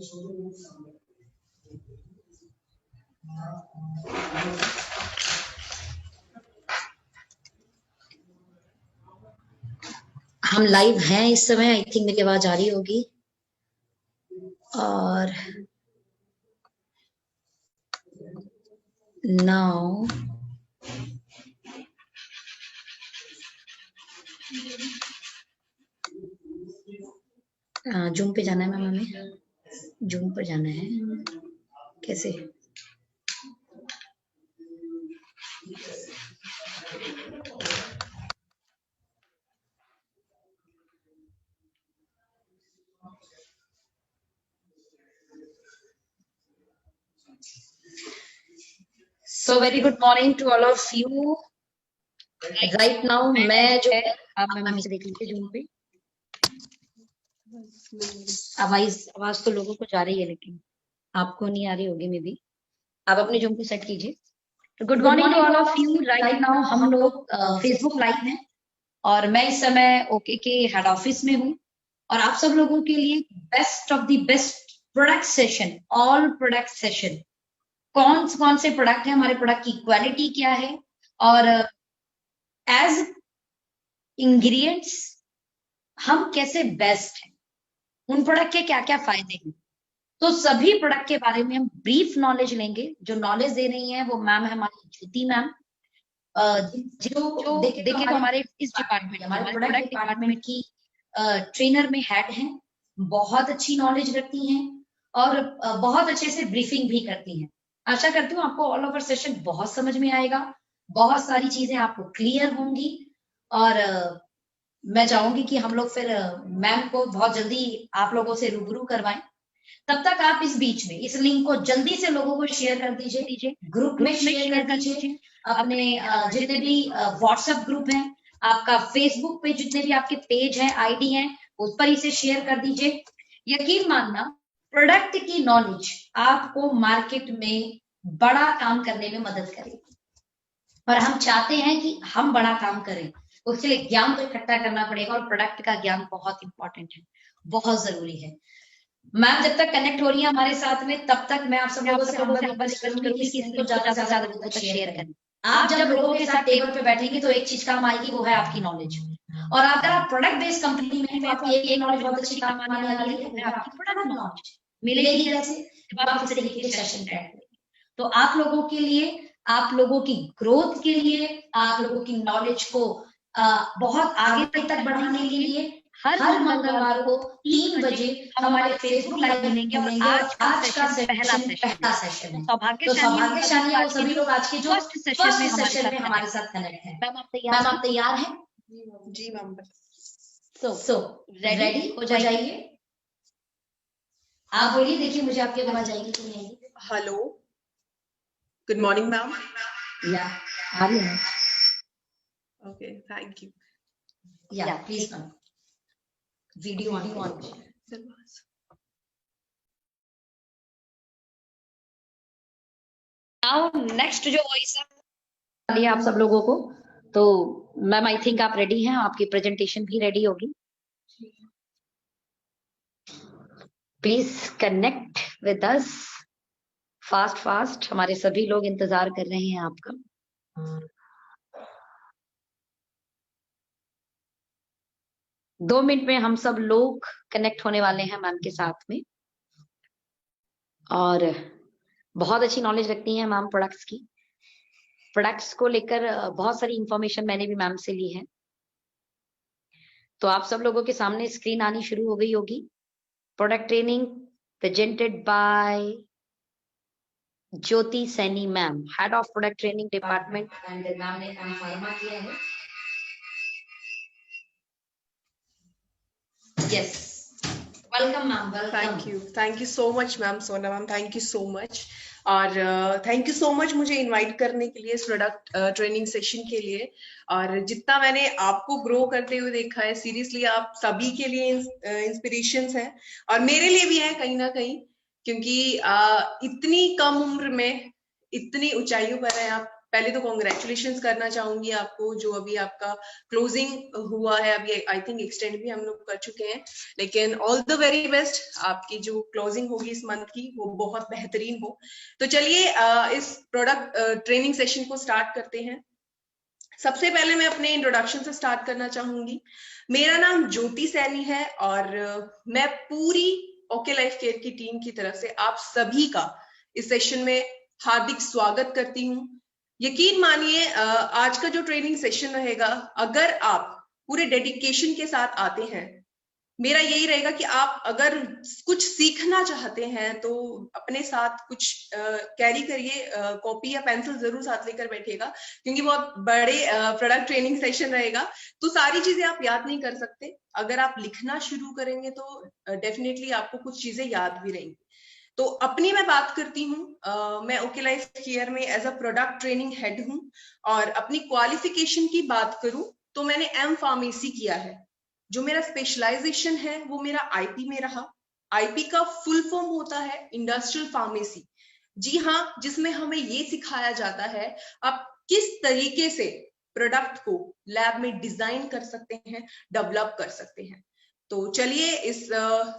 हम लाइव हैं इस समय। आई थिंक मेरी आवाज आ रही होगी। और नाउ जूम पे जाना है मैम, हमें जूम पर जाना है। कैसे? So very good morning to all of you. Right now मैं जो है, आप मैम से देख लीजिए जूम पे। आवाज तो लोगों को जा रही है, लेकिन आपको नहीं आ रही होगी मे बी। आप अपने जूम को सेट कीजिए। तो good morning to all of you. Right now हम लोग फेसबुक लाइव हैं और मैं इस समय ओके के हेड ऑफिस में हूँ और आप सब लोगों के लिए best of the best product session, all product session, कौन से प्रोडक्ट है, हमारे प्रोडक्ट की क्वालिटी क्या है और एज इंग्रेडिएंट्स हम कैसे बेस्ट हैं, उन प्रोडक्ट के क्या क्या फायदे हैं। तो सभी प्रोडक्ट के बारे में हम ब्रीफ नॉलेज लेंगे। जो नॉलेज दे रही हैं वो मैम है हमारी ज्योति मैम, जो देखिए तो हमारे इस डिपार्टमेंट, हमारे प्रोडक्ट डिपार्टमेंट की ट्रेनर में हेड हैं, बहुत अच्छी नॉलेज रखती हैं और बहुत अच्छे से ब्रीफिंग भी करती हैं। आशा करती हूँ आपको ऑल ओवर सेशन बहुत समझ में आएगा, बहुत सारी चीजें आपको क्लियर होंगी और मैं चाहूंगी कि हम लोग फिर मैम को बहुत जल्दी आप लोगों से रूबरू करवाएं। तब तक आप इस बीच में इस लिंक को जल्दी से लोगों को शेयर कर दीजिए, ग्रुप में शेयर कर दीजिए, अपने जितने भी व्हाट्सएप ग्रुप हैं, आपका फेसबुक पे जितने भी आपके पेज हैं, आईडी हैं, उस पर इसे शेयर कर दीजिए। यकीन मानना, प्रोडक्ट की नॉलेज आपको मार्केट में बड़ा काम करने में मदद करेगी और हम चाहते हैं कि हम बड़ा काम करें। उसके लिए ज्ञान तो इकट्ठा करना पड़ेगा और प्रोडक्ट का ज्ञान बहुत इंपॉर्टेंट है, बहुत जरूरी है। मैम जब तक कनेक्ट हो रही है हमारे साथ में, तब तक मैं आप सब लोगों से रिक्वेस्ट करूंगी कि इस लिंक को ज्यादा से ज्यादा लोगों तक शेयर करें। आप जब लोगों के साथ टेबल पे बैठेंगे तो एक चीज काम आएगी, वो है आपकी नॉलेज। और अगर आप प्रोडक्ट बेस्ड कंपनी में हैं तो आपकी एक नॉलेज बहुत अच्छी काम आने वाली है, वो है आपकी प्रोडक्ट नॉलेज। मिलेगी कैसे? जब आप इस तरीके के सेशन करेंगे। तो आप लोगों के लिए, आप लोगों की ग्रोथ के लिए, आप लोगों की नॉलेज को बहुत आगे तक बढ़ाने के लिए हर मंगलवार को 3 बजे हमारे फेसबुक लाइव मिलेंगे और आज का पहला सेशन है। तो सौभाग्यशाली है वो सभी लोग आज के जो फर्स्ट सेशन में हमारे साथ कनेक्ट हैं। मैम आप तैयार हैं? जी मैम। सो रेडी हो जाइए। आप बोलिए, देखिए मुझे आपकी आवाज आएगी कि नहीं आएगी। Hello, good morning ma'am. या आ रही है। Okay, thank you. या please ma'am, video on. Now next जो वॉइस है आप सब लोगों को, तो मैम आई थिंक आप रेडी हैं, आपकी प्रेजेंटेशन भी रेडी होगी। Please connect with us fast, हमारे सभी लोग इंतजार कर रहे हैं आपका। दो मिनट में हम सब लोग कनेक्ट होने वाले हैं मैम के साथ में और बहुत अच्छी नॉलेज रखती हैं मैम प्रोडक्ट्स की। प्रोडक्ट्स को लेकर बहुत सारी इंफॉर्मेशन मैंने भी मैम से ली है। तो आप सब लोगों के सामने स्क्रीन आनी शुरू हो गई होगी। Product training presented by Jyoti Saini ma'am, head of product training department, and ma'am ने काम फार्मा किया है। Yes, welcome ma'am, welcome. Thank you so much ma'am, Sona ma'am, thank you so much. और थैंक यू सो मच मुझे invite करने के लिए इस प्रोडक्ट ट्रेनिंग सेशन के लिए। और जितना मैंने आपको ग्रो करते हुए देखा है, सीरियसली आप सभी के लिए इंस्पिरेशंस है और मेरे लिए भी है कहीं ना कहीं, क्योंकि इतनी कम उम्र में इतनी ऊंचाइयों पर है आप। पहले तो कॉन्ग्रेचुलेशंस करना चाहूंगी आपको, जो अभी आपका क्लोजिंग हुआ है, अभी आई थिंक एक्सटेंड भी हम लोग कर चुके हैं, लेकिन ऑल द वेरी बेस्ट। आपकी जो क्लोजिंग होगी इस मंथ की वो बहुत बेहतरीन हो। तो चलिए इस प्रोडक्ट ट्रेनिंग सेशन को स्टार्ट करते हैं। सबसे पहले मैं अपने इंट्रोडक्शन से स्टार्ट करना चाहूंगी। मेरा नाम ज्योति सैनी है और मैं पूरी ओके लाइफ केयर की टीम की तरफ से आप सभी का इस सेशन में हार्दिक स्वागत करती हूँ। यकीन मानिए आज का जो ट्रेनिंग सेशन रहेगा, अगर आप पूरे डेडिकेशन के साथ आते हैं, मेरा यही रहेगा कि आप अगर कुछ सीखना चाहते हैं तो अपने साथ कुछ कैरी करिए, कॉपी या पेंसिल जरूर साथ लेकर बैठिएगा, क्योंकि बहुत बड़े प्रोडक्ट ट्रेनिंग सेशन रहेगा, तो सारी चीजें आप याद नहीं कर सकते। अगर आप लिखना शुरू करेंगे तो डेफिनेटली आपको कुछ चीजें याद भी रहेंगी। तो अपनी मैं बात करती हूँ, मैं ओके लाइफ केयर में as a product training head हूँ, और अपनी क्वालिफिकेशन की बात करूं तो मैंने एम फार्मेसी किया है। जो मेरा स्पेशलाइजेशन है वो मेरा आईपी में रहा। आईपी का फुल फॉर्म होता है इंडस्ट्रियल फार्मेसी। जी हाँ, जिसमें हमें ये सिखाया जाता है आप किस तरीके से प्रोडक्ट को लैब में डिजाइन कर सकते हैं, डेवलप कर सकते हैं। तो चलिए इस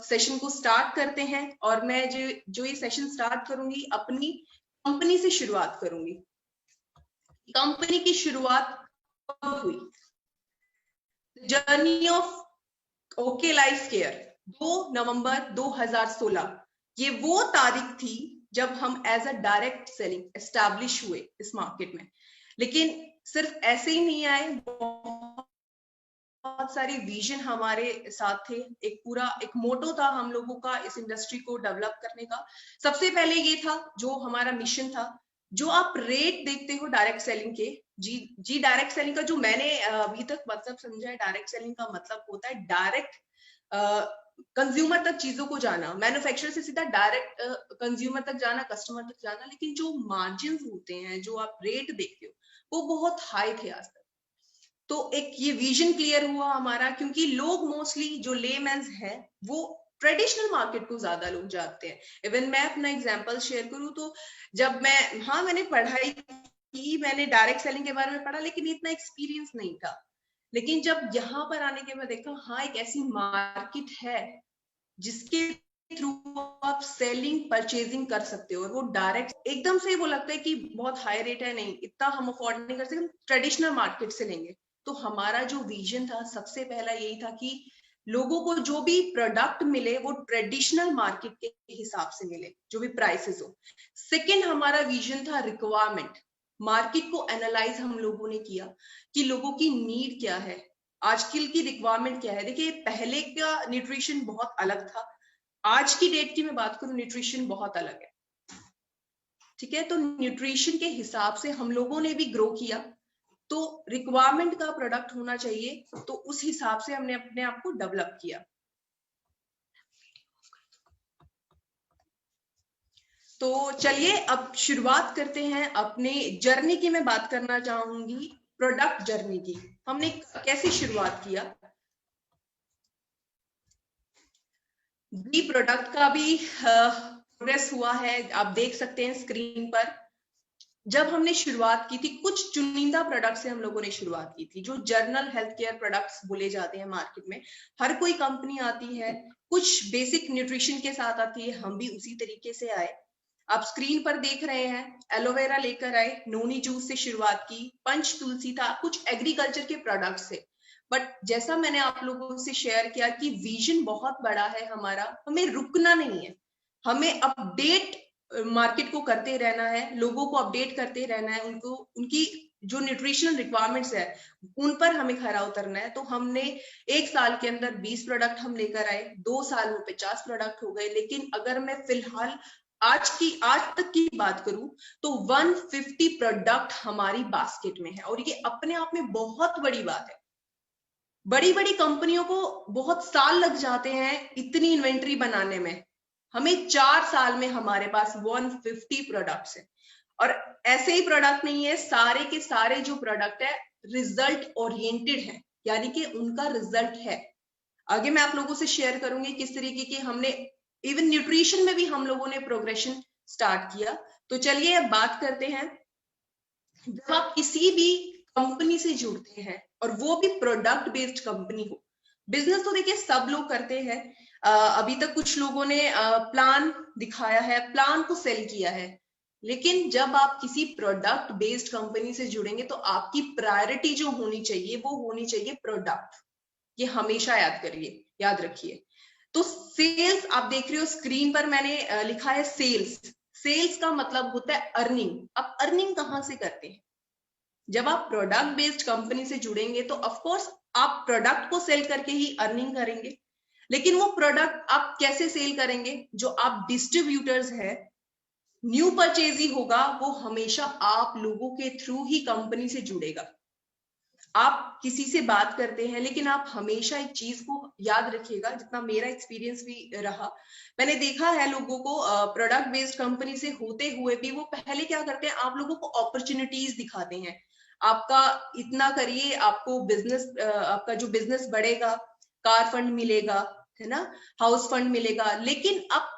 सेशन को स्टार्ट करते हैं, और मैं जो ये सेशन स्टार्ट करूंगी अपनी कंपनी से शुरुआत करूंगी। कंपनी की शुरुआत कब हुई? Journey of OK Life Care 2 नवंबर 2016, ये वो तारीख थी जब हम as a direct selling establish हुए इस मार्केट में। लेकिन सिर्फ ऐसे ही नहीं आए, बहुत सारी विजन हमारे साथ थे, एक मोटो था हम लोगों का इस इंडस्ट्री को डेवलप करने का। सबसे पहले ये था जो हमारा मिशन था, जो आप रेट देखते हो डायरेक्ट सेलिंग के, जी डायरेक्ट सेलिंग का जो मैंने अभी तक मतलब समझा है, डायरेक्ट सेलिंग का मतलब होता है डायरेक्ट कंज्यूमर तक चीजों को जाना, मैन्युफैक्चरर से सीधा डायरेक्ट कंज्यूमर तक जाना, कस्टमर तक जाना। लेकिन जो मार्जिन होते हैं, जो आप रेट देखते हो, वो बहुत हाई थे आज तक। तो एक ये विजन क्लियर हुआ हमारा, क्योंकि लोग मोस्टली जो लेमैन्स हैं वो ट्रेडिशनल मार्केट को ज्यादा लोग जानते हैं। इवन मैं अपना एग्जांपल शेयर करूं तो जब मैंने पढ़ाई की, मैंने डायरेक्ट सेलिंग के बारे में पढ़ा, लेकिन इतना एक्सपीरियंस नहीं था। लेकिन जब यहाँ पर आने के बाद देखा, हाँ एक ऐसी मार्केट है जिसके थ्रू आप सेलिंग परचेजिंग कर सकते हो, और वो डायरेक्ट एकदम से वो लगता है कि बहुत हाई रेट है, नहीं इतना हम अफोर्ड नहीं कर सकते, हम ट्रेडिशनल मार्केट से लेंगे। तो हमारा जो विजन था सबसे पहला यही था कि लोगों को जो भी प्रोडक्ट मिले वो ट्रेडिशनल मार्केट के हिसाब से मिले, जो भी प्राइसेस हो। सेकेंड हमारा विजन था रिक्वायरमेंट। मार्केट को एनालाइज हम लोगों ने किया कि लोगों की नीड क्या है, आजकल की रिक्वायरमेंट क्या है। देखिए पहले का न्यूट्रिशन बहुत अलग था, आज की डेट की मैं बात करूं न्यूट्रिशन बहुत अलग है, ठीक है। तो न्यूट्रिशन के हिसाब से हम लोगों ने भी ग्रो किया, तो रिक्वायरमेंट का प्रोडक्ट होना चाहिए, तो उस हिसाब से हमने अपने आप को डेवलप किया। तो चलिए अब शुरुआत करते हैं अपने जर्नी की। मैं बात करना चाहूंगी प्रोडक्ट जर्नी की, हमने कैसे शुरुआत किया। बी प्रोडक्ट का भी प्रोग्रेस हुआ है, आप देख सकते हैं स्क्रीन पर। जब हमने शुरुआत की थी, कुछ चुनिंदा प्रोडक्ट से हम लोगों ने शुरुआत की थी, जो जर्नल हेल्थ केयर प्रोडक्ट्स बोले जाते हैं मार्केट में। हर कोई कंपनी आती है, कुछ बेसिक न्यूट्रिशन के साथ आती है, हम भी उसी तरीके से आए। आप स्क्रीन पर देख रहे हैं, एलोवेरा लेकर आए, नोनी जूस से शुरुआत की, पंच तुलसी था, कुछ एग्रीकल्चर के प्रोडक्ट से। बट जैसा मैंने आप लोगों से शेयर किया कि विजन बहुत बड़ा है हमारा, हमें रुकना नहीं है, हमें अपडेट मार्केट को करते रहना है, लोगों को अपडेट करते रहना है, उनको उनकी जो न्यूट्रिशनल रिक्वायरमेंट्स है उन पर हमें खरा उतरना है। तो हमने 1 साल के अंदर 20 प्रोडक्ट हम लेकर आए, 2 साल में 50 प्रोडक्ट हो गए। लेकिन अगर मैं फिलहाल आज तक की बात करूं तो 150 प्रोडक्ट हमारी बास्केट में है, और ये अपने आप में बहुत बड़ी बात है। बड़ी बड़ी कंपनियों को बहुत साल लग जाते हैं इतनी इन्वेंट्री बनाने में, हमें 4 साल में हमारे पास 150 प्रोडक्ट्स है। और ऐसे ही प्रोडक्ट नहीं है, सारे के सारे जो प्रोडक्ट है रिजल्ट ओरिएंटेड है, यानी कि उनका रिजल्ट है। आगे मैं आप लोगों से शेयर करूंगी किस तरीके की हमने इवन न्यूट्रिशन में भी हम लोगों ने प्रोग्रेशन स्टार्ट किया। तो चलिए अब बात करते हैं जब आप किसी भी कंपनी से जुड़ते हैं और वो भी प्रोडक्ट बेस्ड कंपनी हो, बिजनेस तो देखिए सब लोग करते हैं। अभी तक कुछ लोगों ने प्लान दिखाया है, प्लान को सेल किया है, लेकिन जब आप किसी प्रोडक्ट बेस्ड कंपनी से जुड़ेंगे तो आपकी प्रायोरिटी जो होनी चाहिए वो होनी चाहिए प्रोडक्ट। ये हमेशा याद करिए, याद रखिए। तो सेल्स आप देख रहे हो स्क्रीन पर मैंने लिखा है सेल्स। सेल्स का मतलब होता है अर्निंग। आप अर्निंग कहाँ से करते हैं? जब आप प्रोडक्ट बेस्ड कंपनी से जुड़ेंगे तो ऑफ कोर्स आप प्रोडक्ट को सेल करके ही अर्निंग करेंगे, लेकिन वो प्रोडक्ट आप कैसे सेल करेंगे? जो आप डिस्ट्रीब्यूटर्स है, न्यू परचेजी होगा, वो हमेशा आप लोगों के थ्रू ही कंपनी से जुड़ेगा। आप किसी से बात करते हैं, लेकिन आप हमेशा एक चीज को याद रखिएगा, जितना मेरा एक्सपीरियंस भी रहा, मैंने देखा है लोगों को प्रोडक्ट बेस्ड कंपनी से होते हुए भी वो पहले क्या करते हैं, आप लोगों को अपॉर्चुनिटीज दिखाते हैं। आपका इतना करिए, आपको बिजनेस, आपका जो बिजनेस बढ़ेगा, कार फंड मिलेगा, है ना, हाउस फंड मिलेगा। लेकिन अब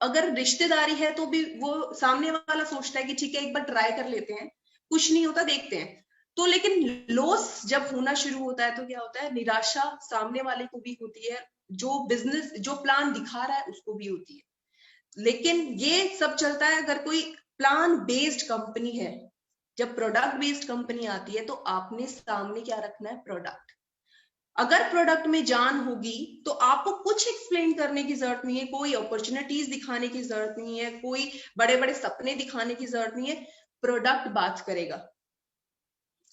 अगर रिश्तेदारी है तो भी वो सामने वाला सोचता है कि ठीक है एक बार ट्राई कर लेते हैं, कुछ नहीं होता, देखते हैं। तो लेकिन लॉस जब होना शुरू होता है तो क्या होता है, निराशा सामने वाले को भी होती है, जो बिजनेस जो प्लान दिखा रहा है उसको भी होती है। लेकिन ये सब चलता है अगर कोई प्लान बेस्ड कंपनी है। जब प्रोडक्ट बेस्ड कंपनी आती है तो आपने सामने क्या रखना है, प्रोडक्ट। अगर प्रोडक्ट में जान होगी तो आपको कुछ एक्सप्लेन करने की जरूरत नहीं है, कोई अपॉर्चुनिटीज दिखाने की जरूरत नहीं है, कोई बड़े बड़े सपने दिखाने की जरूरत नहीं है, प्रोडक्ट बात करेगा।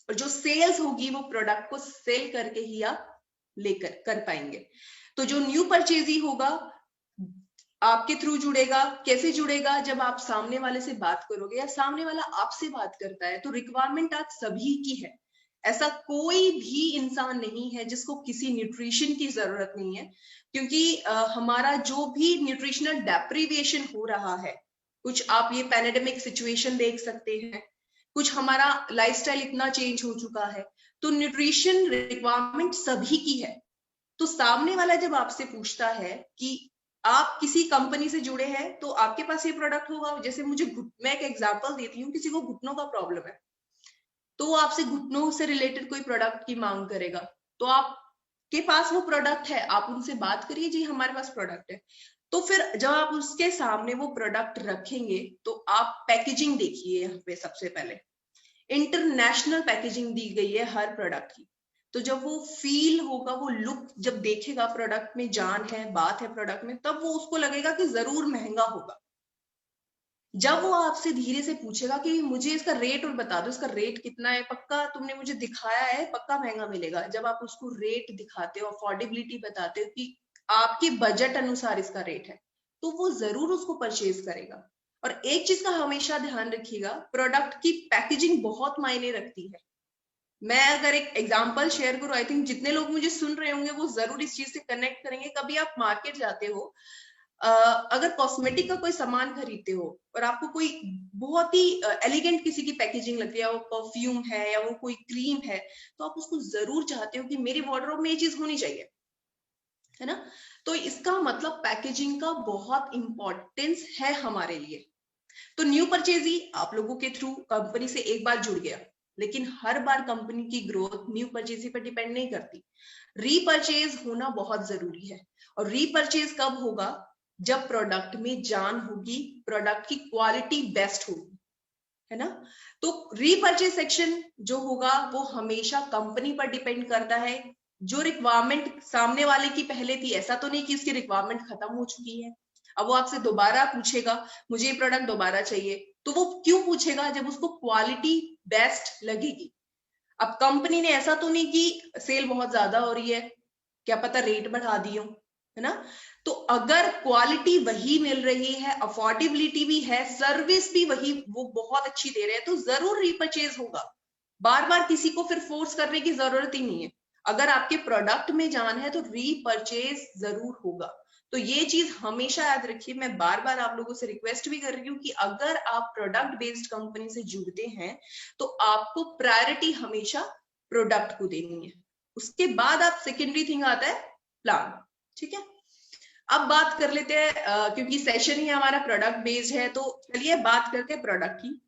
और जो सेल्स होगी वो प्रोडक्ट को सेल करके ही आप लेकर कर पाएंगे। तो जो न्यू परचेजी होगा आपके थ्रू जुड़ेगा। कैसे जुड़ेगा? जब आप सामने वाले से बात करोगे या सामने वाला आपसे बात करता है, तो रिक्वायरमेंट आज सभी की है। ऐसा कोई भी इंसान नहीं है जिसको किसी न्यूट्रिशन की जरूरत नहीं है, क्योंकि हमारा जो भी न्यूट्रिशनल डेप्रिवेशन हो रहा है, कुछ आप ये पैंडेमिक सिचुएशन देख सकते हैं, कुछ हमारा लाइफस्टाइल इतना चेंज हो चुका है, तो न्यूट्रिशन रिक्वायरमेंट सभी की है। तो सामने वाला जब आपसे पूछता है कि आप किसी कंपनी से जुड़े हैं तो आपके पास ये प्रोडक्ट होगा। जैसे मैं एक एग्जांपल देती हूँ, किसी को घुटनों का प्रॉब्लम है तो वो आपसे घुटनों से रिलेटेड कोई प्रोडक्ट की मांग करेगा, तो आपके पास वो प्रोडक्ट है, आप उनसे बात करिए, जी हमारे पास प्रोडक्ट है। तो फिर जब आप उसके सामने वो प्रोडक्ट रखेंगे तो आप पैकेजिंग देखिए। यहाँ पे सबसे पहले इंटरनेशनल पैकेजिंग दी गई है हर प्रोडक्ट की। तो जब वो फील होगा, वो लुक जब देखेगा, प्रोडक्ट में जान है, बात है प्रोडक्ट में, तब वो उसको लगेगा कि जरूर महंगा होगा। जब वो आपसे धीरे से पूछेगा कि मुझे इसका रेट और बता दो, इसका रेट कितना है, पक्का तुमने मुझे दिखाया है, पक्का महंगा मिलेगा। जब आप उसको रेट दिखाते हो, अफोर्डेबिलिटी बताते हो कि आपके बजट अनुसार इसका रेट है, तो वो जरूर उसको परचेज करेगा। और एक चीज का हमेशा ध्यान रखिएगा, प्रोडक्ट की पैकेजिंग बहुत मायने रखती है। मैं अगर एक एग्जांपल शेयर करूं, आई थिंक जितने लोग मुझे सुन रहे होंगे वो जरूर इस चीज से कनेक्ट करेंगे। कभी आप मार्केट जाते हो, अगर कॉस्मेटिक का कोई सामान खरीदते हो और आपको कोई बहुत ही एलिगेंट किसी की पैकेजिंग लगती है, वो परफ्यूम है या वो कोई क्रीम है, तो आप उसको जरूर चाहते हो कि मेरी वार्डरोब में ये चीज होनी चाहिए, है ना। तो इसका मतलब पैकेजिंग का बहुत इंपॉर्टेंस है हमारे लिए। तो न्यू परचेजी आप लोगों के थ्रू कंपनी से एक बार जुड़ गया, लेकिन हर बार कंपनी की ग्रोथ न्यू परचेजी पर डिपेंड नहीं करती। रीपरचेज होना बहुत जरूरी है। और रीपरचेज कब होगा? जब प्रोडक्ट में जान होगी, प्रोडक्ट की क्वालिटी बेस्ट होगी, है ना। तो रीपरचेज सेक्शन जो होगा वो हमेशा कंपनी पर डिपेंड करता है। जो रिक्वायरमेंट सामने वाले की पहले थी, ऐसा तो नहीं कि इसकी रिक्वायरमेंट खत्म हो चुकी है, अब वो आपसे दोबारा पूछेगा मुझे ये प्रोडक्ट दोबारा चाहिए। तो वो क्यों पूछेगा? जब उसको क्वालिटी बेस्ट लगेगी। अब कंपनी ने ऐसा तो नहीं कि सेल बहुत ज्यादा हो रही है, क्या पता रेट बढ़ा दियो, है ना। तो अगर क्वालिटी वही मिल रही है, अफोर्डेबिलिटी भी है, सर्विस भी वही वो बहुत अच्छी दे रहे हैं, तो जरूर रीपरचेज होगा। बार बार किसी को फिर फोर्स करने की जरूरत ही नहीं है। अगर आपके प्रोडक्ट में जान है तो रीपरचेज जरूर होगा। तो ये चीज हमेशा याद रखिए। मैं बार बार आप लोगों से रिक्वेस्ट भी कर रही हूँ कि अगर आप प्रोडक्ट बेस्ड कंपनी से जुड़ते हैं तो आपको प्रायोरिटी हमेशा प्रोडक्ट को देनी है। उसके बाद आप सेकेंडरी थिंग आता है प्लान, ठीक है। अब बात कर लेते हैं, क्योंकि सेशन ही हमारा प्रोडक्ट बेस्ड है, तो चलिए बात करते हैं प्रोडक्ट की।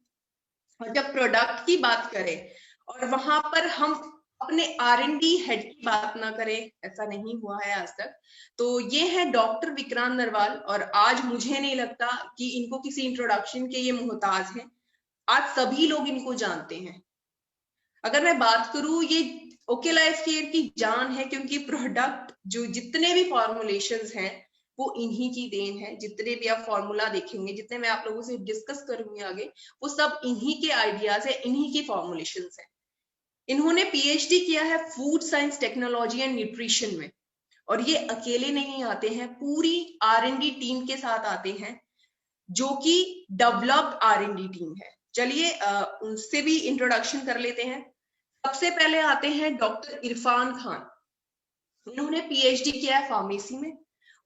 और जब प्रोडक्ट की बात करें और वहां पर हम अपने R&D हेड की बात ना करें, ऐसा नहीं हुआ है आज तक। तो ये है डॉक्टर विक्रांत नरवाल, और आज मुझे नहीं लगता कि इनको किसी इंट्रोडक्शन के ये मोहताज हैं। आज सभी लोग इनको जानते हैं। अगर मैं बात करूं, ये ओके लाइफ केयर की जान है, क्योंकि प्रोडक्ट जो जितने भी फॉर्मुलेशंस हैं वो इन्हीं की देन है। जितने भी आप फॉर्मूला देखेंगे, जितने मैं आप लोगों से डिस्कस करूंगी आगे, वो सब इन्हीं के आइडियाज है, इन्हीं की फॉर्मुलेशंस है। इन्होंने PhD किया है food science technology and nutrition में, और ये अकेले नहीं आते हैं, पूरी R&D टीम के साथ आते हैं, जो कि डेवलप्ड R&D टीम है। चलिए उनसे भी इंट्रोडक्शन कर लेते हैं। सबसे पहले आते हैं डॉक्टर इरफान खान। इन्होंने PhD किया है फार्मेसी में।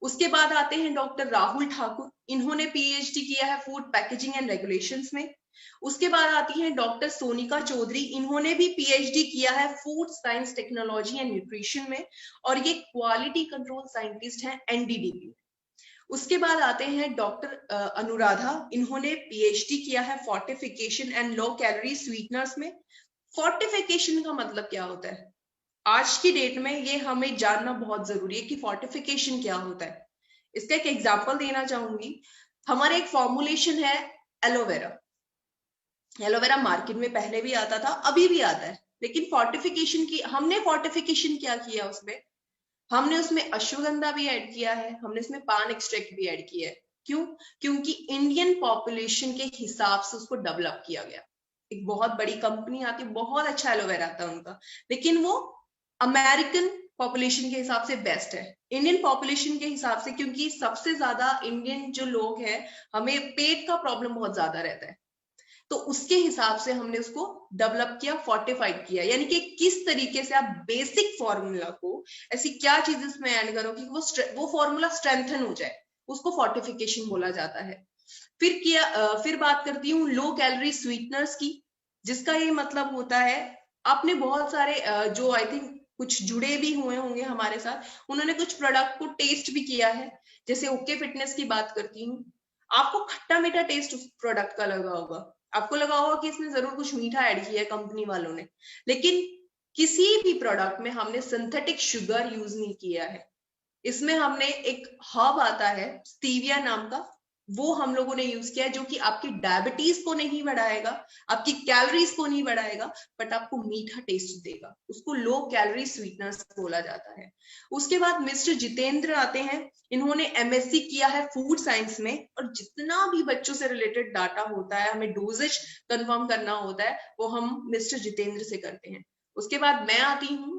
उसके बाद आते हैं डॉक्टर राहुल ठाकुर। इन्होंने PhD किया है फूड पैकेजिंग एंड रेगुलेशंस में। उसके बाद आती है डॉक्टर सोनिका चौधरी। इन्होंने भी PhD किया है food science technology and nutrition में, और ये क्वालिटी कंट्रोल साइंटिस्ट हैं NDDB। उसके बाद आते हैं डॉक्टर अनुराधा। इन्होंने PhD किया है fortification and low calorie sweeteners में। फोर्टिफिकेशन का मतलब क्या होता है? आज की डेट में ये हमें जानना बहुत जरूरी है कि फोर्टिफिकेशन क्या होता है। इसका एक एग्जांपल देना चाहूंगी। हमारे एक फॉर्मुलेशन है एलोवेरा। एलोवेरा मार्केट में पहले भी आता था, अभी भी आता है, लेकिन फोर्टिफिकेशन की हमने फोर्टिफिकेशन क्या किया उसमें? हमने उसमें अश्वगंधा भी ऐड किया है, हमने इसमें पान एक्सट्रैक्ट भी ऐड किया है। क्यों? क्योंकि इंडियन पॉपुलेशन के हिसाब से उसको डेवलप किया गया। एक बहुत बड़ी कंपनी आती, बहुत अच्छा एलोवेरा आता है उनका, लेकिन वो अमेरिकन पॉपुलेशन के हिसाब से बेस्ट है। इंडियन पॉपुलेशन के हिसाब से, क्योंकि सबसे ज्यादा इंडियन जो लोग हैं, हमें पेट का प्रॉब्लम बहुत ज्यादा रहता है, तो उसके हिसाब से हमने उसको डेवलप किया, फोर्टिफाइड किया। यानी कि किस तरीके से आप बेसिक फॉर्मूला को, ऐसी क्या चीज इसमें ऐड करो कि वो फॉर्मूला स्ट्रेंथन हो जाए, उसको फोर्टिफिकेशन बोला जाता है। फिर बात करती हूँ लो कैलोरी स्वीटनर्स की, जिसका ये मतलब होता है, आपने बहुत सारे जो आई थिंक कुछ जुड़े भी हुए होंगे हमारे साथ, उन्होंने कुछ प्रोडक्ट को टेस्ट भी किया है। जैसे ओके फिटनेस की बात करती हूँ, आपको खट्टा मीठा टेस्ट उस प्रोडक्ट का लगा होगा, आपको लगा होगा कि इसमें जरूर कुछ मीठा ऐड किया है कंपनी वालों ने, लेकिन किसी भी प्रोडक्ट में हमने सिंथेटिक शुगर यूज नहीं किया है। इसमें हमने एक हर्ब आता है स्टीविया नाम का, वो हम लोगों ने यूज किया है, जो कि आपकी डायबिटीज को नहीं बढ़ाएगा, आपकी कैलोरीज को नहीं बढ़ाएगा, बट आपको मीठा टेस्ट देगा। उसको लो कैलोरी स्वीटनर्स बोला जाता है। उसके बाद मिस्टर जितेंद्र आते हैं। इन्होंने MSc किया है फूड साइंस में, और जितना भी बच्चों से रिलेटेड डाटा होता है, हमें डोजेज कंफर्म करना होता है, वो हम मिस्टर जितेंद्र से करते हैं। उसके बाद मैं आती हूँ,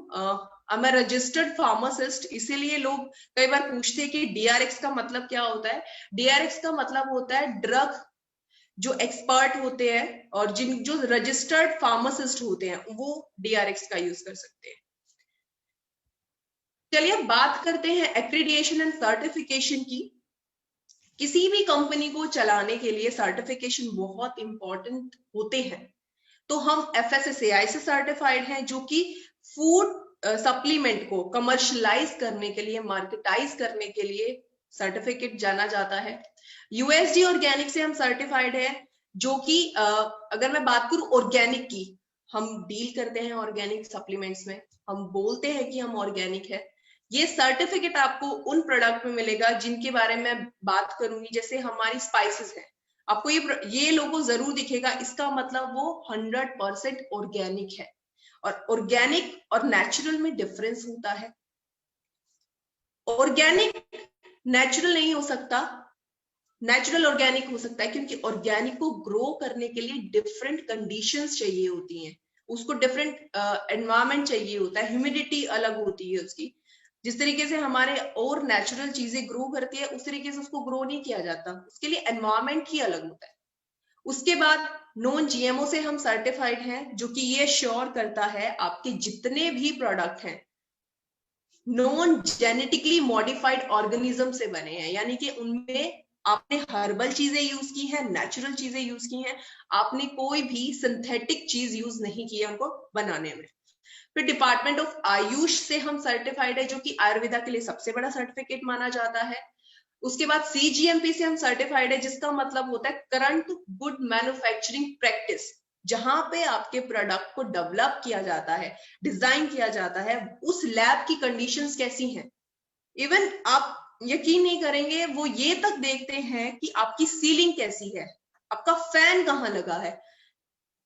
मैं रजिस्टर्ड फार्मासिस्ट। इसीलिए लोग कई बार पूछते हैं कि DRX का मतलब क्या होता है। DRX का मतलब होता है ड्रग जो एक्सपर्ट होते हैं और जो रजिस्टर्ड फार्मासिस्ट होते हैं, वो DRX का यूज कर सकते हैं। चलिए बात करते हैं एक्रीडिएशन एंड सर्टिफिकेशन की। किसी भी कंपनी को चलाने के लिए सर्टिफिकेशन बहुत इंपॉर्टेंट होते हैं। तो हम FSSAI से सर्टिफाइड हैं, जो कि फूड सप्लीमेंट को कमर्शलाइज करने के लिए, मार्केटाइज करने के लिए सर्टिफिकेट जाना जाता है। USD ऑर्गेनिक से हम सर्टिफाइड है, जो कि अगर मैं बात करूं ऑर्गेनिक की, हम डील करते हैं ऑर्गेनिक सप्लीमेंट्स में, हम बोलते हैं कि हम ऑर्गेनिक है। ये सर्टिफिकेट आपको उन प्रोडक्ट में मिलेगा जिनके बारे में मैं बात करूंगी। जैसे हमारी स्पाइसेस है, आपको ये लोगो जरूर दिखेगा, इसका मतलब वो 100% ऑर्गेनिक है। और ऑर्गेनिक और नेचुरल में डिफरेंस होता है। ऑर्गेनिक नेचुरल नहीं हो सकता, नेचुरल ऑर्गेनिक हो सकता है, क्योंकि ऑर्गेनिक को ग्रो करने के लिए डिफरेंट कंडीशंस चाहिए होती हैं, उसको डिफरेंट एनवायरमेंट चाहिए होता है, ह्यूमिडिटी अलग होती है उसकी। जिस तरीके से हमारे और नेचुरल चीजें ग्रो करती है, उस तरीके से उसको ग्रो नहीं किया जाता, उसके लिए एनवायरमेंट ही अलग होता है। उसके बाद नॉन GMO से हम सर्टिफाइड हैं, जो कि ये श्योर करता है आपके जितने भी प्रोडक्ट हैं नॉन जेनेटिकली मॉडिफाइड ऑर्गेनिज्म से बने हैं, यानी कि उनमें आपने हर्बल चीजें यूज की हैं, नेचुरल चीजें यूज की हैं, आपने कोई भी सिंथेटिक चीज यूज नहीं की है उनको बनाने में। फिर डिपार्टमेंट ऑफ आयुष से हम सर्टिफाइड है, जो कि आयुर्वेदा के लिए सबसे बड़ा सर्टिफिकेट माना जाता है। उसके बाद CGMP से हम सर्टिफाइड है, जिसका मतलब होता है करंट गुड मैन्युफैक्चरिंग प्रैक्टिस, जहां पे आपके प्रोडक्ट को डेवलप किया जाता है, डिजाइन किया जाता है, उस लैब की कंडीशंस कैसी हैं। इवन आप यकीन नहीं करेंगे, वो ये तक देखते हैं कि आपकी सीलिंग कैसी है, आपका फैन कहाँ लगा है,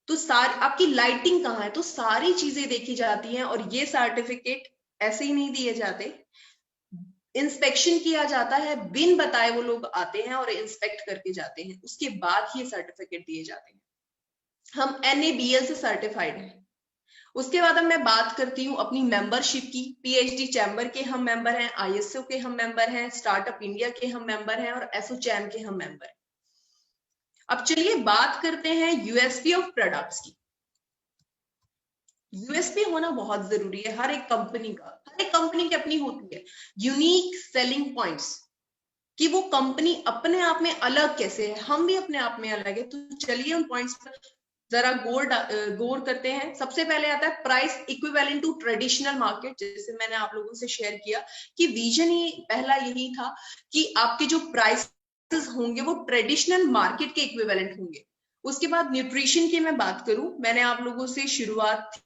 तो सारी आपकी लाइटिंग कहाँ है, तो सारी चीजें देखी जाती हैं। और ये सर्टिफिकेट ऐसे ही नहीं दिए जाते, इंस्पेक्शन किया जाता है, बिन बताए वो लोग आते हैं और इंस्पेक्ट करके जाते हैं, उसके बाद ये सर्टिफिकेट दिए जाते हैं। हम NABL से सर्टिफाइड हैं। उसके बाद अब मैं बात करती हूँ अपनी मेंबरशिप की। PhD चैम्बर के हम मेंबर हैं, ISO के हम मेंबर हैं, स्टार्टअप इंडिया के हम मेंबर हैं और एसोचैम के हम मेंबर हैं। अब चलिए बात करते हैं USP ऑफ प्रोडक्ट्स की। USP होना बहुत जरूरी है हर एक कंपनी का, हर एक कंपनी की अपनी होती है यूनिक सेलिंग पॉइंट्स, कि वो कंपनी अपने आप में अलग कैसे है, हम भी अपने आप में अलग है। तो चलिए उन पॉइंट्स पर जरा गौर करते हैं। सबसे पहले आता है price equivalent to traditional market. जैसे मैंने आप लोगों से शेयर किया कि विजन ही पहला यही था कि आपके जो प्राइसेस होंगे वो ट्रेडिशनल मार्केट के इक्विवेलेंट होंगे। उसके बाद न्यूट्रिशन की मैं बात करूं, मैंने आप लोगों से शुरुआत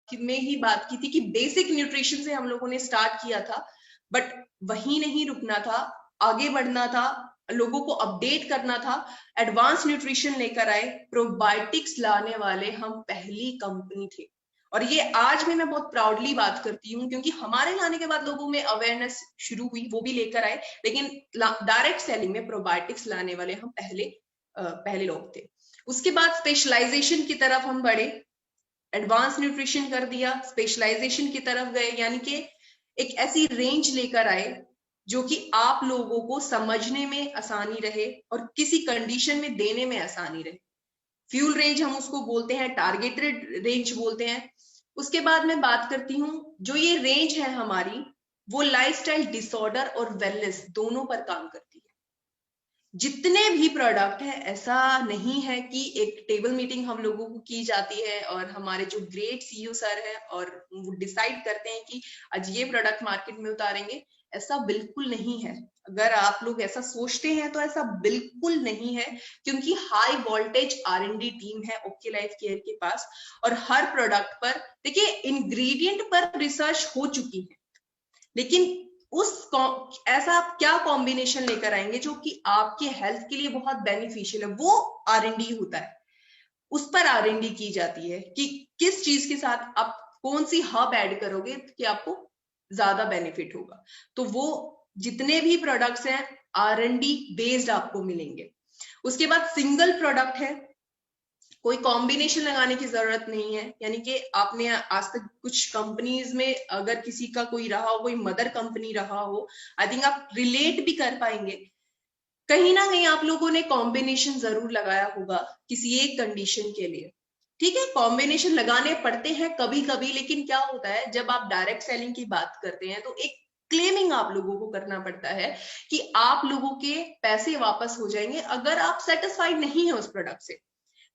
में ही बात की थी कि बेसिक न्यूट्रिशन से हम लोगों ने स्टार्ट किया था, बट वहीं नहीं रुकना था, आगे बढ़ना था, लोगों को अपडेट करना था, एडवांस न्यूट्रिशन लेकर आए, प्रोबायोटिक्स लाने वाले हम पहली कंपनी थे। और ये आज भी मैं बहुत प्राउडली बात करती हूँ, क्योंकि हमारे लाने के बाद लोगों में अवेयरनेस शुरू हुई, वो भी लेकर आए, लेकिन डायरेक्ट सेलिंग में प्रोबायोटिक्स लाने वाले हम पहले लोग थे। उसके बाद स्पेशलाइजेशन की तरफ हम बढ़े, एडवांस न्यूट्रिशन कर दिया, स्पेशलाइजेशन की तरफ गए, यानी कि एक ऐसी रेंज लेकर आए जो कि आप लोगों को समझने में आसानी रहे और किसी कंडीशन में देने में आसानी रहे। फ्यूल रेंज हम उसको बोलते हैं, टारगेटेड रेंज बोलते हैं। उसके बाद मैं बात करती हूँ, जो ये रेंज है हमारी, वो लाइफस्टाइल डिसऑर्डर और वेलनेस दोनों पर काम करती है। जितने भी प्रोडक्ट है, ऐसा नहीं है कि एक टेबल मीटिंग हम लोगों को की जाती है और हमारे जो ग्रेट CEO सर है और वो डिसाइड करते हैं कि आज ये प्रोडक्ट मार्केट में उतारेंगे, ऐसा बिल्कुल नहीं है। अगर आप लोग ऐसा सोचते हैं तो ऐसा बिल्कुल नहीं है, क्योंकि हाई वोल्टेज R&D टीम है ओके लाइफ केयर के पास, और हर प्रोडक्ट पर देखिए इंग्रेडिएंट पर रिसर्च हो चुकी है, लेकिन ऐसा आप क्या कॉम्बिनेशन लेकर आएंगे जो कि आपके हेल्थ के लिए बहुत बेनिफिशियल है, वो R&D होता है। उस पर R&D की जाती है कि किस चीज के साथ आप कौन सी हब ऐड करोगे कि आपको ज्यादा बेनिफिट होगा। तो वो जितने भी प्रोडक्ट्स हैं R&D बेस्ड आपको मिलेंगे। उसके बाद सिंगल प्रोडक्ट है, कोई कॉम्बिनेशन लगाने की जरूरत नहीं है। यानी कि आपने आज तक कुछ कंपनीज में अगर किसी का कोई रहा हो, कोई मदर कंपनी रहा हो, आई थिंक आप रिलेट भी कर पाएंगे। कहीं ना कहीं आप लोगों ने कॉम्बिनेशन जरूर लगाया होगा किसी एक कंडीशन के लिए। ठीक है, कॉम्बिनेशन लगाने पड़ते हैं कभी कभी, लेकिन क्या होता है जब आप डायरेक्ट सेलिंग की बात करते हैं तो एक क्लेमिंग आप लोगों को करना पड़ता है कि आप लोगों के पैसे वापस हो जाएंगे अगर आप सेटिस्फाइड नहीं है उस प्रोडक्ट से।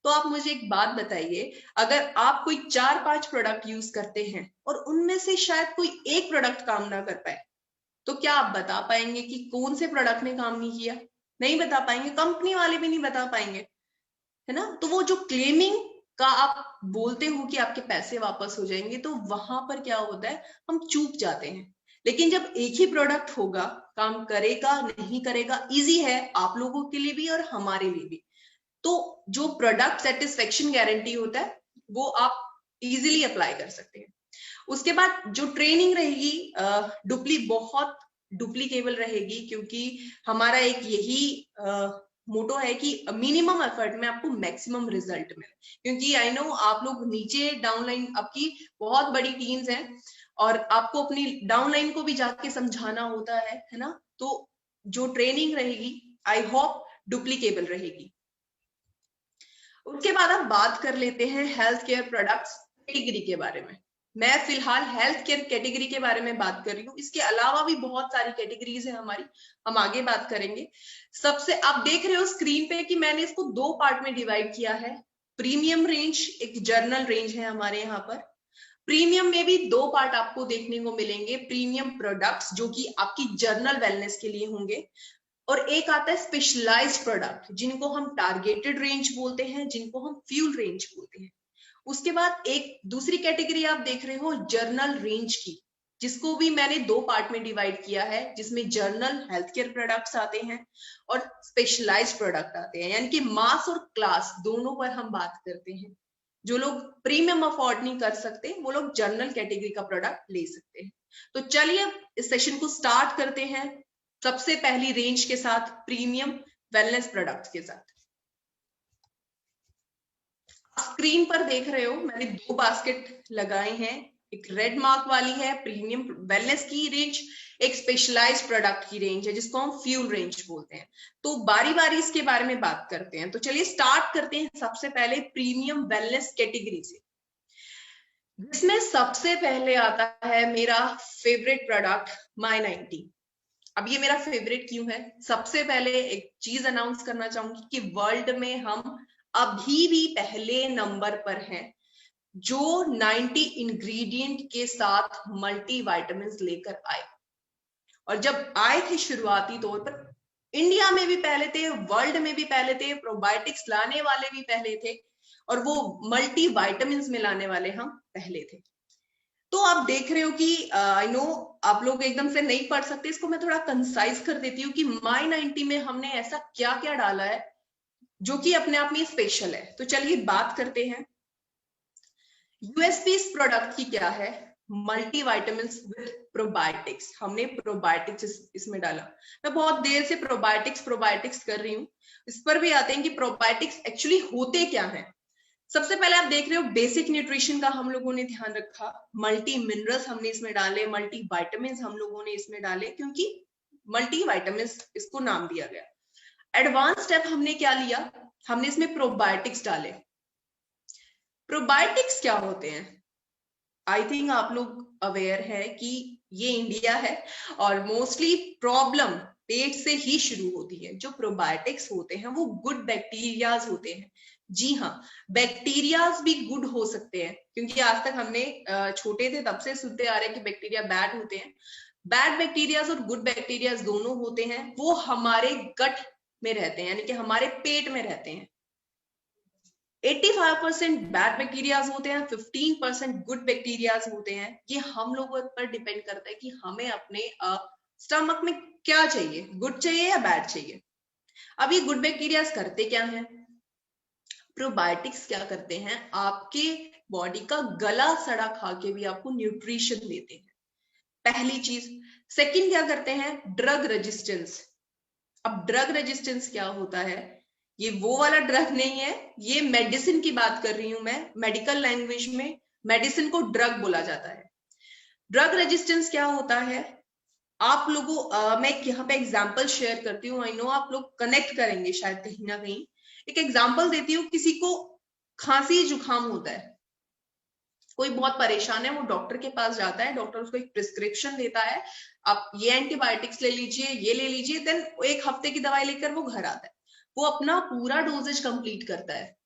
तो आप मुझे एक बात बताइए, अगर आप कोई 4-5 प्रोडक्ट यूज करते हैं और उनमें से शायद कोई एक प्रोडक्ट काम ना कर पाए, तो क्या आप बता पाएंगे कि कौन से प्रोडक्ट ने काम नहीं किया? नहीं बता पाएंगे, कंपनी वाले भी नहीं बता पाएंगे, है ना। तो वो जो क्लेमिंग का आप बोलते हो कि आपके पैसे वापस हो जाएंगे, तो वहां पर क्या होता है, हम चूक जाते हैं। लेकिन जब एक ही प्रोडक्ट होगा, काम करेगा नहीं करेगा, इजी है आप लोगों के लिए भी और हमारे लिए भी। तो जो प्रोडक्ट सेटिस्फेक्शन गारंटी होता है वो आप इजीली अप्लाई कर सकते हैं। उसके बाद जो ट्रेनिंग रहेगी बहुत डुप्लीकेबल रहेगी, क्योंकि हमारा एक यही मोटो है कि मिनिमम एफर्ट में आपको मैक्सिमम रिजल्ट मिले। क्योंकि आई नो आप लोग नीचे डाउनलाइन, आपकी बहुत बड़ी टीम्स हैं और आपको अपनी डाउनलाइन को भी जाके समझाना होता है ना। तो जो ट्रेनिंग रहेगी आई होप डुप्लीकेबल रहेगी। उसके बाद हम बात कर लेते हैं हेल्थ केयर प्रोडक्ट्स कैटेगरी के बारे में। मैं फिलहाल हेल्थ केयर कैटेगरी के बारे में बात कर रही हूँ, इसके अलावा भी बहुत सारी कैटेगरीज है हमारी, हम आगे बात करेंगे। सबसे आप देख रहे हो स्क्रीन पे कि मैंने इसको 2 पार्ट में डिवाइड किया है। प्रीमियम रेंज, एक जर्नल रेंज है हमारे यहाँ पर। प्रीमियम में भी 2 पार्ट आपको देखने को मिलेंगे, प्रीमियम प्रोडक्ट्स जो कि आपकी जर्नल वेलनेस के लिए होंगे, और एक आता है स्पेशलाइज्ड प्रोडक्ट, जिनको हम टारगेटेड रेंज बोलते हैं, जिनको हम फ्यूल रेंज बोलते हैं। उसके बाद एक दूसरी कैटेगरी आप देख रहे हो जर्नल रेंज की, जिसको भी मैंने 2 पार्ट में डिवाइड किया है, जिसमें जर्नल हेल्थ केयर प्रोडक्ट्स आते हैं और स्पेशलाइज्ड प्रोडक्ट आते हैं, यानी कि मास और क्लास दोनों पर हम बात करते हैं। जो लोग प्रीमियम अफोर्ड नहीं कर सकते वो लोग जर्नल कैटेगरी का प्रोडक्ट ले सकते हैं। तो चलिए इस सेशन को स्टार्ट करते हैं सबसे पहली रेंज के साथ, प्रीमियम वेलनेस प्रोडक्ट्स के साथ। स्क्रीन पर देख रहे हो मैंने 2 बास्केट लगाए हैं, एक रेड मार्क वाली है प्रीमियम वेलनेस की रेंज, एक स्पेशलाइज्ड प्रोडक्ट की रेंज है जिसको हम फ्यूल रेंज बोलते हैं। तो बारी बारी इसके बारे में बात करते हैं। तो चलिए स्टार्ट करते हैं सबसे पहले प्रीमियम वेलनेस कैटेगरी से, जिसमें सबसे पहले आता है मेरा फेवरेट प्रोडक्ट My90। अब ये मेरा फेवरेट क्यों है? सबसे पहले एक चीज अनाउंस करना चाहूंगी कि वर्ल्ड में हम अभी भी पहले नंबर पर हैं जो 90 इंग्रेडिएंट के साथ मल्टी विटामिन लेकर आए। और जब आए थे शुरुआती तौर पर, इंडिया में भी पहले थे, वर्ल्ड में भी पहले थे, प्रोबायोटिक्स लाने वाले भी पहले थे, और वो मल्टी विटामिन में लाने वाले हम पहले थे। तो आप देख रहे हो कि आई नो आप लोग एकदम से नहीं पढ़ सकते, इसको मैं थोड़ा कंसाइज कर देती हूँ कि My90 में हमने ऐसा क्या क्या डाला है जो कि अपने आप में स्पेशल है। तो चलिए बात करते हैं। यूएसपी इस प्रोडक्ट की क्या है? Multi vitamin with probiotics. हमने प्रोबायोटिक्स इसमें डाला। मैं बहुत देर से प्रोबायोटिक्स कर रही हूँ, इस पर भी आते हैं कि प्रोबायोटिक्स एक्चुअली होते क्या है। सबसे पहले आप देख रहे हो बेसिक न्यूट्रिशन का हम लोगों ने ध्यान रखा, मल्टी मिनरल्स हमने इसमें डाले, मल्टी विटामिन हम लोगों ने इसमें डाले, क्योंकि मल्टी विटामिन इसको नाम दिया गया। एडवांस स्टेप हमने क्या लिया? हमने इसमें प्रोबायोटिक्स डाले। प्रोबायोटिक्स क्या होते हैं? आई थिंक आप लोग अवेयर है कि ये इंडिया है और मोस्टली प्रॉब्लम पेट से ही शुरू होती है। जो प्रोबायोटिक्स होते हैं वो गुड बैक्टीरियाज होते हैं। जी हाँ, बैक्टीरियाज भी गुड हो सकते हैं, क्योंकि आज तक हमने छोटे थे तब से सुनते आ रहे हैं कि बैक्टीरिया बैड होते हैं। बैड बैक्टीरियाज और गुड बैक्टीरियाज दोनों होते हैं, वो हमारे गट में रहते हैं, यानी कि हमारे पेट में रहते हैं। 85% बैड बैक्टीरियाज होते हैं, 15% गुड बैक्टीरियाज होते हैं। ये हम लोगों पर डिपेंड करता है कि हमें अपने स्टमक में क्या चाहिए, गुड चाहिए या बैड चाहिए। अब ये गुड बैक्टीरियाज करते क्या हैं? प्रोबायोटिक्स क्या करते हैं? आपके बॉडी का गला सड़ा खा के भी आपको न्यूट्रिशन देते हैं, पहली चीज। सेकंड क्या करते हैं? Drug resistance. अब ड्रग रेजिस्टेंस क्या होता है? ये वो वाला ड्रग नहीं है, ये मेडिसिन की बात कर रही हूं मैं। मेडिकल लैंग्वेज में मेडिसिन को ड्रग बोला जाता है। ड्रग रेजिस्टेंस क्या होता है? आप लोगों मैं यहाँ पे एग्जांपल शेयर करती हूँ, आई नो आप लोग कनेक्ट करेंगे शायद कहीं ना कहीं। एक एग्जांपल देती हूँ, किसी को खांसी जुकाम होता है, कोई बहुत परेशान है, वो डॉक्टर के पास जाता है, डॉक्टर उसको एक प्रिस्क्रिप्शन देता है, आप ये एंटीबायोटिक्स ले लीजिए, ये ले लीजिए, देन 1 हफ्ते की दवाई लेकर वो घर आता है, वो अपना पूरा डोजेज कंप्लीट करता है,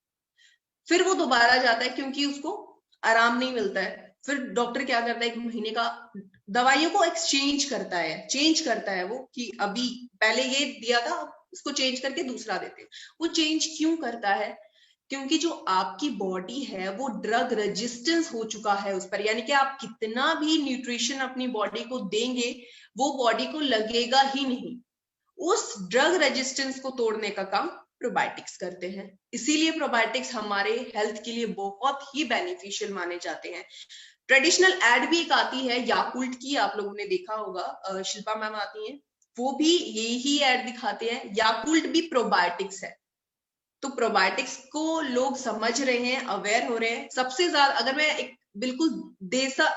फिर वो दोबारा जाता है क्योंकि उसको आराम नहीं मिलता है। फिर डॉक्टर क्या करता है, 1 महीने का दवाइयों को एक्सचेंज करता है, चेंज करता है वो, कि अभी पहले ये दिया था उसको चेंज करके दूसरा देते हैं। वो चेंज क्यों करता है? क्योंकि जो आपकी बॉडी है वो ड्रग रेजिस्टेंस हो चुका है उस पर, यानी कि आप कितना भी न्यूट्रिशन अपनी बॉडी को देंगे वो बॉडी को लगेगा ही नहीं। उस ड्रग रेजिस्टेंस को तोड़ने का काम प्रोबायोटिक्स करते हैं। इसीलिए प्रोबायोटिक्स हमारे हेल्थ के लिए बहुत ही बेनिफिशियल माने जाते हैं। ट्रेडिशनल एड भी एक आती है याकुल्ट की, आप लोगों ने देखा होगा, शिल्पा मैम आती हैं, वो भी यही एड दिखाते हैं, याकुल्ट भी प्रोबायोटिक्स है। तो प्रोबायोटिक्स को लोग समझ रहे हैं, अवेयर हो रहे हैं। सबसे ज्यादा अगर मैं एक बिल्कुल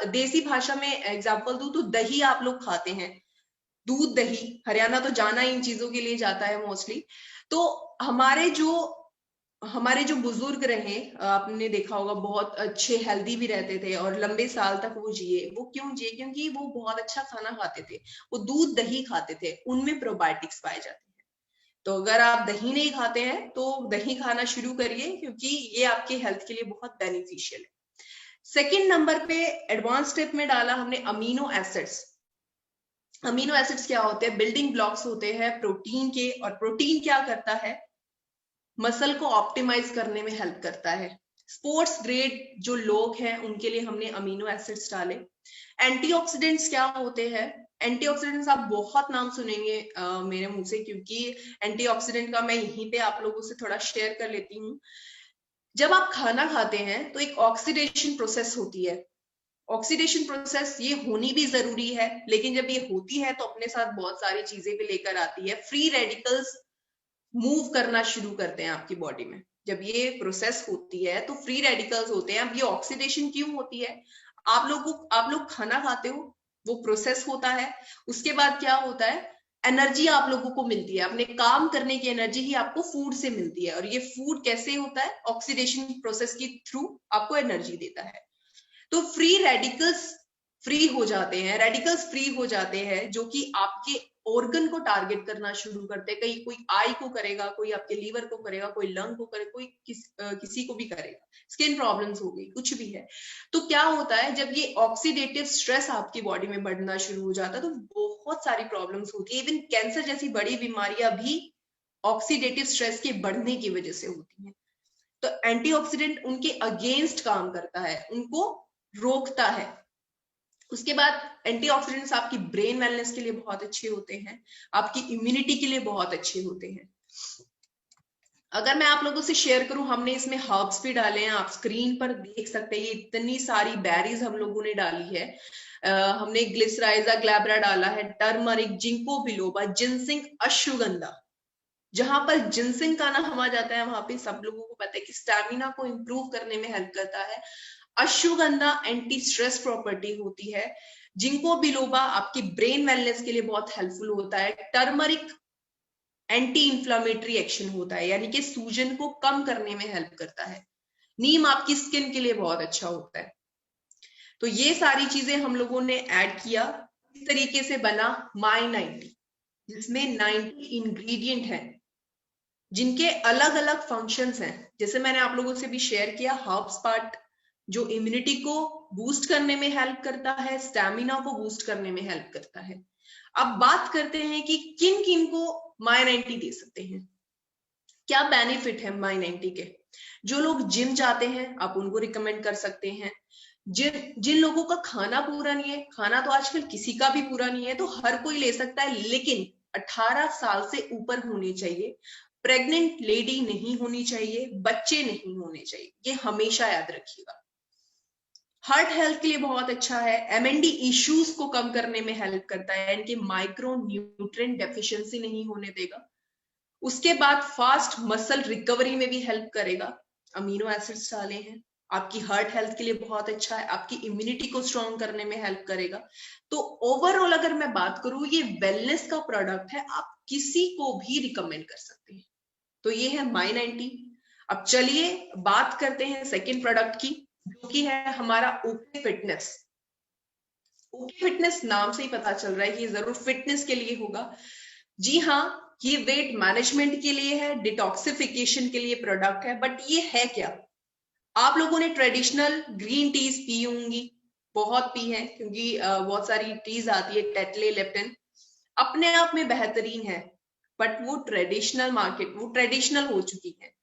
देसी भाषा में एग्जांपल दूं तो दही आप लोग खाते हैं, दूध दही, हरियाणा तो जाना इन चीजों के लिए जाता है मोस्टली। तो हमारे जो बुजुर्ग रहे, आपने देखा होगा बहुत अच्छे हेल्दी भी रहते थे और लंबे साल तक वो जिए। वो क्यों जिए? क्योंकि वो बहुत अच्छा खाना खाते थे, वो दूध दही खाते थे, उनमें प्रोबायोटिक्स पाए जाते हैं। तो अगर आप दही नहीं खाते हैं तो दही खाना शुरू करिए, क्योंकि ये आपके हेल्थ के लिए बहुत बेनिफिशियल है। सेकंड नंबर पे एडवांस स्टेप में डाला हमने अमीनो एसिड्स। अमीनो एसिड्स क्या होते हैं? बिल्डिंग ब्लॉक्स होते हैं प्रोटीन के, और प्रोटीन क्या करता है? मसल को ऑप्टिमाइज करने में हेल्प करता है। स्पोर्ट्स ग्रेड जो लोग हैं उनके लिए हमने अमीनो एसिड्स डाले। एंटीऑक्सीडेंट्स क्या होते हैं? एंटीऑक्सीडेंट्स आप बहुत नाम सुनेंगे मेरे मुंह से, क्योंकि एंटीऑक्सीडेंट का मैं यहीं पे आप लोगों से थोड़ा शेयर कर लेती हूँ। जब आप खाना खाते हैं तो एक ऑक्सीडेशन प्रोसेस होती है। ऑक्सीडेशन प्रोसेस ये होनी भी जरूरी है, लेकिन जब ये होती है तो अपने साथ बहुत सारी चीजें भी लेकर आती है। फ्री रेडिकल्स मूव करना शुरू करते हैं आपकी बॉडी में। जब ये प्रोसेस होती है तो फ्री रेडिकल्स होते हैं। अब ये ऑक्सीडेशन क्यों होती है? आप लोग खाना खाते हो, वो प्रोसेस होता है, उसके बाद क्या होता है? एनर्जी आप लोगों को मिलती है, अपने काम करने की एनर्जी ही आपको फूड से मिलती है। और ये फूड कैसे होता है? ऑक्सीडेशन प्रोसेस के थ्रू आपको एनर्जी देता है। तो फ्री रेडिकल्स फ्री हो जाते हैं, रेडिकल्स फ्री हो जाते हैं, जो कि आपके ऑर्गन को टारगेट करना शुरू करते हैं। कहीं कोई आई को करेगा, कोई आपके लीवर को करेगा, कोई लंग को करेगा, कोई किसी को भी करेगा। स्किन प्रॉब्लम्स हो गई, कुछ भी है। तो क्या होता है, जब ये ऑक्सीडेटिव स्ट्रेस आपकी बॉडी में बढ़ना शुरू हो जाता है तो बहुत सारी प्रॉब्लम्स होती है। इवन कैंसर जैसी बड़ी बीमारियां भी ऑक्सीडेटिव स्ट्रेस के बढ़ने की वजह से होती है। तो एंटीऑक्सीडेंट उनके अगेंस्ट काम करता है, उनको रोकता है। उसके बाद एंटीऑक्सीडेंट्स आपकी ब्रेन वेलनेस के लिए बहुत अच्छे होते हैं, आपकी इम्यूनिटी के लिए बहुत अच्छे होते हैं। अगर मैं आप लोगों से शेयर करूं, हमने इसमें हर्ब्स भी डाले हैं, आप स्क्रीन पर देख सकते हैं। ये इतनी सारी बेरीज हम लोगों ने डाली है। हमने ग्लिसराइजा ग्लैब्रा डाला है, turmeric, ginkgo biloba, ginseng, ashwagandha. जहां पर जिनसिंग का नाम आ जाता है वहां पे सब लोगों को पता है कि स्टैमिना को इंप्रूव करने में हेल्प करता है। अश्वगंधा एंटी स्ट्रेस प्रॉपर्टी होती है। जिंको बिलोबा आपकी ब्रेन वेलनेस के लिए बहुत हेल्पफुल होता है। टर्मरिक एंटी इंफ्लामेटरी एक्शन होता है, यानी कि सूजन को कम करने में हेल्प करता है। नीम आपकी स्किन के लिए बहुत अच्छा होता है। तो ये सारी चीजें हम लोगों ने ऐड किया। इस तरीके से बना माई 90, जिसमें 90 इंग्रेडिएंट है, जिनके अलग अलग फंक्शंस हैं। जैसे मैंने आप लोगों से भी शेयर किया, हर्ब्स पार्ट जो इम्यूनिटी को बूस्ट करने में हेल्प करता है, स्टैमिना को बूस्ट करने में हेल्प करता है। अब बात करते हैं कि किन किन को माई 90 दे सकते हैं, क्या बेनिफिट है माई 90 के। जो लोग जिम जाते हैं आप उनको रिकमेंड कर सकते हैं। जिन लोगों का खाना पूरा नहीं है, खाना तो आजकल किसी का भी पूरा नहीं है, तो हर कोई ले सकता है, लेकिन 18 साल से ऊपर होने चाहिए। प्रेग्नेंट लेडी नहीं होनी चाहिए, बच्चे नहीं होने चाहिए, ये हमेशा याद रखिएगा। हार्ट हेल्थ के लिए बहुत अच्छा है। एमएनडी इश्यूज को कम करने में हेल्प करता है, इनके माइक्रो न्यूट्रिएंट डेफिशिएंसी नहीं होने देगा। उसके बाद फास्ट मसल रिकवरी में भी हेल्प करेगा। अमीनो एसिड्स डाले हैं, आपकी हार्ट हेल्थ के लिए बहुत अच्छा है, आपकी इम्यूनिटी को स्ट्रॉन्ग करने में हेल्प करेगा। तो ओवरऑल अगर मैं बात करूं, ये वेलनेस का प्रोडक्ट है, आप किसी को भी रिकमेंड कर सकते हैं। तो ये है माई 90। अब चलिए बात करते हैं सेकेंड प्रोडक्ट की, जो कि है हमारा ओके फिटनेस। ओके फिटनेस नाम से ही पता चल रहा है कि जरूर फिटनेस के लिए होगा। जी हाँ, ये वेट मैनेजमेंट के लिए है, डिटॉक्सिफिकेशन के लिए प्रोडक्ट है। बट ये है क्या? आप लोगों ने ट्रेडिशनल ग्रीन टीज पी होंगी, बहुत पी है, क्योंकि बहुत सारी टीज आती है, टेटले, लेप्टन, अपने आप में बेहतरीन है। बट वो ट्रेडिशनल हो चुकी है,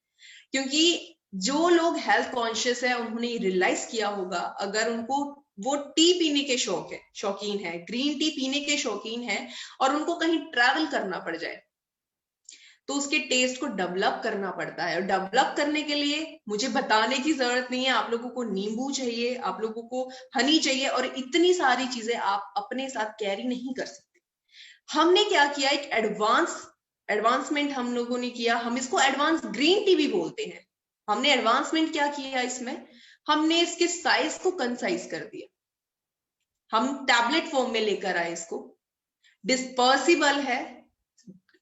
क्योंकि जो लोग हेल्थ कॉन्शियस है उन्होंने रियलाइज किया होगा, अगर उनको वो टी पीने के शौकीन है, ग्रीन टी पीने के शौकीन है, और उनको कहीं ट्रैवल करना पड़ जाए, तो उसके टेस्ट को डेवलप करना पड़ता है। और डेवलप करने के लिए मुझे बताने की जरूरत नहीं है, आप लोगों को नींबू चाहिए, आप लोगों को हनी चाहिए, और इतनी सारी चीजें आप अपने साथ कैरी नहीं कर सकते। हमने क्या किया, एक एडवांसमेंट हम लोगों ने किया। हम इसको एडवांस ग्रीन टी भी बोलते हैं। हमने एडवांसमेंट क्या किया इसमें, हमने इसके साइज को कंसाइज कर दिया। हम टैबलेट फॉर्म में लेकर आए इसको, डिस्पर्सिबल है,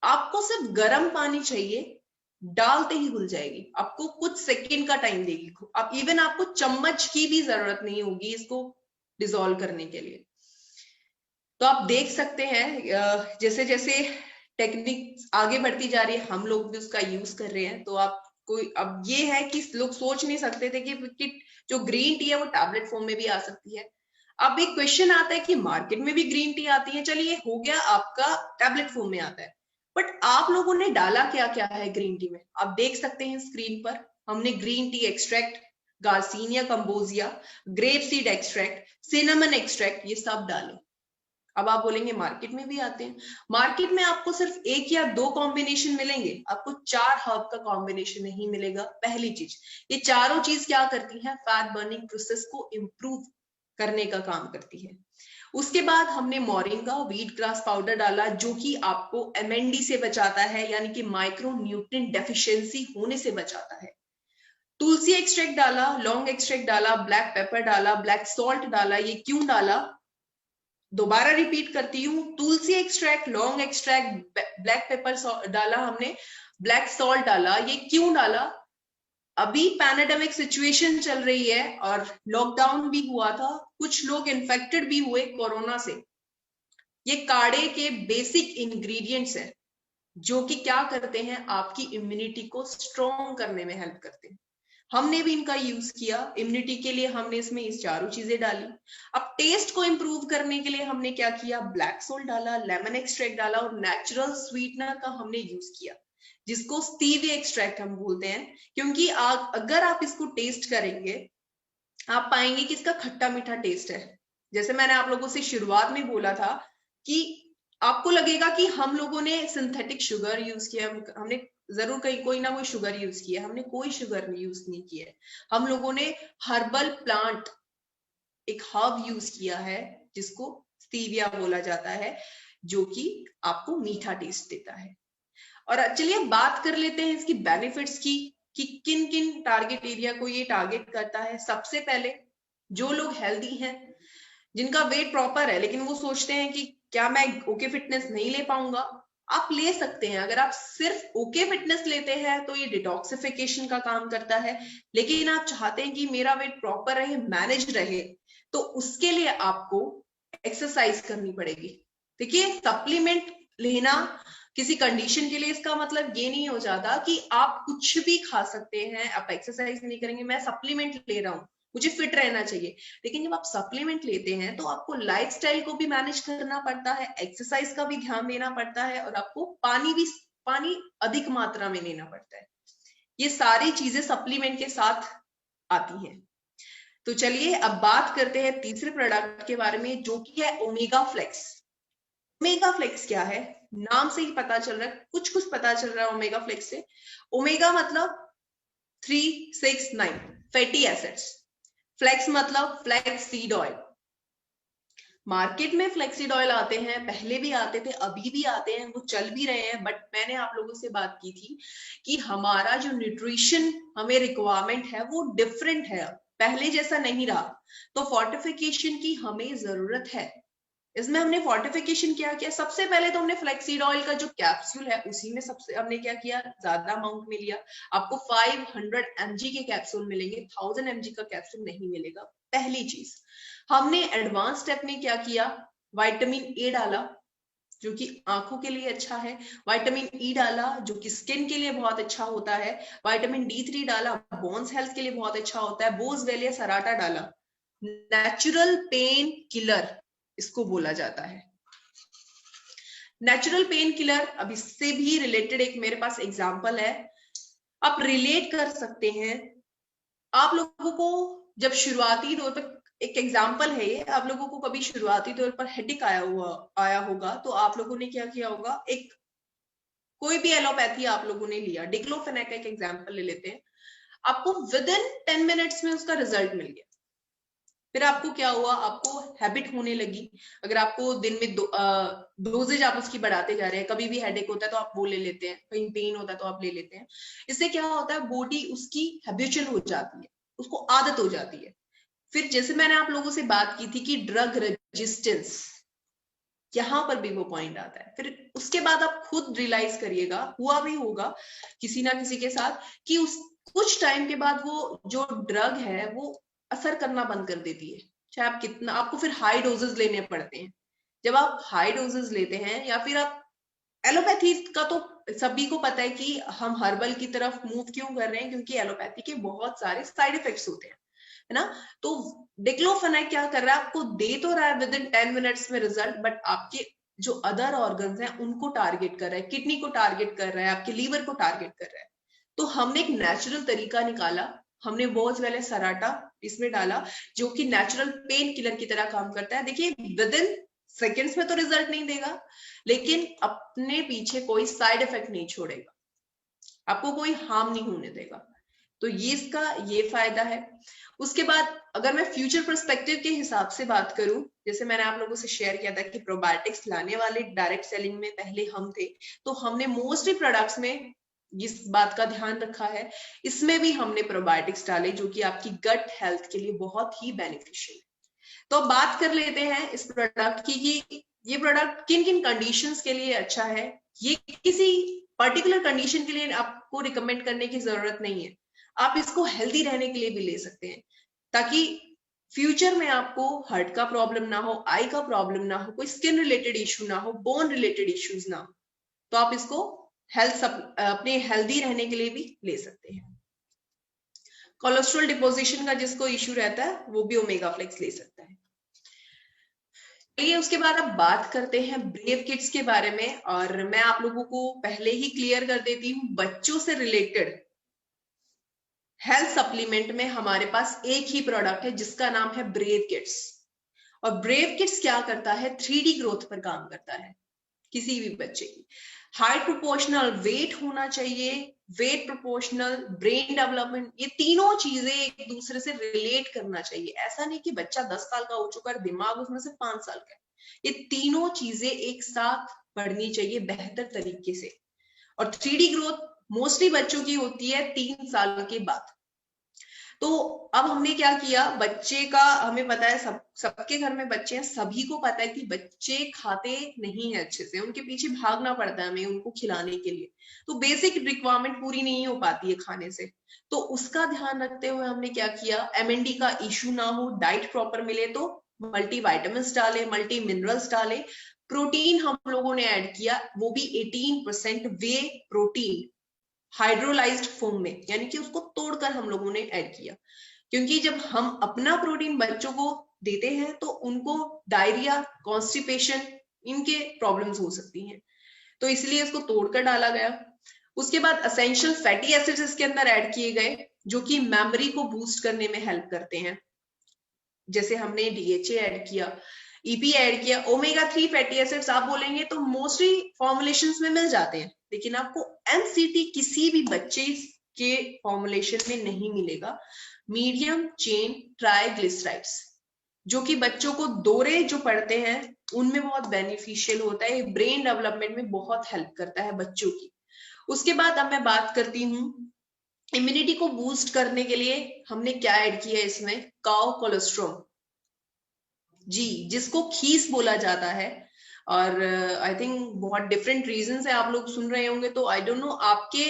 आपको सिर्फ गर्म पानी चाहिए, डालते ही घुल जाएगी, आपको कुछ सेकंड का टाइम देगी। अब इवन आपको चम्मच की भी जरूरत नहीं होगी इसको डिसॉल्व करने के लिए। तो आप देख सकते हैं जैसे जैसे टेक्निक आगे बढ़ती जा रही है, हम लोग भी उसका यूज कर रहे हैं। तो आप कोई, अब ये है कि लोग सोच नहीं सकते थे कि जो ग्रीन टी है वो टैबलेट फॉर्म में भी आ सकती है। अब एक क्वेश्चन आता है कि मार्केट में भी ग्रीन टी आती है, चलिए हो गया, आपका टैबलेट फॉर्म में आता है, बट आप लोगों ने डाला क्या क्या है ग्रीन टी में? आप देख सकते हैं स्क्रीन पर, हमने green tea extract, garcinia cambogia, grape seed extract, cinnamon extract, ये सब डाले। अब आप बोलेंगे मार्केट में भी आते हैं, मार्केट में आपको सिर्फ एक या दो कॉम्बिनेशन मिलेंगे, आपको 4 हर्ब का कॉम्बिनेशन नहीं मिलेगा। पहली चीज, ये चारों चीज क्या करती है? फैट बर्निंग प्रोसेस को इंप्रूव करने का काम करती है। उसके बाद हमने मोरिंगा व्हीट ग्रास पाउडर डाला, जो कि आपको एमएनडी से बचाता है, यानी कि माइक्रो न्यूट्रिएंट डेफिशिएंसी होने से बचाता है। तुलसी एक्सट्रैक्ट डाला, लौंग एक्सट्रैक्ट डाला, ब्लैक पेपर डाला, ब्लैक सॉल्ट डाला। ये क्यों डाला? दोबारा रिपीट करती हूँ, तुलसी एक्सट्रैक्ट, लौंग एक्सट्रैक्ट, ब्लैक पेपर डाला हमने, ब्लैक सॉल्ट डाला। ये क्यों डाला? अभी पैंडेमिक सिचुएशन चल रही है और लॉकडाउन भी हुआ था, कुछ लोग इन्फेक्टेड भी हुए कोरोना से। ये काढ़े के बेसिक इंग्रेडिएंट्स हैं जो कि क्या करते हैं? आपकी इम्यूनिटी को स्ट्रॉन्ग करने में हेल्प करते हैं। हमने भी इनका यूज किया इम्यूनिटी के लिए, हमने इसमें इस चारों चीजें डाली। अब टेस्ट को इंप्रूव करने के लिए हमने क्या किया? ब्लैक सोल्ट डाला, लेमन एक्सट्रैक्ट डाला और नेचुरल स्वीटनर का हमने यूज किया, जिसको स्टीविया एक्सट्रैक्ट हम बोलते हैं। क्योंकि अगर आप इसको टेस्ट करेंगे, आप पाएंगे कि इसका खट्टा मीठा टेस्ट है। जैसे मैंने आप लोगों से शुरुआत में बोला था कि आपको लगेगा कि हम लोगों ने सिंथेटिक शुगर यूज किया, हमने जरूर कहीं कोई ना कोई शुगर यूज किया, हमने कोई शुगर यूज नहीं किया है। हम लोगों ने हर्बल प्लांट, एक हर्ब यूज किया है जिसको स्टीविया बोला जाता है, जो कि आपको मीठा टेस्ट देता है। और चलिए बात कर लेते हैं इसकी बेनिफिट्स की, कि किन किन टारगेट एरिया को ये टारगेट करता है। सबसे पहले, जो लोग हेल्दी हैं, जिनका वेट प्रॉपर है, लेकिन वो सोचते हैं कि क्या मैं ओके फिटनेस नहीं ले पाऊंगा, आप ले सकते हैं। अगर आप सिर्फ ओके फिटनेस लेते हैं तो ये डिटॉक्सिफिकेशन का काम करता है, लेकिन आप चाहते हैं कि मेरा वेट प्रॉपर रहे, मैनेज रहे, तो उसके लिए आपको एक्सरसाइज करनी पड़ेगी। देखिए, सप्लीमेंट लेना किसी कंडीशन के लिए, इसका मतलब ये नहीं हो जाता कि आप कुछ भी खा सकते हैं, आप एक्सरसाइज नहीं करेंगे, मैं सप्लीमेंट ले रहा हूँ, मुझे फिट रहना चाहिए। लेकिन जब आप सप्लीमेंट लेते हैं तो आपको लाइफस्टाइल को भी मैनेज करना पड़ता है, एक्सरसाइज का भी ध्यान देना पड़ता है, और आपको पानी अधिक मात्रा में लेना पड़ता है। ये सारी चीजें सप्लीमेंट के साथ आती हैं। तो चलिए अब बात करते हैं तीसरे प्रोडक्ट के बारे में, जो कि है ओमेगा फ्लेक्स। ओमेगा फ्लेक्स क्या है? नाम से ही पता चल रहा है, कुछ पता चल रहा है ओमेगा फ्लेक्स से। ओमेगा मतलब 369 फैटी एसिड्स, फ्लेक्स मतलब फ्लैक्स सीड ऑयल। मार्केट में फ्लेक्सीड ऑयल आते हैं, पहले भी आते थे, अभी भी आते हैं, वो चल भी रहे हैं, बट मैंने आप लोगों से बात की थी कि हमारा जो न्यूट्रिशन हमें रिक्वायरमेंट है वो डिफरेंट है, पहले जैसा नहीं रहा। तो फोर्टिफिकेशन की हमें जरूरत है। इसमें हमने फोर्टिफिकेशन क्या किया? सबसे पहले तो हमने फ्लेक्सीड ऑयल का जो कैप्सूल है उसी में सबसे हमने क्या किया, ज्यादा अमाउंट में लिया। आपको 500 mg के कैप्सूल मिलेंगे, 1000 mg का कैप्सूल नहीं मिलेगा। पहली चीज हमने एडवांस स्टेप में क्या किया, विटामिन ए डाला, जो कि आंखों के लिए अच्छा है। विटामिन ई डाला, जो कि स्किन के लिए बहुत अच्छा होता है। विटामिन D3 डाला, बोन्स हेल्थ के लिए बहुत अच्छा होता है। बोसवेलिया सराटा डाला, नेचुरल पेन किलर इसको बोला जाता है। नेचुरल पेन किलर, अब इससे भी रिलेटेड एक मेरे पास एग्जांपल है, आप रिलेट कर सकते हैं। आप लोगों को जब शुरुआती तौर पर, एक एग्जांपल है ये, आप लोगों को कभी शुरुआती तौर पर हेडेक आया होगा, तो आप लोगों ने क्या किया होगा, एक कोई भी एलोपैथी आप लोगों ने लिया, डिक्लोफेनेक का एक एग्जांपल ले लेते हैं, आपको विद इन 10 मिनट्स में उसका रिजल्ट मिल गया। फिर आपको क्या हुआ, आपको हैबिट होने लगी। अगर आपको दिन में डोजेज आप उसकी बढ़ाते जा रहे हैं, कभी भी हेडेक होता है तो आप वो ले लेते हैं, कहीं पेन होता है तो आप ले लेते हैं, इससे क्या होता है, बॉडी उसकी हैबिचुअल हो जाती है, उसको आदत हो जाती है। फिर जैसे मैंने आप लोगों से बात की थी कि ड्रग रेजिस्टेंस, यहां पर भी वो पॉइंट आता है। फिर उसके बाद आप खुद रियलाइज करिएगा, हुआ भी होगा किसी ना किसी के साथ, कि उस कुछ टाइम के बाद वो जो ड्रग है वो असर करना बंद कर देती है, चाहे आप कितना, आपको फिर हाई डोजेस लेने पड़ते हैं। जब आप हाई डोजेस लेते हैं, या फिर आप एलोपैथी का तो सभी को पता है कि हम हर्बल की तरफ मूव क्यों कर रहे हैं, क्योंकि एलोपैथी के बहुत सारे साइड इफेक्ट्स होते हैं। है ना। तो डिक्लोफेनाक क्या कर रहा है, आपको दे तो रहा है विद इन 10 मिनट्स में रिजल्ट, बट आपके जो अदर ऑर्गन्स हैं उनको टारगेट कर रहा है, किडनी को टारगेट कर रहा है, आपके लीवर को टारगेट कर रहा है। तो हमने एक नेचुरल तरीका निकाला, हमने बहुत पहले सराटा इसमें डाला जो कि नेचुरल पेन किलर की तरह काम करता है। देखिए विद इन सेकेंड्स में तो रिजल्ट नहीं देगा, लेकिन अपने पीछे कोई साइड इफेक्ट नहीं छोड़ेगा, आपको कोई हार्म नहीं होने देगा। तो ये इसका ये फायदा है। उसके बाद अगर मैं फ्यूचर पर्सपेक्टिव के हिसाब से बात करूं, जैसे मैंने आप लोगों से शेयर किया था कि प्रोबायोटिक्स लाने वाले डायरेक्ट सेलिंग में पहले हम थे, तो हमने मोस्टली प्रोडक्ट्स में इस बात का ध्यान रखा है, इसमें भी हमने प्रोबायोटिक्स डाले जो कि आपकी गट हेल्थ के लिए बहुत ही बेनिफिशियल है। तो अब बात कर लेते हैं इस प्रोडक्ट की कि ये प्रोडक्ट किन किन कंडीशंस के लिए अच्छा है। ये किसी पर्टिकुलर कंडीशन के लिए आपको रिकमेंड करने की जरूरत नहीं है, आप इसको हेल्दी रहने के लिए भी ले सकते हैं, ताकि फ्यूचर में आपको हार्ट का प्रॉब्लम ना हो, आई का प्रॉब्लम ना हो, कोई स्किन रिलेटेड इश्यू ना हो, बोन रिलेटेड इश्यूज ना हो, तो आप इसको अपने हेल्दी रहने के लिए भी ले सकते हैं। कोलेस्ट्रॉल डिपोजिशन का जिसको इश्यू रहता है वो भी ओमेगा फ्लेक्स ले सकता है। चलिए उसके बाद अब बात करते हैं ब्रेव किड्स के बारे में, और मैं आप लोगों को पहले ही क्लियर कर देती हूँ, बच्चों से रिलेटेड हेल्थ सप्लीमेंट में हमारे पास एक ही प्रोडक्ट है जिसका नाम है ब्रेव किड्स। और ब्रेव किड्स क्या करता है, 3D ग्रोथ पर काम करता है। किसी भी बच्चे की हाइट प्रोपोर्शनल वेट होना चाहिए, वेट प्रोपोर्शनल ब्रेन डेवलपमेंट, ये तीनों चीजें एक दूसरे से रिलेट करना चाहिए। ऐसा नहीं कि बच्चा 10 साल का हो चुका है, दिमाग उसमें से 5 साल का है, ये तीनों चीजें एक साथ बढ़नी चाहिए बेहतर तरीके से। और 3D ग्रोथ मोस्टली बच्चों की होती है 3 साल के बाद। तो अब हमने क्या किया, बच्चे का हमें पता है, सबके घर में बच्चे हैं, सभी को पता है कि बच्चे खाते नहीं है अच्छे से, उनके पीछे भागना पड़ता है हमें उनको खिलाने के लिए, तो बेसिक रिक्वायरमेंट पूरी नहीं हो पाती है खाने से। तो उसका ध्यान रखते हुए हमने क्या किया, MND का इश्यू ना हो, डाइट प्रॉपर मिले, तो मल्टी वाइटामिन डाले, मल्टी मिनरल्स डाले, प्रोटीन हम लोगों ने ऐड किया, वो भी 18% वे प्रोटीन हाइड्रोलाइज्ड फॉर्म में, यानी कि उसको तोड़कर हम लोगों ने ऐड किया। क्योंकि जब हम अपना प्रोटीन बच्चों को देते हैं तो उनको डायरिया, कॉन्स्टिपेशन, इनके प्रॉब्लम्स हो सकती हैं, तो इसलिए इसको तोड़कर डाला गया। उसके बाद एसेंशियल फैटी एसिड्स इसके अंदर ऐड किए गए जो कि मेमोरी को बूस्ट करने में हेल्प करते हैं, जैसे हमने DHA ऐड किया, EP ऐड किया। ओमेगा 3 फैटी एसिड्स आप बोलेंगे तो मोस्टली फॉर्मुलेशंस में मिल जाते हैं, लेकिन आपको MCT किसी भी बच्चे के फॉर्मुलेशन में नहीं मिलेगा। मीडियम चेन ट्राइग्लिसराइड्स जो कि बच्चों को दौरे जो पड़ते हैं उनमें बहुत बेनिफिशियल होता है, ब्रेन डेवलपमेंट में बहुत हेल्प करता है बच्चों की। उसके बाद अब मैं बात करती हूँ इम्यूनिटी को बूस्ट करने के लिए हमने क्या ऐड किया इसमें, काउ कोलेस्ट्रॉल जी, जिसको खीस बोला जाता है। और आई थिंक बहुत डिफरेंट रीजन है, आप लोग सुन रहे होंगे, तो आई डोंट नो आपके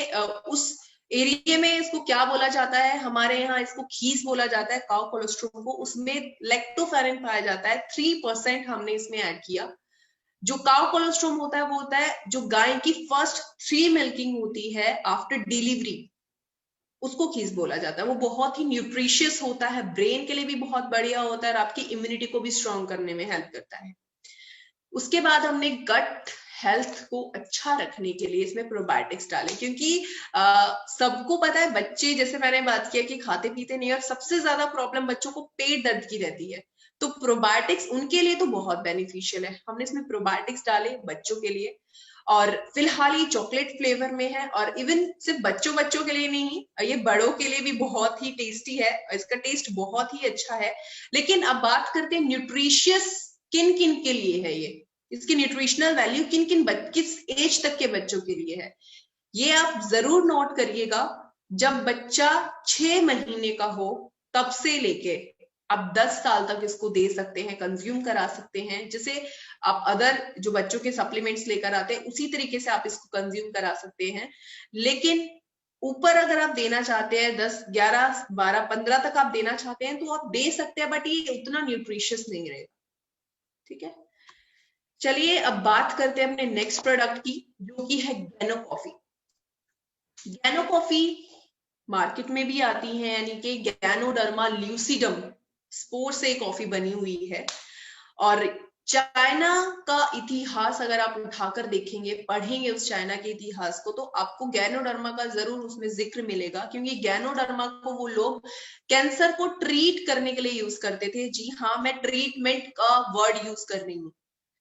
उस एरिया में इसको क्या बोला जाता है। हमारे यहाँ इसको खीस बोला जाता है, काउ कोलेस्ट्रॉल को। उसमें लैक्टोफेरिन पाया जाता है, 3% हमने इसमें ऐड किया। जो काउ कोलेस्ट्रॉल होता है वो होता है जो गाय की फर्स्ट 3 मिल्किंग होती है आफ्टर डिलीवरी, उसको खीस बोला जाता है। वो बहुत ही न्यूट्रिशियस होता है, ब्रेन के लिए भी बहुत बढ़िया होता है और आपकी इम्यूनिटी को भी स्ट्रॉन्ग करने में हेल्प करता है। उसके बाद हमने गट हेल्थ को अच्छा रखने के लिए इसमें प्रोबायोटिक्स डाले, क्योंकि सबको पता है बच्चे, जैसे मैंने बात किया कि खाते पीते नहीं, और सबसे ज्यादा प्रॉब्लम बच्चों को पेट दर्द की रहती है, तो प्रोबायोटिक्स उनके लिए तो बहुत बेनिफिशियल है। हमने इसमें प्रोबायोटिक्स डाले बच्चों के लिए, और फिलहाल ये चॉकलेट फ्लेवर में है, और इवन सिर्फ बच्चों के लिए नहीं, ये बड़ों के लिए भी बहुत ही टेस्टी है, इसका टेस्ट बहुत ही अच्छा है। लेकिन अब बात करते हैं न्यूट्रिशियस किन किन के लिए है, ये इसकी न्यूट्रिशनल वैल्यू किस एज तक के बच्चों के लिए है, ये आप जरूर नोट करिएगा। जब बच्चा 6 महीने का हो तब से लेके आप 10 साल तक इसको दे सकते हैं, कंज्यूम करा सकते हैं। जैसे आप अदर जो बच्चों के सप्लीमेंट्स लेकर आते हैं उसी तरीके से आप इसको कंज्यूम करा सकते हैं। लेकिन ऊपर अगर आप देना चाहते हैं 10, 11, 12, 15 तक आप देना चाहते हैं तो आप दे सकते हैं, बट ये उतना न्यूट्रिशियस नहीं रहेगा। ठीक है, चलिए अब बात करते हैं अपने नेक्स्ट प्रोडक्ट की, जो कि है गैनो कॉफी। गैनो कॉफी मार्केट में भी आती हैं, यानी कि गैनोडर्मा ल्यूसिडम स्पोर से कॉफी बनी हुई है। और चाइना का इतिहास अगर आप उठाकर देखेंगे, पढ़ेंगे उस चाइना के इतिहास को, तो आपको गैनोडर्मा का जरूर उसमें जिक्र मिलेगा, क्योंकि गैनोडर्मा को वो लोग कैंसर को ट्रीट करने के लिए यूज करते थे। जी हाँ, मैं ट्रीटमेंट का वर्ड यूज कर रही हूँ,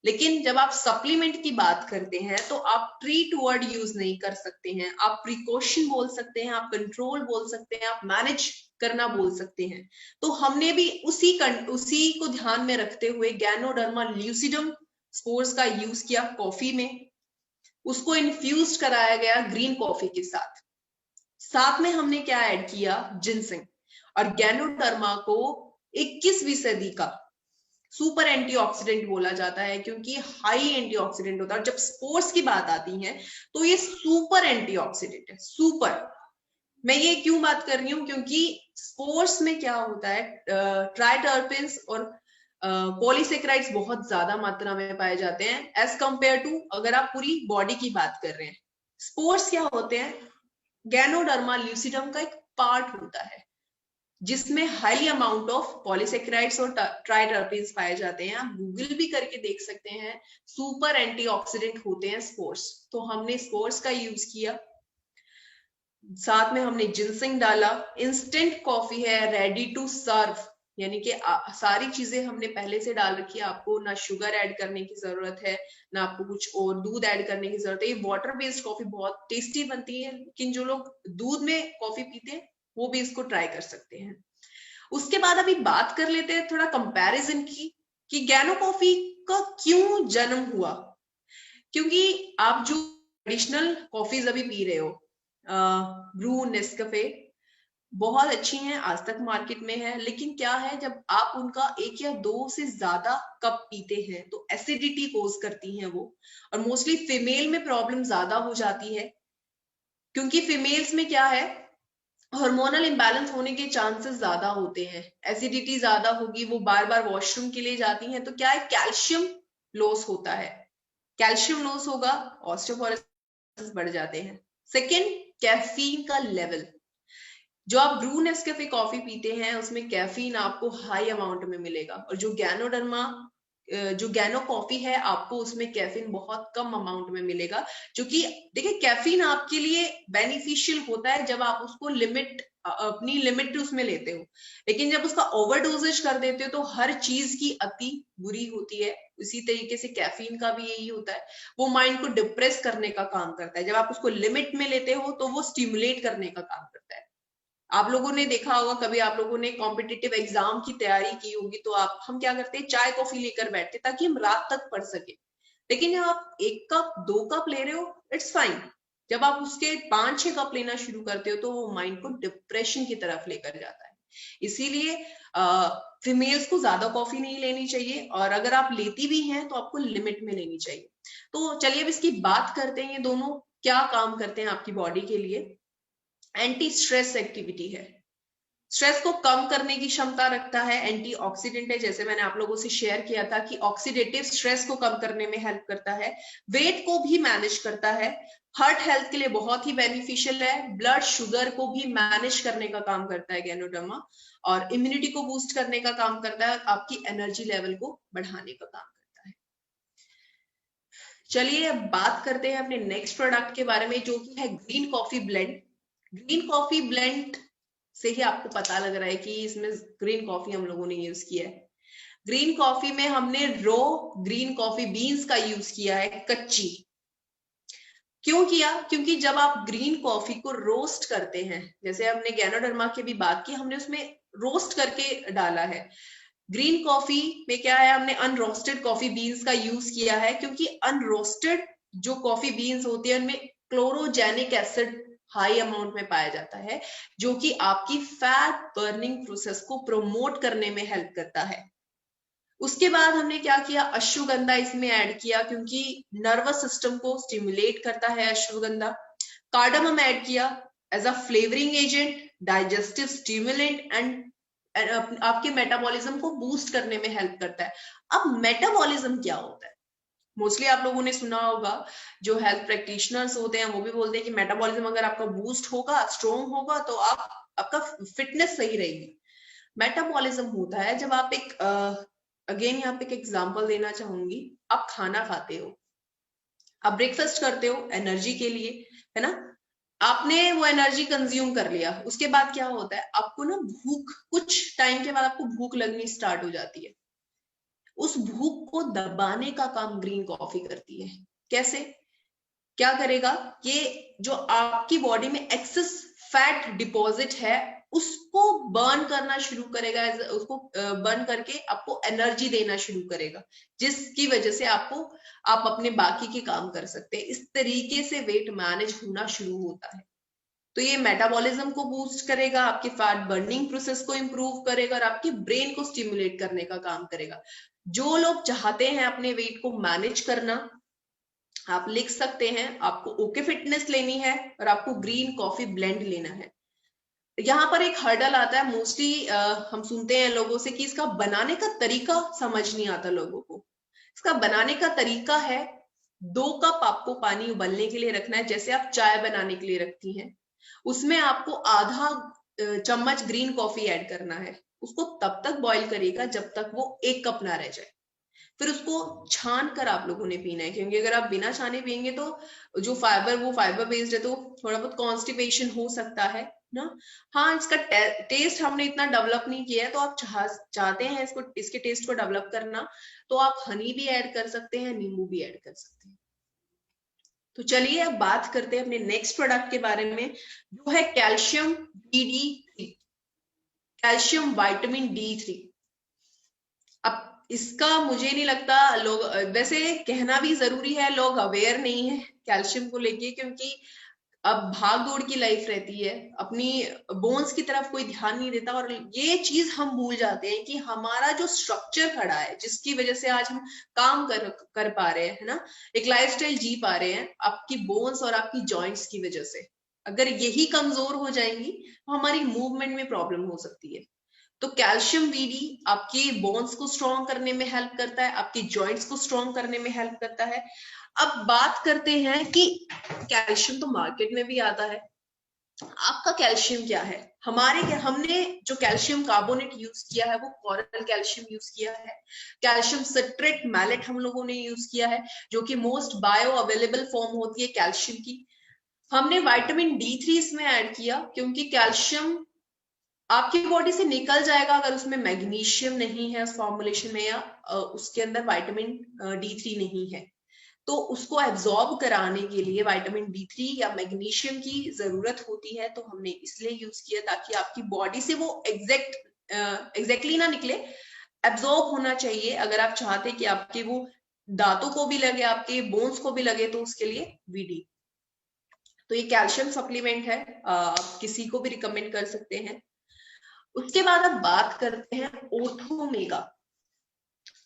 लेकिन जब आप सप्लीमेंट की बात करते हैं तो आप ट्रीट वर्ड यूज नहीं कर सकते हैं, आप प्रिकॉशन बोल सकते हैं, आप कंट्रोल बोल सकते हैं, आप मैनेज करना बोल सकते हैं। तो हमने भी उसी को ध्यान में रखते हुए गैनोडर्मा ल्यूसिडम स्पोर्स का यूज किया कॉफी में, उसको इन्फ्यूज कराया गया ग्रीन कॉफी के साथ। साथ में हमने क्या ऐड किया, जिनसिंग। और गैनोडर्मा को 21वीं सदी का सुपर एंटीऑक्सीडेंट बोला जाता है, क्योंकि हाई एंटीऑक्सीडेंट होता है। और जब स्पोर्स की बात आती है तो ये सुपर एंटीऑक्सीडेंट है, सुपर। मैं ये क्यों बात कर रही हूँ, क्योंकि स्पोर्स में क्या होता है, ट्राइटर्पेन्स और पॉलीसेकेराइड्स बहुत ज्यादा मात्रा में पाए जाते हैं एज कंपेयर टू अगर आप पूरी बॉडी की बात कर रहे हैं। स्पोर्स क्या होते हैं, गैनोडर्मा ल्यूसिडम का एक पार्ट होता है जिसमें हाई अमाउंट ऑफ पॉलीसेकेराइड्स और ट्राइटर्पेन्स पाए जाते हैं। आप गूगल भी करके देख सकते हैं, सुपर एंटीऑक्सीडेंट होते हैं स्पोर्स। तो हमने स्पोर्स का यूज किया, साथ में हमने जिनसिंग डाला। इंस्टेंट कॉफी है, रेडी टू सर्व, यानी कि सारी चीजें हमने पहले से डाल रखी है, आपको ना शुगर ऐड करने की जरूरत है, ना आपको कुछ और दूध ऐड करने की जरूरत है। ये वाटर बेस्ड कॉफी बहुत टेस्टी बनती है, लेकिन जो लोग दूध में कॉफी पीते हैं वो भी इसको ट्राई कर सकते हैं। उसके बाद अभी बात कर लेते हैं थोड़ा कंपैरिजन की, कि गैनो कॉफी का क्यों जन्म हुआ। क्योंकि आप जो ट्रेडिशनल कॉफीज अभी पी रहे हो, ब्रू, नेस्कैफे, बहुत अच्छी हैं, आज तक मार्केट में है, लेकिन क्या है, जब आप उनका 1 या 2 से ज्यादा कप पीते हैं तो एसिडिटी कोज करती हैं वो। और मोस्टली फीमेल में प्रॉब्लम ज्यादा हो जाती है, क्योंकि फीमेल्स में क्या है, हार्मोनल इम्बैलेंस होने के चांसेस ज्यादा होते हैं, एसिडिटी ज्यादा होगी, वो बार बार वॉशरूम के लिए जाती हैं, तो क्या है, कैल्शियम लॉस होता है। कैल्शियम लॉस होगा, ऑस्टियोपोरोसिस बढ़ जाते हैं। सेकेंड, कैफीन का लेवल। जो आप ब्रू नेस्कैफे कॉफी पीते हैं उसमें कैफीन आपको हाई अमाउंट में मिलेगा, और जो गैनो कॉफी है आपको उसमें कैफीन बहुत कम अमाउंट में मिलेगा। जो कि देखिए, कैफीन आपके लिए बेनिफिशियल होता है जब आप उसको अपनी लिमिट उसमें लेते हो, लेकिन जब उसका ओवरडोजेज कर देते हो तो हर चीज की अति बुरी होती है। इसी तरीके से कैफीन का भी यही होता है, वो माइंड को डिप्रेस करने का काम करता है। जब आप उसको लिमिट में लेते हो तो वो स्टिमुलेट करने का काम करता है। आप लोगों ने देखा होगा, कभी आप लोगों ने कॉम्पिटिटिव एग्जाम की तैयारी की होगी, तो हम क्या करते हैं, चाय कॉफी लेकर बैठते ताकि हम रात तक पढ़ सके। लेकिन जब आप 1 कप 2 कप ले रहे हो, इट्स फाइन। जब आप उसके 5-6 कप लेना शुरू करते हो तो वो माइंड को डिप्रेशन की तरफ लेकर जाता है। इसीलिए फीमेल्स को ज्यादा कॉफी नहीं लेनी चाहिए, और अगर आप लेती भी हैं तो आपको लिमिट में लेनी चाहिए। तो चलिए अब इसकी बात करते हैं, ये दोनों क्या काम करते हैं आपकी बॉडी के लिए। एंटी स्ट्रेस एक्टिविटी है, स्ट्रेस को कम करने की क्षमता रखता है, एंटीऑक्सीडेंट है, जैसे मैंने आप लोगों से शेयर किया था कि ऑक्सीडेटिव स्ट्रेस को कम करने में हेल्प करता है, वेट को भी मैनेज करता है, हार्ट हेल्थ के लिए बहुत ही बेनिफिशियल है, ब्लड शुगर को भी मैनेज करने का काम करता है गैनोडर्मा, और इम्यूनिटी को बूस्ट करने का काम करता है, आपकी एनर्जी लेवल को बढ़ाने का काम करता है। चलिए अब बात करते हैं अपने नेक्स्ट प्रोडक्ट के बारे में, जो कि है green coffee blend. Green coffee blend से ही आपको पता लग रहा है कि इसमें ग्रीन कॉफी हम लोगों ने यूज किया है। ग्रीन कॉफी में हमने रो ग्रीन कॉफी बीन्स का यूज किया है, कच्ची। क्यों किया, क्योंकि जब आप ग्रीन कॉफी को रोस्ट करते हैं, जैसे हमने गैनोडर्मा की भी बात की, हमने उसमें रोस्ट करके डाला है। ग्रीन कॉफी में क्या है, हमने अनरोस्टेड कॉफी बीन्स का यूज किया है, क्योंकि अनरोस्टेड जो कॉफी बीन्स होती है उनमें क्लोरोजेनिक एसिड हाई अमाउंट में पाया जाता है, जो कि आपकी फैट बर्निंग प्रोसेस को प्रमोट करने में हेल्प करता है। उसके बाद हमने क्या किया, अश्वगंधा इसमें ऐड किया, क्योंकि नर्वस सिस्टम को स्टिमुलेट करता है अश्वगंधा। कार्डमम ऐड किया as a flavouring agent, digestive stimulant, and आपके मेटाबॉलिज्म को बूस्ट करने में हेल्प करता है। अब मेटाबॉलिज्म क्या होता है, मोस्टली आप लोगों ने सुना होगा, जो हेल्थ प्रैक्टिशनर्स होते हैं वो भी बोलते हैं कि मेटाबॉलिज्म अगर आपका बूस्ट होगा, स्ट्रॉन्ग होगा, तो आपका फिटनेस सही रहेगी। मेटाबॉलिज्म होता है जब आप एक अगेन यहाँ पे एक एग्जांपल देना चाहूंगी, आप खाना खाते हो, आप ब्रेकफास्ट करते हो एनर्जी के लिए, है ना, आपने वो एनर्जी कंज्यूम कर लिया, उसके बाद क्या होता है, आपको ना भूख, कुछ टाइम के बाद आपको भूख लगनी स्टार्ट हो जाती है। उस भूख को दबाने का काम ग्रीन कॉफी करती है। कैसे? क्या करेगा, ये जो आपकी बॉडी में एक्सेस फैट डिपॉजिट है उसको बर्न करना शुरू करेगा, उसको बर्न करके आपको एनर्जी देना शुरू करेगा, जिसकी वजह से आप अपने बाकी के काम कर सकते हैं। इस तरीके से वेट मैनेज होना शुरू होता है। तो ये मेटाबॉलिज्म को बूस्ट करेगा, आपके फैट बर्निंग प्रोसेस को इंप्रूव करेगा और आपके ब्रेन को स्टिमुलेट करने का काम करेगा। जो लोग चाहते हैं अपने वेट को मैनेज करना, आप लिख सकते हैं, आपको ओके फिटनेस लेनी है और आपको ग्रीन कॉफी ब्लेंड लेना है। यहाँ पर एक हर्डल आता है, मोस्टली हम सुनते हैं लोगों से कि इसका बनाने का तरीका समझ नहीं आता लोगों को। इसका बनाने का तरीका है, 2 कप आपको पानी उबलने के लिए रखना है, जैसे आप चाय बनाने के लिए रखती हैं, उसमें आपको आधा चम्मच ग्रीन कॉफी ऐड करना है। उसको तब तक बॉईल करिएगा जब तक वो 1 कप ना रह जाए। फिर उसको छान कर आप लोगों ने पीना है, क्योंकि अगर आप बिना छाने पियेंगे तो जो वो फाइबर बेस्ड है, तो थोड़ा बहुत कॉन्स्टिपेशन हो सकता है ना। हाँ, इसका टेस्ट हमने इतना डेवलप नहीं किया है, तो आप चाहते हैं इसके टेस्ट को डेवलप करना, तो आप हनी भी ऐड कर सकते हैं, नींबू भी ऐड कर सकते हैं। तो चलिए अब बात करते हैं अपने नेक्स्ट प्रोडक्ट के बारे में, जो है calcium DD3, calcium vitamin D3। अब इसका मुझे नहीं लगता लोग, वैसे कहना भी जरूरी है, लोग अवेयर नहीं है कैल्शियम को लेके, क्योंकि अब भाग दौड़ की लाइफ रहती है, अपनी बोन्स की तरफ कोई ध्यान नहीं देता, और ये चीज हम भूल जाते हैं कि हमारा जो स्ट्रक्चर खड़ा है, जिसकी वजह से आज हम काम कर पा रहे हैं, है ना, एक लाइफस्टाइल जी पा रहे हैं, आपकी बोन्स और आपकी जॉइंट्स की वजह से। अगर यही कमजोर हो जाएंगी तो हमारी मूवमेंट में प्रॉब्लम हो सकती है। तो कैल्शियम वीडी आपकी बोन्स को स्ट्रॉन्ग करने में हेल्प करता है, आपकी जॉइंट्स को स्ट्रॉन्ग करने में हेल्प करता है। अब बात करते हैं कि कैल्शियम तो मार्केट में भी आता है, आपका कैल्शियम क्या है। हमने जो कैल्शियम कार्बोनेट यूज किया है वो कोरल कैल्शियम यूज किया है, कैल्शियम सिट्रेट मैलेट हम लोगों ने यूज किया है, जो कि मोस्ट बायो अवेलेबल फॉर्म होती है कैल्शियम की। हमने विटामिन D3 इसमें ऐड किया, क्योंकि कैल्शियम आपकी बॉडी से निकल जाएगा अगर उसमें मैग्नीशियम नहीं है उस फॉर्मुलेशन में, या उसके अंदर विटामिन D3 नहीं है, तो उसको एब्जॉर्ब कराने के लिए विटामिन D3 या मैग्नीशियम की जरूरत होती है। तो हमने इसलिए यूज किया ताकि आपकी बॉडी से वो एग्जैक्टली ना निकले, एब्जॉर्ब होना चाहिए। अगर आप चाहते कि आपके वो दांतों को भी लगे, आपके बोन्स को भी लगे, तो उसके लिए VD। तो ये कैल्शियम सप्लीमेंट है, आप किसी को भी रिकमेंड कर सकते हैं। उसके बाद अब बात करते हैं ओर्थोमेगा।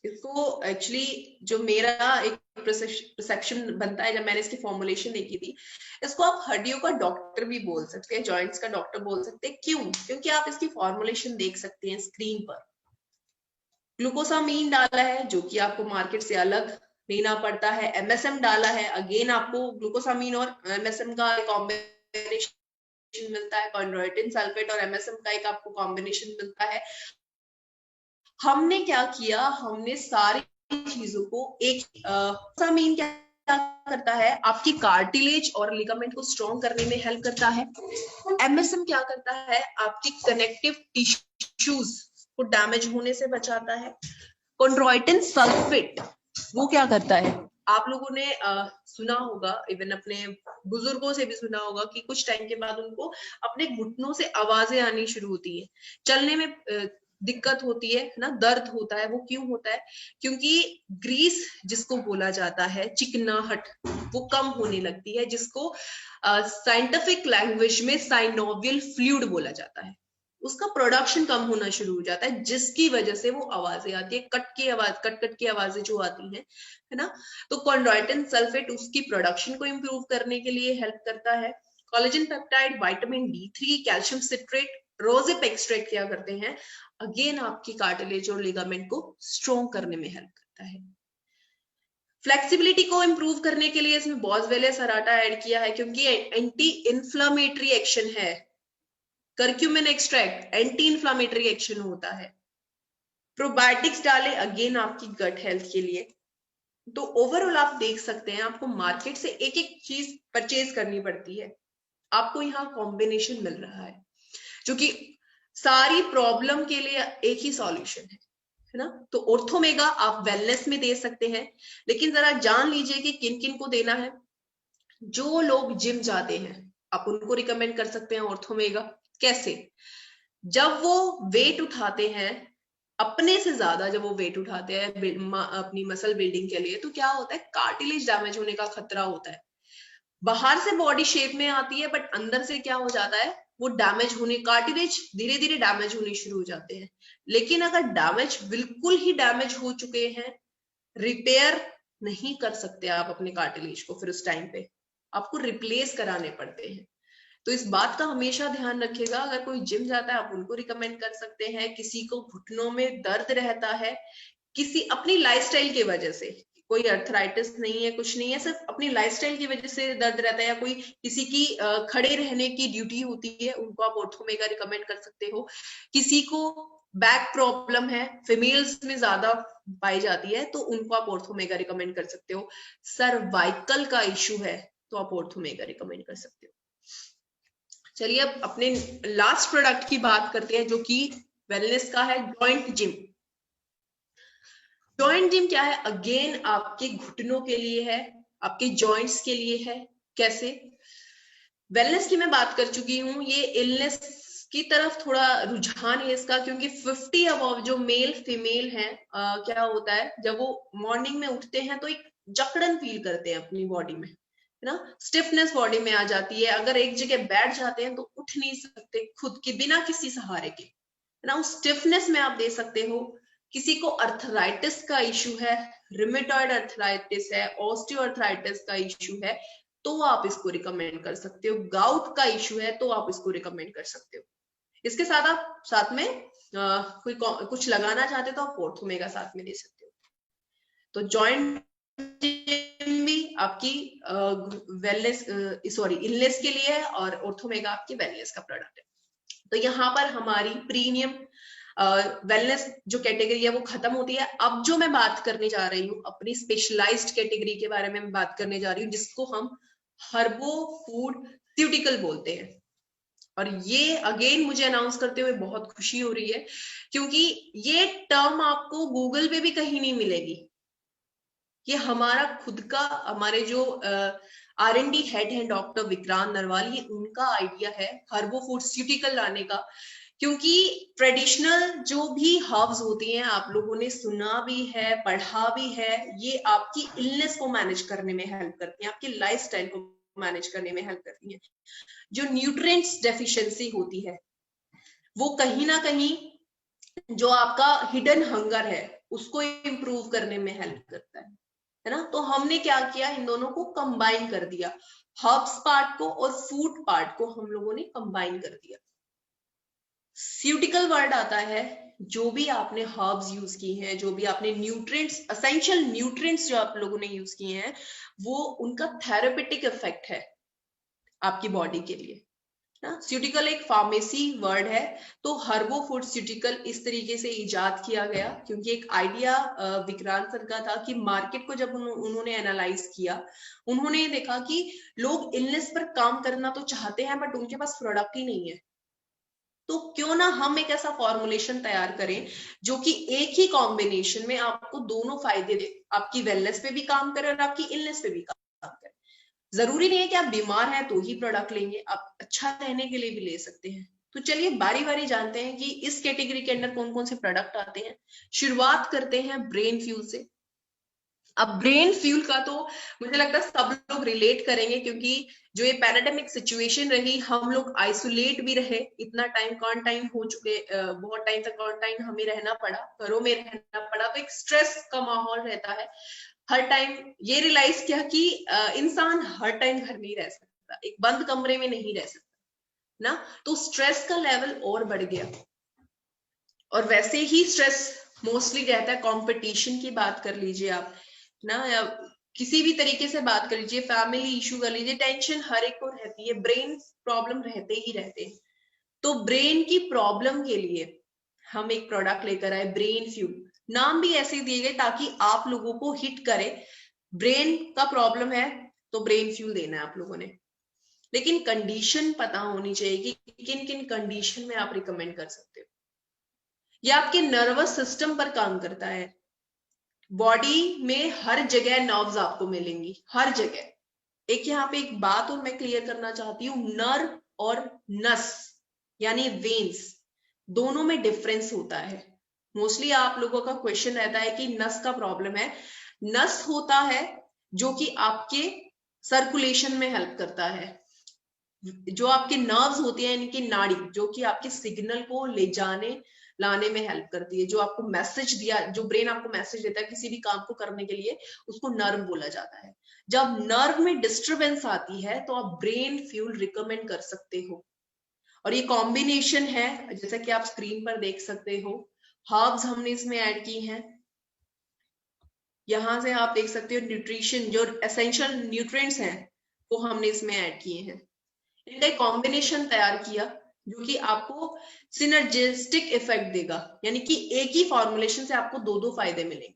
इसको एक्चुअली जो मेरा एक परसेप्शन बनता है जब मैंने इसकी फॉर्मुलेशन देखी थी, इसको आप हड्डियों का डॉक्टर भी बोल सकते हैं, जॉइंट्स का डॉक्टर बोल सकते हैं। क्यों? क्योंकि आप इसकी फॉर्मुलेशन देख सकते हैं स्क्रीन पर। ग्लूकोसामीन डाला है, जो कि आपको मार्केट से अलग लेना पड़ता है। MSM डाला है, अगेन आपको ग्लूकोसामीन और MSM का कॉम्बिनेशन मिलता है। कॉन्ड्रोइटिन सल्फेट और MSM का एक आपको कॉम्बिनेशन मिलता है। हमने क्या किया, हमने सारी चीजों को एक ग्लूकोसामीन क्या करता है, आपकी कार्टिलेज और लिगामेंट को स्ट्रॉन्ग करने में हेल्प करता है। MSM क्या करता है, आपकी कनेक्टिव टिश्यूज को डैमेज होने से बचाता है। कॉन्ड्रोइटिन सल्फेट वो क्या करता है, आप लोगों ने सुना होगा, इवन अपने बुजुर्गों से भी सुना होगा कि कुछ टाइम के बाद उनको अपने घुटनों से आवाजें आनी शुरू होती है, चलने में दिक्कत होती है ना, दर्द होता है। वो क्यों होता है? क्योंकि ग्रीस जिसको बोला जाता है, चिकनाहट, वो कम होने लगती है, जिसको साइंटिफिक लैंग्वेज में साइनोवियल फ्लूइड बोला जाता है। उसका प्रोडक्शन कम होना शुरू हो जाता है, जिसकी वजह से वो आवाजें आती है, कट की आवाजें जो आती हैं, है ना। तो कॉन्ड्रोइटिन सल्फेट उसकी प्रोडक्शन को इंप्रूव करने के लिए हेल्प करता है। Collagen peptide, vitamin D3, calcium citrate, rosehip extract क्या करते हैं, अगेन आपकी कार्टिलेज और लिगामेंट को स्ट्रॉन्ग करने में हेल्प करता है। फ्लेक्सिबिलिटी को इम्प्रूव करने के लिए इसमें बॉसवेलिया सराटा ऐड किया है क्योंकि एंटी इन्फ्लामेटरी एक्शन है। Curcumin extract anti inflammatory action होता है। प्रोबायोटिक्स डाले अगेन आपकी गट हेल्थ के लिए। तो ओवरऑल आप देख सकते हैं आपको मार्केट से एक एक चीज परचेज करनी पड़ती है, आपको यहाँ कॉम्बिनेशन मिल रहा है जो कि सारी प्रॉब्लम के लिए एक ही सॉल्यूशन है ना। तो ऑर्थोमेगा आप वेलनेस में दे सकते हैं, लेकिन जरा जान लीजिए कि किन किन को देना है। जो लोग जिम जाते हैं आप उनको रिकमेंड कर सकते हैं ऑर्थोमेगा। कैसे? जब वो वेट उठाते हैं अपने से ज्यादा, जब वो वेट उठाते हैं अपनी मसल बिल्डिंग के लिए, तो क्या होता है, कार्टिलेज डैमेज होने का खतरा होता है। बाहर से बॉडी शेप में आती है बट अंदर से क्या हो जाता है, वो डैमेज होने, कार्टिलेज धीरे धीरे डैमेज होने शुरू हो जाते हैं। लेकिन अगर डैमेज बिल्कुल ही डैमेज हो चुके हैं, रिपेयर नहीं कर सकते आप अपने कार्टिलेज को, फिर उस टाइम पे आपको रिप्लेस कराने पड़ते हैं। तो इस बात का हमेशा ध्यान रखिएगा। अगर कोई जिम जाता है आप उनको रिकमेंड कर सकते हैं। किसी को घुटनों में दर्द रहता है, किसी अपनी लाइफस्टाइल की वजह से, कोई अर्थराइटिस नहीं है, कुछ नहीं है, सिर्फ अपनी लाइफस्टाइल की वजह से दर्द रहता है, या कोई किसी की खड़े रहने की ड्यूटी होती है, उनको आप ऑर्थोमेगा रिकमेंड कर सकते हो। किसी को बैक प्रॉब्लम है, फीमेल्स में ज्यादा पाई जाती है, तो उनको आप ऑर्थोमेगा रिकमेंड कर सकते हो। सर्वाइकल का इश्यू है तो आप ऑर्थोमेगा रिकमेंड कर सकते हो। चलिए अब अपने लास्ट प्रोडक्ट की बात करते हैं जो कि वेलनेस का है, जॉइंट जिम। जॉइंट जिम क्या है? अगेन आपके घुटनों के लिए है, आपके जॉइंट्स के लिए है। कैसे? वेलनेस की मैं बात कर चुकी हूँ, ये इलनेस की तरफ थोड़ा रुझान है इसका, क्योंकि 50 अबव जो मेल फीमेल है, क्या होता है, जब वो मॉर्निंग में उठते हैं तो एक जकड़न फील करते हैं अपनी बॉडी में, है ना, स्टिफनेस बॉडी में आ जाती है। अगर एक जगह बैठ जाते हैं तो उठ नहीं सकते खुद के, बिना किसी सहारे के, है ना। उस स्टिफनेस में आप दे सकते हो। किसी को अर्थराइटिस का इश्यू है, रिमेटॉइड अर्थराइटिस है, ऑस्टियोआर्थराइटिस का इश्यू है, तो आप इसको रिकमेंड कर सकते हो। गाउट का इश्यू है तो आप इसको रिकमेंड कर सकते हो। इसके साथ आप साथ में कोई कुछ लगाना चाहते हो तो आप ऑर्थोमेगा साथ में दे सकते हो। तो जॉइंट भी आपकी वेलनेस इलनेस के लिए है और ऑर्थोमेगा आपकी वेलनेस का प्रोडक्ट है। तो यहाँ पर हमारी प्रीमियम वेलनेस जो कैटेगरी है वो खत्म होती है। अब जो मैं बात करने जा रही हूँ अपनी स्पेशलाइज्ड कैटेगरी के बारे में मैं बात करने जा रही हूँ, जिसको हम हर्बो फूड स्यूटिकल बोलते हैं। और ये अगेन मुझे अनाउंस करते हुए बहुत खुशी हो रही है, क्योंकि ये टर्म आपको गूगल पे भी कहीं नहीं मिलेगी। ये हमारा खुद का, हमारे जो R&D हेड है डॉक्टर विक्रांत नरवाल, ये उनका आइडिया है हर्बो फूड स्यूटिकल लाने का। क्योंकि ट्रेडिशनल जो भी हर्ब्स होती हैं, आप लोगों ने सुना भी है, पढ़ा भी है, ये आपकी इलनेस को मैनेज करने में हेल्प करती हैं, आपकी लाइफस्टाइल को मैनेज करने में हेल्प करती हैं। जो न्यूट्रिएंट्स डेफिशिएंसी होती है, वो कहीं ना कहीं जो आपका हिडन हंगर है उसको इंप्रूव करने में हेल्प करता है ना। तो हमने क्या किया, इन दोनों को कंबाइन कर दिया, हर्ब्स पार्ट को और फूड पार्ट को हम लोगों ने कंबाइन कर दिया। स्यूटिकल वर्ड आता है जो भी आपने हर्ब्स यूज की हैं, जो भी आपने न्यूट्रिएंट्स, एसेंशियल न्यूट्रिएंट्स जो आप लोगों ने यूज किए हैं, वो उनका थेरेपेटिक इफेक्ट है आपकी बॉडी के लिए ना। स्यूटिकल एक फार्मेसी वर्ड है, तो हर्बो फूड स्यूटिकल इस तरीके से इजाद किया गया क्योंकि एक आइडिया विक्रांत सर का था कि मार्केट को जब उन्होंने एनालाइज किया, उन्होंने देखा कि लोग इलनेस पर काम करना तो चाहते हैं बट उनके पास प्रोडक्ट ही नहीं है। तो क्यों ना हम एक ऐसा फॉर्मुलेशन तैयार करें जो कि एक ही कॉम्बिनेशन में आपको दोनों फायदे दे, आपकी वेलनेस पे भी काम करे और आपकी इलनेस पे भी काम करे। जरूरी नहीं है कि आप बीमार हैं तो ही प्रोडक्ट लेंगे, आप अच्छा रहने के लिए भी ले सकते हैं। तो चलिए बारी बारी जानते हैं कि इस कैटेगरी के अंदर कौन कौन से प्रोडक्ट आते हैं। शुरुआत करते हैं ब्रेन फ्यूल से। अब ब्रेन फ्यूल का तो मुझे लगता है सब लोग रिलेट करेंगे, क्योंकि जो ये पैंडेमिक सिचुएशन रही, हम लोग आइसोलेट भी रहे, इतना टाइम क्वारंटाइन हो चुके, बहुत टाइम तक क्वारंटाइन हमें रहना पड़ा, घरों में रहना पड़ा, तो एक स्ट्रेस का माहौल रहता है। हर टाइम ये रियलाइज किया कि इंसान हर टाइम घर नहीं रह सकता, एक बंद कमरे में नहीं रह सकता ना। तो स्ट्रेस का लेवल और बढ़ गया, और वैसे ही स्ट्रेस मोस्टली रहता है, कंपटीशन की बात कर लीजिए आप, ना, या किसी भी तरीके से बात कर लीजिए, फैमिली इशू कर लीजिए, टेंशन हर एक को रहती है, ब्रेन प्रॉब्लम रहते ही रहते हैं। तो ब्रेन की प्रॉब्लम के लिए हम एक प्रोडक्ट लेकर आए, ब्रेन फ्यूल। नाम भी ऐसे दिए गए ताकि आप लोगों को हिट करे। ब्रेन का प्रॉब्लम है तो ब्रेन फ्यूल देना है आप लोगों ने, लेकिन कंडीशन पता होनी चाहिए कि किन किन कंडीशन में आप रिकमेंड कर सकते हो। ये आपके नर्वस सिस्टम पर काम करता है। बॉडी में हर जगह नर्व्स आपको मिलेंगी, हर जगह। एक यहाँ पे एक बात और मैं क्लियर करना चाहती हूँ, नर्व और नस यानी वेन्स, दोनों में डिफरेंस होता है। मोस्टली आप लोगों का क्वेश्चन रहता है कि नस का प्रॉब्लम है। नस होता है जो कि आपके सर्कुलेशन में हेल्प करता है। जो आपके नर्व्स होते हैं, इनकी नाड़ी, जो कि आपके सिग्नल को ले जाने लाने में हेल्प करती है। जो आपको मैसेज दिया, जो ब्रेन आपको मैसेज देता है किसी भी काम को करने के लिए, उसको नर्व बोला जाता है। जब नर्व में डिस्टरबेंस आती है तो आप ब्रेन फ्यूल रिकमेंड कर सकते हो। और ये कॉम्बिनेशन है, जैसा कि आप स्क्रीन पर देख सकते हो, हर्ब्स हमने इसमें ऐड की हैं। यहां से आप देख सकते हो न्यूट्रिशन, जो एसेंशियल न्यूट्रिएंट्स हैं वो हमने इसमें ऐड किए हैं। इनका एक कॉम्बिनेशन तैयार किया जो कि आपको सिनर्जिस्टिक इफेक्ट देगा, यानी कि एक ही फॉर्मुलेशन से आपको दो दो फायदे मिलेंगे,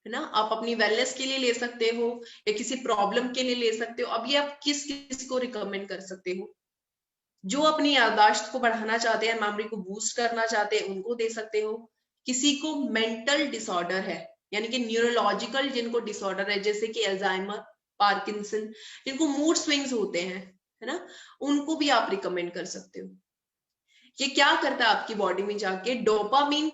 है ना। आप अपनी वेलनेस के लिए ले सकते हो या किसी प्रॉब्लम के लिए ले सकते हो। अब ये आप किस किस को रिकमेंड कर सकते हो? जो अपनी याददाश्त को बढ़ाना चाहते हैं, मेमोरी को बूस्ट करना चाहते हैं, उनको दे सकते हो। किसी को मेंटल डिसऑर्डर है, यानी कि न्यूरोलॉजिकल जिनको डिसऑर्डर है, जैसे कि अल्जाइमर, पार्किंसन, जिनको मूड स्विंग्स होते हैं, है ना, उनको भी आप रिकमेंड कर सकते हो। ये क्या करता है आपकी बॉडी में जाके, डोपामिन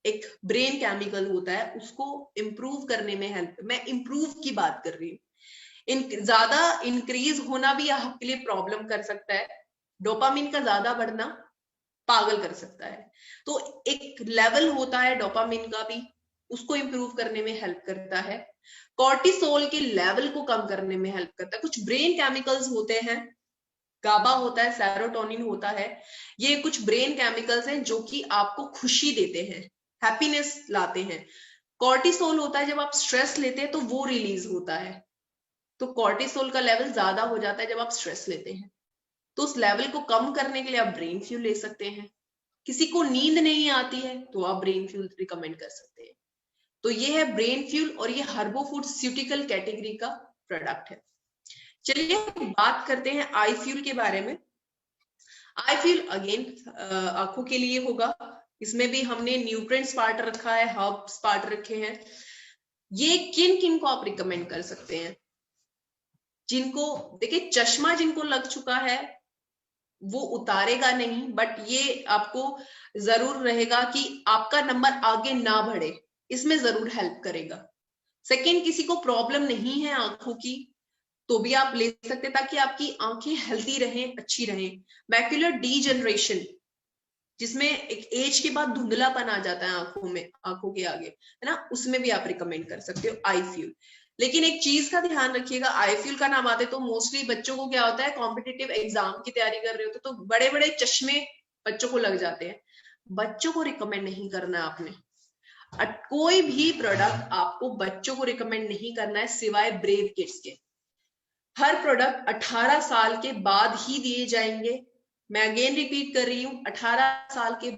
एक ब्रेन केमिकल होता है, उसको इंप्रूव करने में हेल्प। मैं इंप्रूव की बात कर रही हूँ। ज्यादा इंक्रीज होना भी आपके लिए प्रॉब्लम कर सकता है। डोपामिन का ज्यादा बढ़ना पागल कर सकता है। तो एक लेवल होता है डोपामिन का भी, उसको इंप्रूव करने में हेल्प करता है। कॉर्टिसोल के लेवल को कम करने में हेल्प करता है। कुछ ब्रेन केमिकल्स होते हैं, गाबा होता है, सेरोटोनिन होता है, ये कुछ ब्रेन केमिकल्स हैं जो कि आपको खुशी देते हैं, हैप्पीनेस लाते हैं। कॉर्टिसोल होता है जब आप स्ट्रेस लेते हैं तो वो रिलीज होता है। तो कॉर्टिसोल का लेवल ज्यादा हो जाता है जब आप स्ट्रेस लेते हैं। तो उस लेवल को कम करने के लिए आप ब्रेन फ्यूल ले सकते हैं। किसी को नींद नहीं आती है तो आप ब्रेन फ्यूल रिकमेंड कर सकते हैं। तो ये है ब्रेन फ्यूल, और ये हर्बो फूड्यूटिकल कैटेगरी का प्रोडक्ट है। चलिए बात करते हैं आई फ्यूल के बारे में। आई फ्यूल अगेन आंखों के लिए होगा। इसमें भी हमने न्यूट्रिएंट्स पार्ट रखा है, हर्ब्स पार्ट रखे हैं। ये किन किन को आप रिकमेंड कर सकते हैं? जिनको, देखिए, चश्मा जिनको लग चुका है वो उतारेगा नहीं, बट ये आपको जरूर रहेगा कि आपका नंबर आगे ना बढ़े, इसमें जरूर हेल्प करेगा। सेकेंड, किसी को प्रॉब्लम नहीं है आंखों की तो भी आप ले सकते हैं ताकि आपकी आंखें हेल्दी रहें, अच्छी रहें। मैक्युलर डीजनरेशन, जिसमें एक एज के बाद धुंधलापन आ जाता है आंखों में, आंखों के आगे, है ना, उसमें भी आप रिकमेंड कर सकते हो आई फ्यूल। लेकिन एक चीज का ध्यान रखिएगा, आई फ्यूल का नाम आते तो मोस्टली बच्चों को क्या होता है, कॉम्पिटिटिव एग्जाम की तैयारी कर रहे होते तो बड़े बड़े चश्मे बच्चों को लग जाते हैं। बच्चों को रिकमेंड नहीं करना है आपने। कोई भी प्रोडक्ट आपको बच्चों को रिकमेंड नहीं करना है सिवाय ब्रेव किड्स के। हर प्रोडक्ट 18 साल के बाद ही दिए जाएंगे। मैं अगेन रिपीट कर रही हूँ, 18 साल के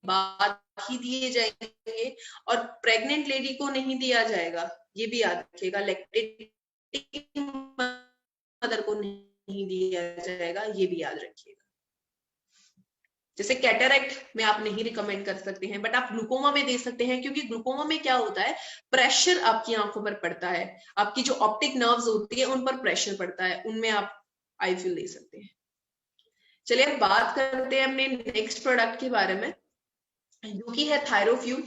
बाद ही दिए जाएंगे, और प्रेग्नेंट लेडी को नहीं दिया जाएगा, ये भी याद रखिएगा। लैक्टेटिंग मदर को नहीं दिया जाएगा, ये भी याद रखिएगा। जैसे कैटरेक्ट में आप नहीं रिकमेंड कर सकते हैं, बट आप ग्लूकोमा में दे सकते हैं, क्योंकि ग्लूकोमा में क्या होता है, प्रेशर आपकी आंखों पर पड़ता है, आपकी जो ऑप्टिक नर्व्स होती है उन पर प्रेशर पड़ता है, उनमें आप आई फ्यूल दे सकते हैं। चलिए अब बात करते हैं अपने नेक्स्ट प्रोडक्ट के बारे में, जो कि है थायरोफ्यूल।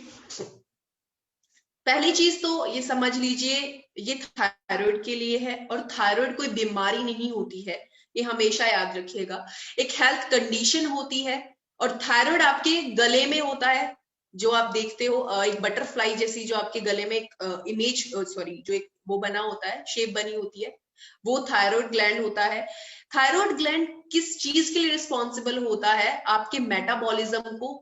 पहली चीज तो ये समझ लीजिए, ये थायराइड के लिए है, और थायराइड कोई बीमारी नहीं होती है, ये हमेशा याद रखिएगा। एक हेल्थ कंडीशन होती है, और थायराइड आपके गले में होता है, जो आप देखते हो एक बटरफ्लाई जैसी, जो आपके गले में एक इमेज, सॉरी, जो एक वो बना होता है, शेप बनी होती है, वो थायराइड ग्लैंड होता है। थायराइड ग्लैंड किस चीज के लिए रिस्पॉन्सिबल होता है? आपके मेटाबॉलिज्म को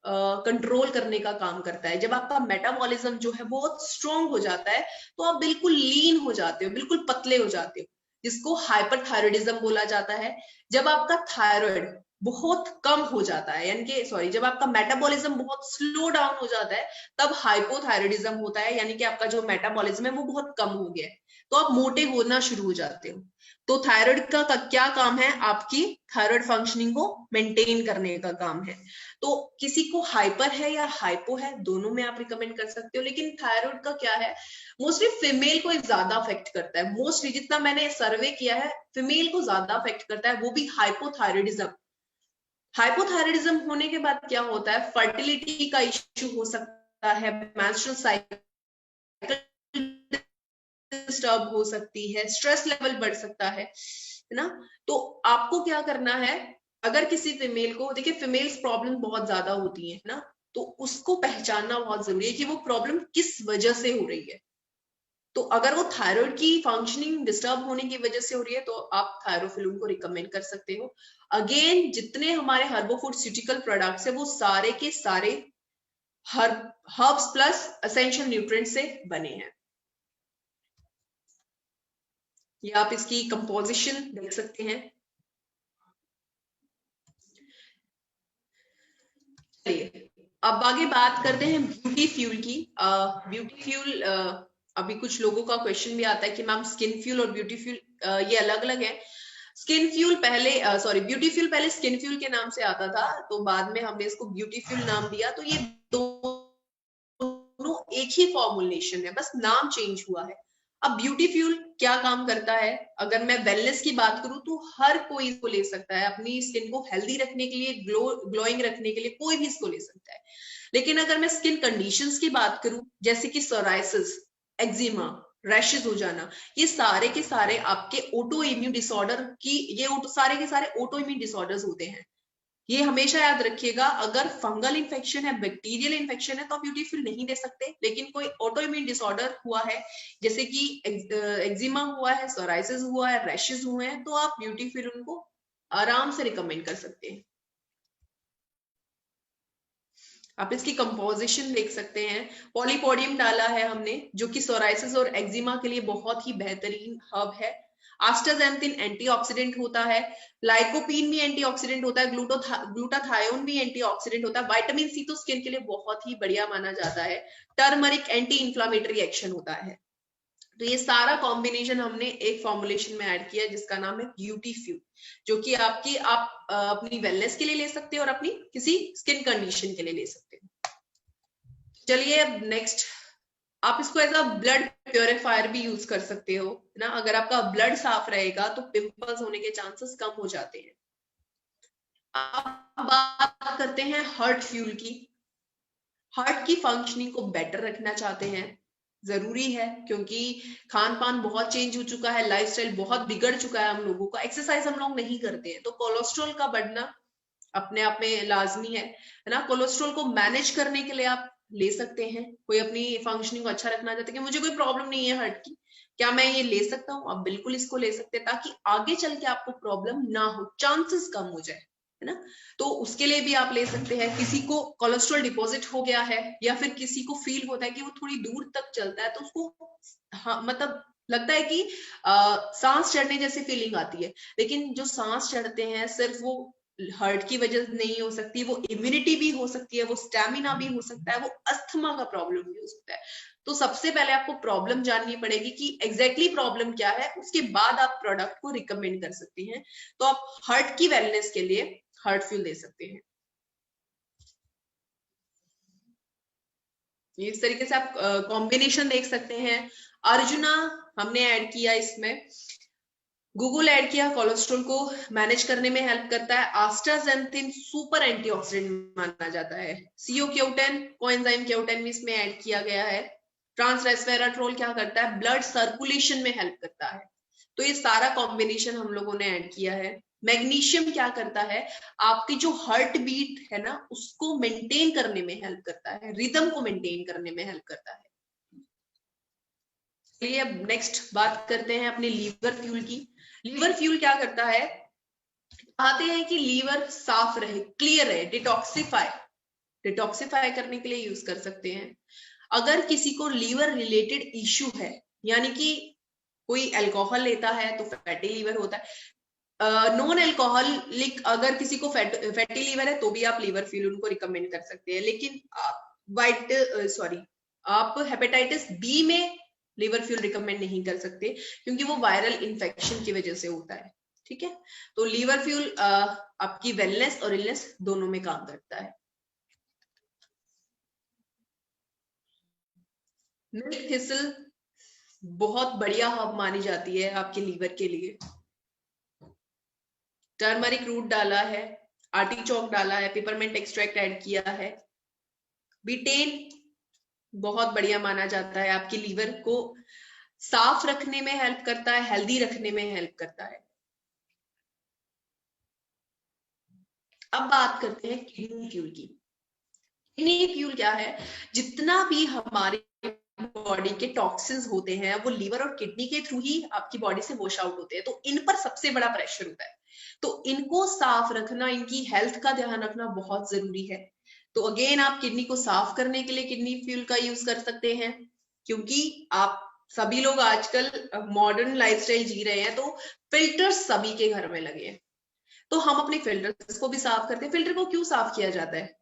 कंट्रोल करने का काम करता है। जब आपका मेटाबॉलिज्म जो है बहुत स्ट्रॉन्ग हो जाता है तो आप बिल्कुल लीन हो जाते हो, बिल्कुल पतले हो जाते हो, जिसको हाइपरथायरॉयडिज्म बोला जाता है। जब आपका थायराइड बहुत कम हो जाता है, यानी कि सॉरी, जब आपका मेटाबॉलिज्म बहुत स्लो डाउन हो जाता है तब हाइपोथायरॉयडिज्म होता है, यानी कि आपका जो मेटाबॉलिज्म है वो बहुत कम हो गया है, तो आप मोटे होना शुरू हो जाते हो। तो थायराइड का क्या काम है? आपकी थायराइड फंक्शनिंग को मेंटेन करने का काम है। तो किसी को हाइपर है या हाइपो है, दोनों में आप रिकमेंड कर सकते हो। लेकिन थायराइड का क्या है, मोस्टली फीमेल को ज्यादा अफेक्ट करता है। मोस्टली जितना मैंने सर्वे किया है, फीमेल को ज्यादा अफेक्ट करता है, वो भी हाइपोथायरॉयडिज्म। हाइपोथायरॉयडिज्म होने के बाद क्या होता है, फर्टिलिटी का इश्यू हो सकता है, मेंस्ट्रुअल साइकिल डिस्टर्ब हो सकती है, स्ट्रेस लेवल बढ़ सकता है ना। तो आपको क्या करना है, अगर किसी फीमेल को, देखिए फीमेल्स प्रॉब्लम बहुत ज्यादा होती है ना, तो उसको पहचानना बहुत जरूरी है कि वो प्रॉब्लम किस वजह से हो रही है। तो अगर वो थायराइड की फंक्शनिंग डिस्टर्ब होने की वजह से हो रही है तो आप थायरोफिल्म को रिकमेंड कर सकते हो। अगेन, जितने हमारे हर्बोफूटिकल प्रोडक्ट्स है वो सारे के सारे हर्ब्स प्लस एसेंशियल न्यूट्रिएंट्स से बने हैं। ये आप इसकी कंपोजिशन देख सकते हैं। चलिए अब आगे बात करते हैं ब्यूटी फ्यूल की। ब्यूटी फ्यूल, अभी कुछ लोगों का क्वेश्चन भी आता है कि मैम स्किन फ्यूल और ब्यूटी फ्यूल ये अलग अलग है। स्किन फ्यूल पहले, सॉरी, ब्यूटी फ्यूल पहले स्किन फ्यूल के नाम से आता था, तो बाद में हमने इसको ब्यूटी फ्यूल नाम दिया। तो ये दोनों एक ही फॉर्मुलेशन है, बस नाम चेंज हुआ है। अब ब्यूटी फ्यूल क्या काम करता है, अगर मैं वेलनेस की बात करूं तो हर कोई इसको ले सकता है, अपनी स्किन को हेल्दी रखने के लिए, ग्लोइंग रखने के लिए कोई भी इसको ले सकता है। लेकिन अगर मैं स्किन कंडीशंस की बात करूं, जैसे कि सोराइसिस, एक्जिमा, रैशेस हो जाना, ये सारे के सारे आपके ऑटो इम्यून डिसऑर्डर की, ये सारे के सारे ऑटो इम्यून डिसऑर्डर्स होते हैं। ये हमेशा याद रखिएगा, अगर फंगल इन्फेक्शन है, बैक्टीरियल इन्फेक्शन है तो आप ब्यूटी फ्यूल नहीं दे सकते। लेकिन कोई ऑटो इम्यून डिसऑर्डर हुआ है, जैसे कि एक्जिमा हुआ है, सोराइसिस हुआ है, रैशेस हुए हैं, तो आप ब्यूटी फ्यूल उनको आराम से रिकमेंड कर सकते हैं। आप इसकी कंपोजिशन देख सकते हैं, पॉलीपोडियम डाला है हमने, जो कि सोराइसिस और एक्जिमा के लिए बहुत ही बेहतरीन हर्ब है। आस्टाजेंथिन एंटीऑक्सीडेंट होता है, लाइकोपीन भी एंटीऑक्सीडेंट होता है, ग्लूटाथायोन भी एंटीऑक्सीडेंट होता है, विटामिन सी तो स्किन के लिए बहुत ही बढ़िया माना जाता है, टर्मरिक एंटी इंफ्लामेटरी एक्शन होता है। तो ये सारा कॉम्बिनेशन हमने एक फॉर्मुलेशन में ऐड किया है जिसका नाम है ब्यूटी फ्यूल, जो कि आप अपनी वेलनेस के लिए ले सकते हो और अपनी किसी स्किन कंडीशन के लिए ले सकते हो। चलिए अब नेक्स्ट, आप इसको एज अ ब्लड प्योरीफायर भी यूज कर सकते हो ना। अगर आपका ब्लड साफ रहेगा तो पिंपल्स होने के चांसेस कम हो जाते हैं। अब बात करते हैं हार्ट फ्यूल की। हार्ट की फंक्शनिंग को बेटर रखना चाहते हैं, जरूरी है, क्योंकि खान पान बहुत चेंज हो चुका है, लाइफस्टाइल बहुत बिगड़ चुका है हम लोगों का, एक्सरसाइज हम लोग नहीं करते हैं, तो कोलेस्ट्रॉल का बढ़ना अपने आप में लाजमी है ना। कोलेस्ट्रॉल को मैनेज करने के लिए आप ले सकते हैं, कोई अपनी फंक्शनिंग को अच्छा रखना चाहते हैं कि मुझे कोई प्रॉब्लम नहीं है हार्ट की, क्या मैं ये ले सकता हूँ, आप बिल्कुल इसको ले सकते हैं, ताकि आगे चल के आपको प्रॉब्लम ना हो, चांसेस कम हो जाए, है ना। तो उसके लिए भी आप ले सकते हैं। किसी को कोलेस्ट्रॉल डिपॉजिट हो गया है, या फिर किसी को फील होता है कि वो थोड़ी दूर तक चलता है, तो उसको हाँ, मतलब लगता है कि सांस चढ़ने जैसी फीलिंग आती है, लेकिन जो सांस चढ़ते हैं सिर्फ वो हार्ट की वजह से नहीं हो सकती, वो इम्यूनिटी भी हो सकती है, वो स्टैमिना भी हो सकता है, वो अस्थमा का प्रॉब्लम भी हो सकता है। तो सबसे पहले आपको प्रॉब्लम जाननी पड़ेगी कि एग्जैक्टली प्रॉब्लम क्या है, उसके बाद आप प्रोडक्ट को रिकमेंड कर सकती हैं। तो आप हार्ट की वेलनेस के लिए हार्ट फ्यूल दे सकते हैं। इस तरीके से आप कॉम्बिनेशन देख सकते हैं। अर्जुना हमने ऐड किया इसमें, गूगल ऐड किया, कोलेस्ट्रॉल को मैनेज करने में हेल्प करता है, आस्टाजेंथिन सुपर एंटीऑक्सीडेंट माना जाता है, सीओ क्यूटेन, कोएंजाइम क्यूटेन भी इसमें ऐड किया गया है। ट्रांसरेस्वेराट्रोल क्या करता है, ब्लड सर्कुलेशन में हेल्प करता है। तो ये सारा कॉम्बिनेशन हम लोगों ने ऐड किया है। मैग्नीशियम क्या करता है, आपकी जो हार्ट बीट है ना उसको मेंटेन करने में हेल्प करता है, रिदम को मेंटेन करने में हेल्प करता है। चलिए अब नेक्स्ट बात करते हैं अपने लीवर फ्यूल की। लीवर फ्यूल क्या करता है, चाहते हैं कि लीवर साफ रहे, क्लियर रहे, डिटॉक्सिफाई डिटॉक्सिफाई करने के लिए यूज कर सकते हैं। अगर किसी को लीवर रिलेटेड इश्यू है, यानी कि कोई अल्कोहल लेता है तो फैटी लीवर होता है, नॉन अल्कोहलिक अगर किसी को फैटी लीवर है तो भी आप लीवर फ्यूल उनको रिकमेंड कर सकते हैं। लेकिन आप हेपेटाइटिस बी में लिवर फ्यूल रिकमेंड नहीं कर सकते, क्योंकि वो वायरल इन्फेक्शन की वजह से होता है। ठीक है, तो लीवर फ्यूल आपकी वेलनेस और इलनेस दोनों में काम करता है। मिल्क थिसल बहुत बढ़िया हब मानी जाती है आपके लीवर के लिए। टर्मरिक रूट डाला है, आर्टिचोक डाला है, पेपरमेंट एक्सट्रैक्ट ऐड किया है। बीटेन बहुत बढ़िया माना जाता है, आपके लीवर को साफ रखने में हेल्प करता है, हेल्दी रखने में हेल्प करता है। अब बात करते हैं किडनी फ्यूल की। किडनी फ्यूल क्या है? जितना भी हमारे बॉडी के टॉक्सिन्स होते हैं वो लीवर और किडनी के थ्रू ही आपकी बॉडी से वॉश आउट होते हैं, तो इन पर सबसे बड़ा प्रेशर होता है। तो इनको साफ रखना, इनकी हेल्थ का ध्यान रखना बहुत जरूरी है। तो अगेन आप किडनी को साफ करने के लिए किडनी फ्यूल का यूज कर सकते हैं, क्योंकि आप सभी लोग आजकल मॉडर्न लाइफस्टाइल जी रहे हैं, तो फिल्टर्स सभी के घर में लगे हैं। तो हम अपने फिल्टर्स को भी साफ करते हैं। फिल्टर को क्यों साफ किया जाता है?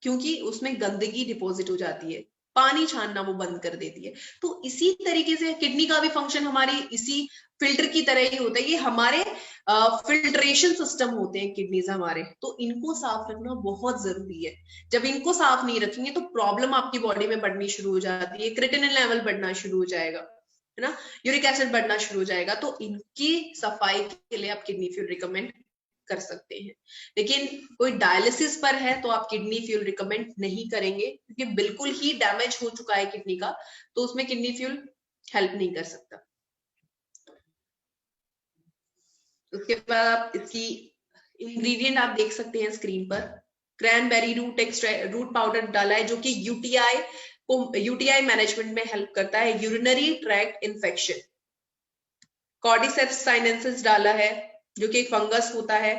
क्योंकि उसमें गंदगी डिपॉजिट हो जाती है, पानी छानना वो बंद कर देती है। तो इसी तरीके से किडनी का भी फंक्शन हमारी इसी फिल्टर की तरह ही होता है। ये हमारे फिल्ट्रेशन सिस्टम होते हैं किडनीज हमारे, तो इनको साफ रखना बहुत जरूरी है। जब इनको साफ नहीं रखेंगे तो प्रॉब्लम आपकी बॉडी में बढ़नी शुरू हो जाती है, क्रिएटिनिन लेवल बढ़ना शुरू हो जाएगा, है ना, यूरिक एसिड बढ़ना शुरू हो जाएगा। तो इनकी सफाई के लिए आप किडनी फ्यूल रिकमेंड कर सकते हैं। लेकिन कोई डायलिसिस पर है तो आप किडनी फ्यूल रिकमेंड नहीं करेंगे, क्योंकि बिल्कुल ही डैमेज हो चुका है किडनी का, तो उसमें किडनी फ्यूल हेल्प नहीं कर सकता। उसके बाद आप इसकी इंग्रेडिएंट आप देख सकते हैं स्क्रीन पर। क्रैनबेरी रूट पाउडर डाला है, जो कि यूटीआई मैनेजमेंट में हेल्प करता है, urinary tract infection. Cordyceps sinensis डाला है, जो कि एक फंगस होता है।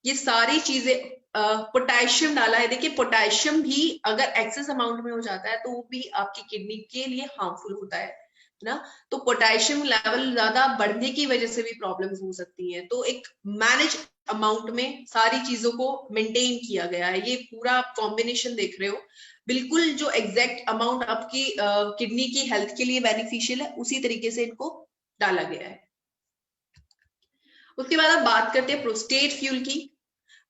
ये सारी चीजें, पोटेशियम डाला है। देखिए, पोटेशियम भी अगर एक्सेस अमाउंट में हो जाता है तो वो भी आपकी किडनी के लिए हार्मफुल होता है ना। तो पोटेशियम लेवल ज्यादा बढ़ने की वजह से भी प्रॉब्लम्स हो सकती हैं। तो एक मैनेज अमाउंट में सारी चीजों को मेंटेन किया गया है। ये पूरा कॉम्बिनेशन देख रहे हो, बिल्कुल जो एग्जैक्ट अमाउंट आपकी किडनी की हेल्थ के लिए बेनिफिशियल है, उसी तरीके से इनको डाला गया है। उसके बाद आप बात करते हैं प्रोस्टेट फ्यूल की।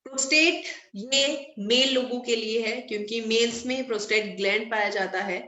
प्रोस्टेट ये मेल लोगों के लिए है, क्योंकि मेल्स में प्रोस्टेट ग्लैंड पाया जाता है,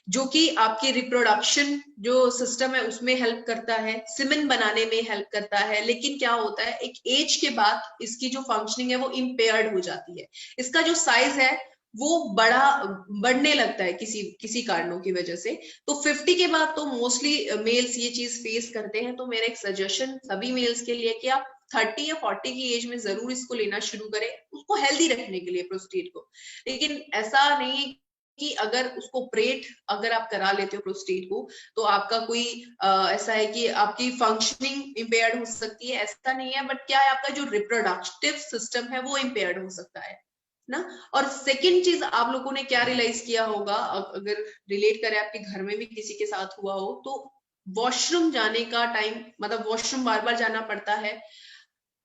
जो कि आपके रिप्रोडक्शन जो सिस्टम है उसमें हेल्प करता है, सीमेन बनाने में हेल्प करता है। लेकिन क्या होता है, एक एज के बाद इसकी जो फंक्शनिंग है वो इम्पेयर्ड हो जाती है। इसका जो साइज है वो बढ़ने लगता है किसी किसी कारणों की वजह से। तो 50 के बाद तो मोस्टली मेल्स ये चीज फेस करते हैं। तो मेरा एक सजेशन सभी मेल्स के लिए कि आप 30 या 40 की एज में जरूर इसको लेना शुरू करें, उसको हेल्दी रखने के लिए, प्रोस्टेट को। लेकिन ऐसा नहीं कि अगर उसको ऑपरेट अगर आप करा लेते हो प्रोस्टेट को, तो आपका कोई ऐसा है कि आपकी फंक्शनिंग इम्पेयर्ड हो सकती है, ऐसा नहीं है। बट क्या है, आपका जो रिप्रोडक्टिव सिस्टम है वो इम्पेयर्ड हो सकता है ना। और सेकेंड चीज आप लोगों ने क्या रियलाइज किया होगा, अगर रिलेट करें आपके घर में भी किसी के साथ हुआ हो, तो वॉशरूम जाने का टाइम, मतलब वॉशरूम बार बार जाना पड़ता है,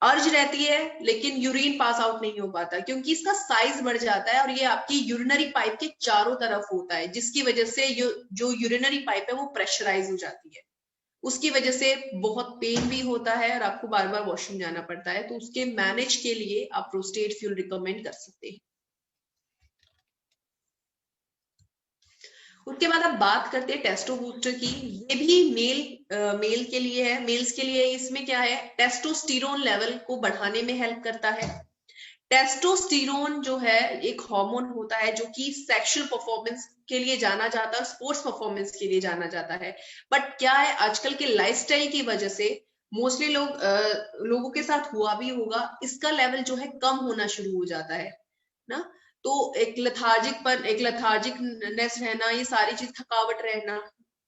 अर्ज रहती है, लेकिन यूरिन पास आउट नहीं हो पाता, क्योंकि इसका साइज बढ़ जाता है और ये आपकी यूरिनरी पाइप के चारों तरफ होता है, जिसकी वजह से जो यूरिनरी पाइप है वो प्रेशराइज हो जाती है। उसकी वजह से बहुत पेन भी होता है और आपको बार बार वॉशरूम जाना पड़ता है। तो उसके मैनेज के लिए आप प्रोस्टेट फ्यूल रिकमेंड कर सकते हैं। उसके बाद आप बात करते हैं टेस्टो बूस्टर की। ये भी मेल के लिए है। मेल्स के लिए इसमें क्या है, टेस्टोस्टेरोन लेवल को बढ़ाने में हेल्प करता है। टेस्टोस्टेरोन जो है एक हार्मोन होता है जो कि सेक्सुअल परफॉर्मेंस के लिए जाना जाता है, स्पोर्ट्स परफॉर्मेंस के लिए जाना जाता है। बट क्या है, आजकल के लाइफस्टाइल की वजह से मोस्टली लोगों के साथ हुआ भी होगा, इसका लेवल जो है कम होना शुरू हो जाता है ना। तो एक लेथार्जिकनेस रहना, ये सारी चीज, थकावट रहना,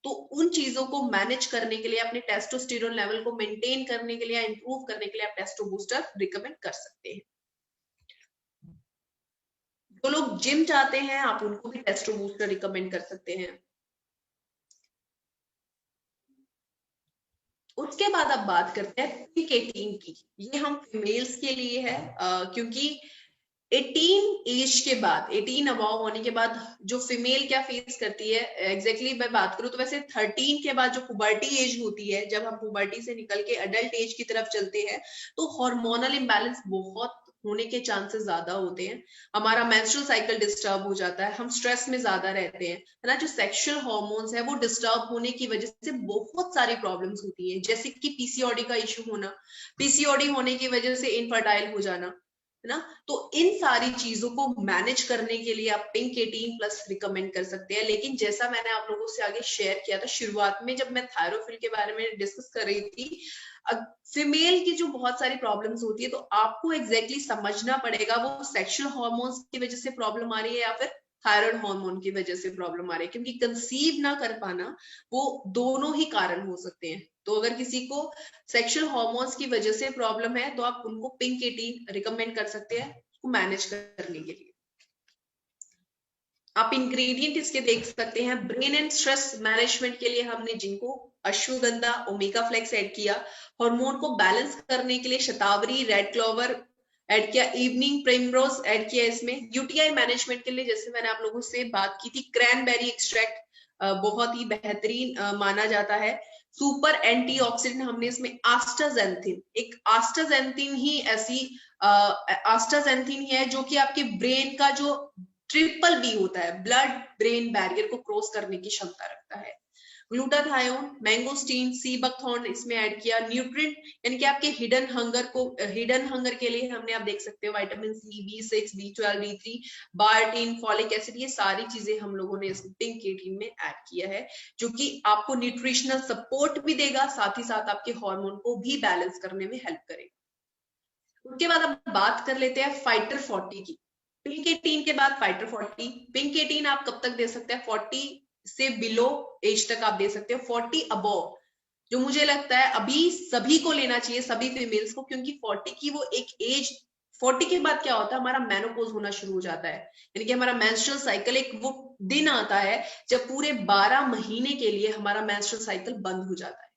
तो उन चीजों को मैनेज करने के लिए, अपने टेस्टोस्टेरोन लेवल को मेंटेन करने के लिए, इंप्रूव करने के लिए आप टेस्टो बूस्टर रिकमेंड कर सकते हैं। जो लोग जिम चाहते हैं आप उनको भी टेस्टो बूस्टर रिकमेंड कर सकते हैं। उसके बाद अब बात करते हैं पीक 18 की। ये हम फीमेल्स के लिए है, क्योंकि 18 एज के बाद, 18 अबव होने के बाद जो फीमेल क्या फेस करती है, एग्जैक्टली मैं बात करूं तो वैसे 13 के बाद जो पुबर्टी एज होती है, जब हम पुबर्टी से निकल के अडल्ट एज की तरफ चलते हैं, तो हार्मोनल इम्बैलेंस बहुत होने के चांसेस ज्यादा होते हैं। हमारा मेंस्ट्रुअल साइकिल डिस्टर्ब हो जाता है, हम स्ट्रेस में ज्यादा रहते हैं, है ना। जो सेक्सुअल हार्मोन्स है वो डिस्टर्ब होने की वजह से बहुत सारी प्रॉब्लम्स होती है, जैसे कि पीसीओडी का इश्यू होना, पीसीओडी होने की वजह से इनफर्टाइल हो जाना, है ना। तो इन सारी चीजों को मैनेज करने के लिए आप पिंक 18+ रिकमेंड कर सकते हैं। लेकिन जैसा मैंने आप लोगों से आगे शेयर किया था शुरुआत में, जब मैं थायरोफिल के बारे में डिस्कस कर रही थी, फीमेल की जो बहुत सारी प्रॉब्लम्स होती है, तो आपको एग्जैक्टली समझना पड़ेगा वो सेक्सुअल हार्मोन्स की वजह से प्रॉब्लम आ रही है या फिर थायराइड हार्मोन की वजह से प्रॉब्लम आ रही है, क्योंकि कंसीव ना कर पाना वो दोनों ही कारण हो सकते हैं। तो अगर किसी को सेक्सुअल हार्मोन्स की वजह से प्रॉब्लम है तो आप उनको पिंक 18 रिकमेंड कर सकते हैं उसको मैनेज करने के लिए। आप इंग्रेडिएंट इसके देख सकते हैं। ब्रेन एंड स्ट्रेस मैनेजमेंट के लिए हमने ginkgo, ashwagandha, omega flex add किया। हार्मोन को बैलेंस करने के लिए शतावरी, रेड क्लोवर ऐड किया। इवनिंग प्राइमरोज ऐड किया इसमें। यूटीआई मैनेजमेंट के लिए जैसे मैंने आप लोगों से बात की थी, क्रैनबेरी एक्सट्रैक्ट बहुत ही बेहतरीन माना जाता है। सुपर एंटीऑक्सीडेंट हमने इसमें आस्टाजेंथिन, एक आस्टाजेंथिन ही ऐसी आस्टाजेंथिन ही है जो कि आपके ब्रेन का जो ट्रिपल बी होता है, ब्लड ब्रेन बैरियर को क्रॉस करने की क्षमता रखता है। ग्लूटाथायोन, मैंगोस्टीन, सी बकथॉर्न इसमें ऐड किया। न्यूट्रिएंट यानी कि आपके हिडन हंगर के लिए हमने, आप देख सकते हो, vitamin C, B6, B12, B3, biotin, folic acid, ये सारी चीजें हम लोगों ने इस पिंक 18 में ऐड किया है, जो कि आपको न्यूट्रिशनल सपोर्ट भी देगा, साथ ही साथ आपके हार्मोन को भी बैलेंस करने में हेल्प करेगा। उसके बाद अब बात कर लेते हैं फाइटर 40 की। पिंक 18 के बाद फाइटर 40। पिंक 18 आप कब तक दे सकते हैं? 40 से बिलो एज तक आप दे सकते हो। 40 अबव जो मुझे लगता है अभी सभी को लेना चाहिए, सभी फीमेल्स को, क्योंकि 40 की वो एक एज, 40 के बाद क्या होता है, हमारा मेनोपॉज होना शुरू हो जाता है, यानी कि हमारा मेंस्ट्रुअल साइकिल, एक वो दिन आता है जब पूरे 12 महीने के लिए हमारा मेंस्ट्रुअल साइकिल बंद हो जाता है,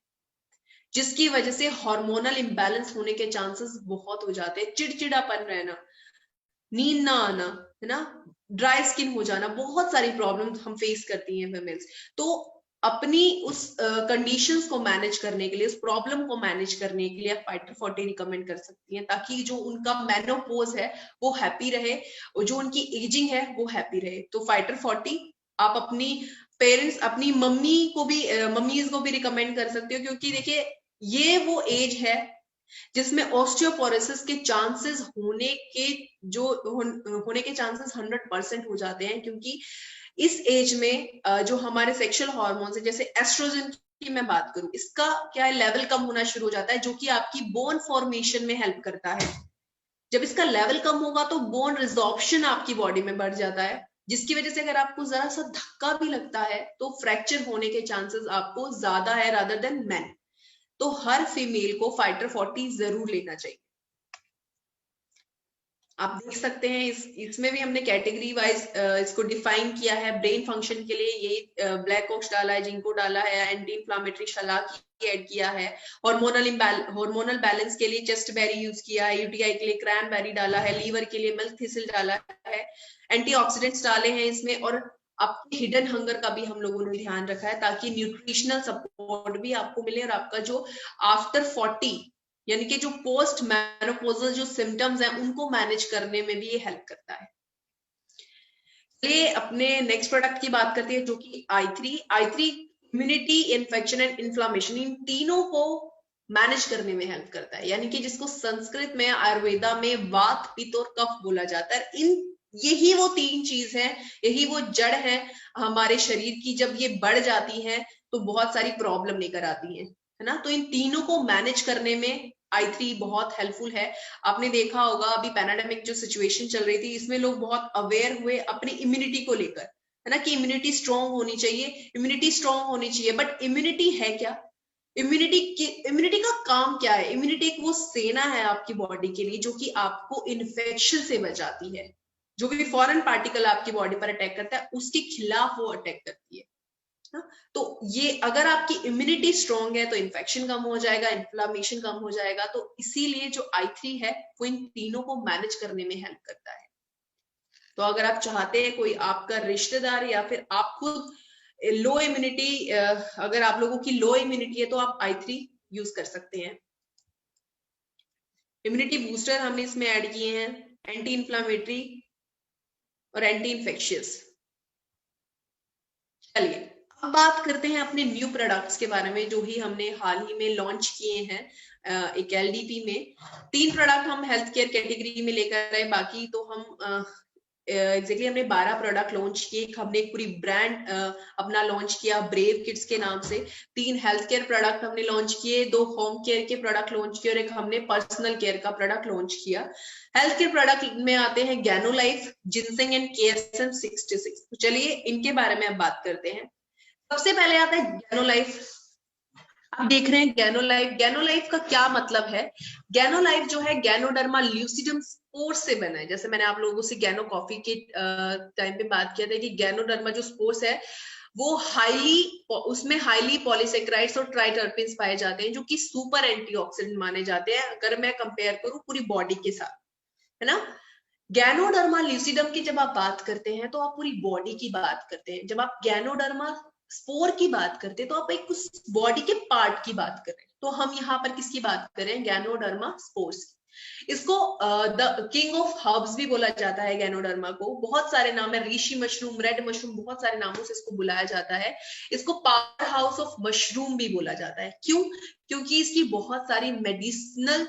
जिसकी वजह से हार्मोनल इम्बैलेंस होने के चांसेस बहुत हो जाते हैं। चिड़चिड़ापन रहना, नींद ना आना, है ना, ड्राई स्किन हो जाना, बहुत सारी प्रॉब्लम्स हम फेस करती हैं फीमेल्स। तो अपनी उस कंडीशंस को मैनेज करने के लिए, उस प्रॉब्लम को मैनेज करने के लिए आप फाइटर 40 रिकमेंड कर सकती हैं, ताकि जो उनका मेनोपॉज है वो हैप्पी रहे और जो उनकी एजिंग है वो हैप्पी रहे। तो फाइटर 40 आप अपनी पेरेंट्स, अपनी मम्मीज को भी रिकमेंड कर सकते हो, क्योंकि देखिए ये वो एज है जिसमें ऑस्टियोपोरोसिस के चांसेस होने के होने के चांसेस 100% हो जाते हैं, क्योंकि इस एज में जो हमारे सेक्सुअल हार्मोन्स है, जैसे एस्ट्रोजन की मैं बात करूं, इसका क्या है, लेवल कम होना शुरू हो जाता है, जो कि आपकी बोन फॉर्मेशन में हेल्प करता है। जब इसका लेवल कम होगा तो बोन रिजॉर्प्शन आपकी बॉडी में बढ़ जाता है, जिसकी वजह से अगर आपको जरा सा धक्का भी लगता है तो फ्रैक्चर होने के चांसेस आपको ज्यादा है रादर देन मैन। तो हर फीमेल को फाइटर 40 जरूर लेना चाहिए। आप देख सकते हैं इसमें भी हमने कैटेगरी वाइज इसको डिफाइन किया है। ब्रेन फंक्शन के लिए ये ब्लैक ऑक्स डाला है, जिंको डाला है, एंटी इंफ्लामेटरी शलाक ऐड किया है। हार्मोनल बैलेंस के लिए चेस्ट बेरी यूज किया है। यूटीआई के लिए क्रैनबेरी डाला है। लीवर के लिए मिल्क थिसल डाला है। एंटीऑक्सीडेंट्स डाले हैं इसमें, और आपके हिडन हंगर का भी हम लोगों ने ध्यान रखा है, ताकि न्यूट्रिशनल सपोर्ट भी आपको मिले और आपका जो आफ्टर 40 यानी कि जो पोस्ट मेनोपॉजल जो सिम्टम्स हैं उनको मैनेज करने में भी ये हेल्प करता है। चलिए अपने नेक्स्ट प्रोडक्ट की बात करते हैं, जो कि i3 immunity, infection and inflammation, इन तीनों को मैनेज करने में हेल्प करता है, यानी कि जिसको संस्कृत में, आयुर्वेदा में वात, पित्त और कफ बोला जाता है। यही वो तीन चीज है, यही वो जड़ है हमारे शरीर की। जब ये बढ़ जाती है तो बहुत सारी प्रॉब्लम लेकर आती है ना। तो इन तीनों को मैनेज करने में i3 बहुत हेल्पफुल है। आपने देखा होगा अभी पैंडेमिक जो सिचुएशन चल रही थी, इसमें लोग बहुत अवेयर हुए अपनी इम्यूनिटी को लेकर, है ना, कि इम्यूनिटी स्ट्रांग होनी चाहिए, इम्यूनिटी स्ट्रांग होनी चाहिए। बट इम्यूनिटी है क्या? इम्यूनिटी का काम क्या है? इम्यूनिटी एक वो सेना है आपकी बॉडी के लिए जो कि आपको इन्फेक्शन से बचाती है। जो भी फॉरेन पार्टिकल आपकी बॉडी पर अटैक करता है उसके खिलाफ वो अटैक करती है। तो ये अगर आपकी इम्यूनिटी स्ट्रांग है तो इन्फेक्शन कम हो जाएगा, इन्फ्लामेशन कम हो जाएगा। तो इसीलिए जो I3 है वो इन तीनों को मैनेज करने में हेल्प करता है। तो अगर आप चाहते हैं कोई आपका रिश्तेदार या फिर आप खुद लो इम्यूनिटी, अगर आप लोगों की लो इम्यूनिटी है तो आप I3 यूज कर सकते हैं। इम्यूनिटी बूस्टर हमने इसमें ऐड किए हैं, एंटी इन्फ्लामेटरी और एंटी इन्फेक्शियस। चलिए अब बात करते हैं अपने न्यू प्रोडक्ट्स के बारे में जो ही हमने हाल ही में लॉन्च किए हैं। एक LDP में 3 प्रोडक्ट हम हेल्थ केयर कैटेगरी में लेकर आए, बाकी तो हम एग्जैक्टली हमने 12 प्रोडक्ट लॉन्च किए। हमने एक पूरी ब्रांड अपना लॉन्च किया ब्रेव किड्स के नाम से। 3 हेल्थ केयर प्रोडक्ट हमने लॉन्च किए, 2 होम केयर के प्रोडक्ट लॉन्च किए और एक हमने पर्सनल केयर का प्रोडक्ट लॉन्च किया। हेल्थ केयर प्रोडक्ट में आते हैं गैनो लाइफ, जिनसिंग एंड KSM 66। तो चलिए इनके बारे में अब बात करते हैं। सबसे पहले आता है गैनो लाइफ। आप देख रहे हैं गैनो लाइफ। गैनो लाइफ का क्या मतलब है? गैनो लाइफ जो है गैनोडर्मा ल्यूसिडम स्पोर से बना है। जैसे मैंने आप लोगों से गैनो कॉफी के टाइम पे बात किया था कि गैनोडर्मा जो स्पोर्स है वो उसमें हाईली पॉलीसेक्राइड्स और ट्राइटर्पिन्स पाए जाते हैं जो कि सुपर एंटीऑक्सीडेंट माने जाते हैं अगर मैं कंपेयर करूं पूरी बॉडी के साथ, है ना। गैनोडर्मा ल्यूसिडम की जब आप बात करते हैं तो आप पूरी बॉडी की बात करते हैं। जब आप गैनोडर्मा स्पोर की बात करते हैं तो आप एक उस बॉडी के पार्ट की बात कर रहे हैं। तो हम यहाँ पर किसकी बात कर रहे हैं? Ganoderma spores. इसको द किंग ऑफ हर्ब्स भी बोला जाता है गैनोडर्मा को। बहुत सारे नाम है, ऋषि मशरूम, रेड मशरूम, बहुत सारे नामों से इसको बुलाया जाता है। इसको पावर हाउस ऑफ मशरूम भी बोला जाता है। क्यों? क्योंकि इसकी बहुत सारी मेडिसिनल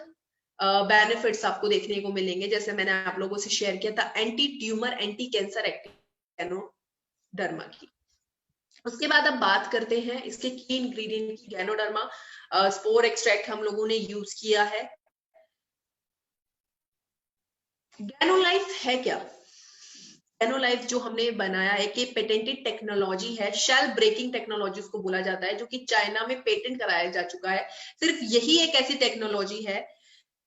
बेनिफिट्स आपको देखने को मिलेंगे। जैसे मैंने आप लोगों से शेयर किया था anti tumour, anti cancer active ganoderma की। उसके बाद अब बात करते हैं इसके की इंग्रेडिएंट की। गैनोडर्मा स्पोर एक्सट्रैक्ट हम लोगों ने यूज किया है। गैनोलाइफ है क्या? गैनोलाइफ जो हमने बनाया है कि पेटेंटेड टेक्नोलॉजी है, शेल ब्रेकिंग टेक्नोलॉजी उसको बोला जाता है, जो कि चाइना में पेटेंट कराया जा चुका है। सिर्फ यही एक ऐसी टेक्नोलॉजी है।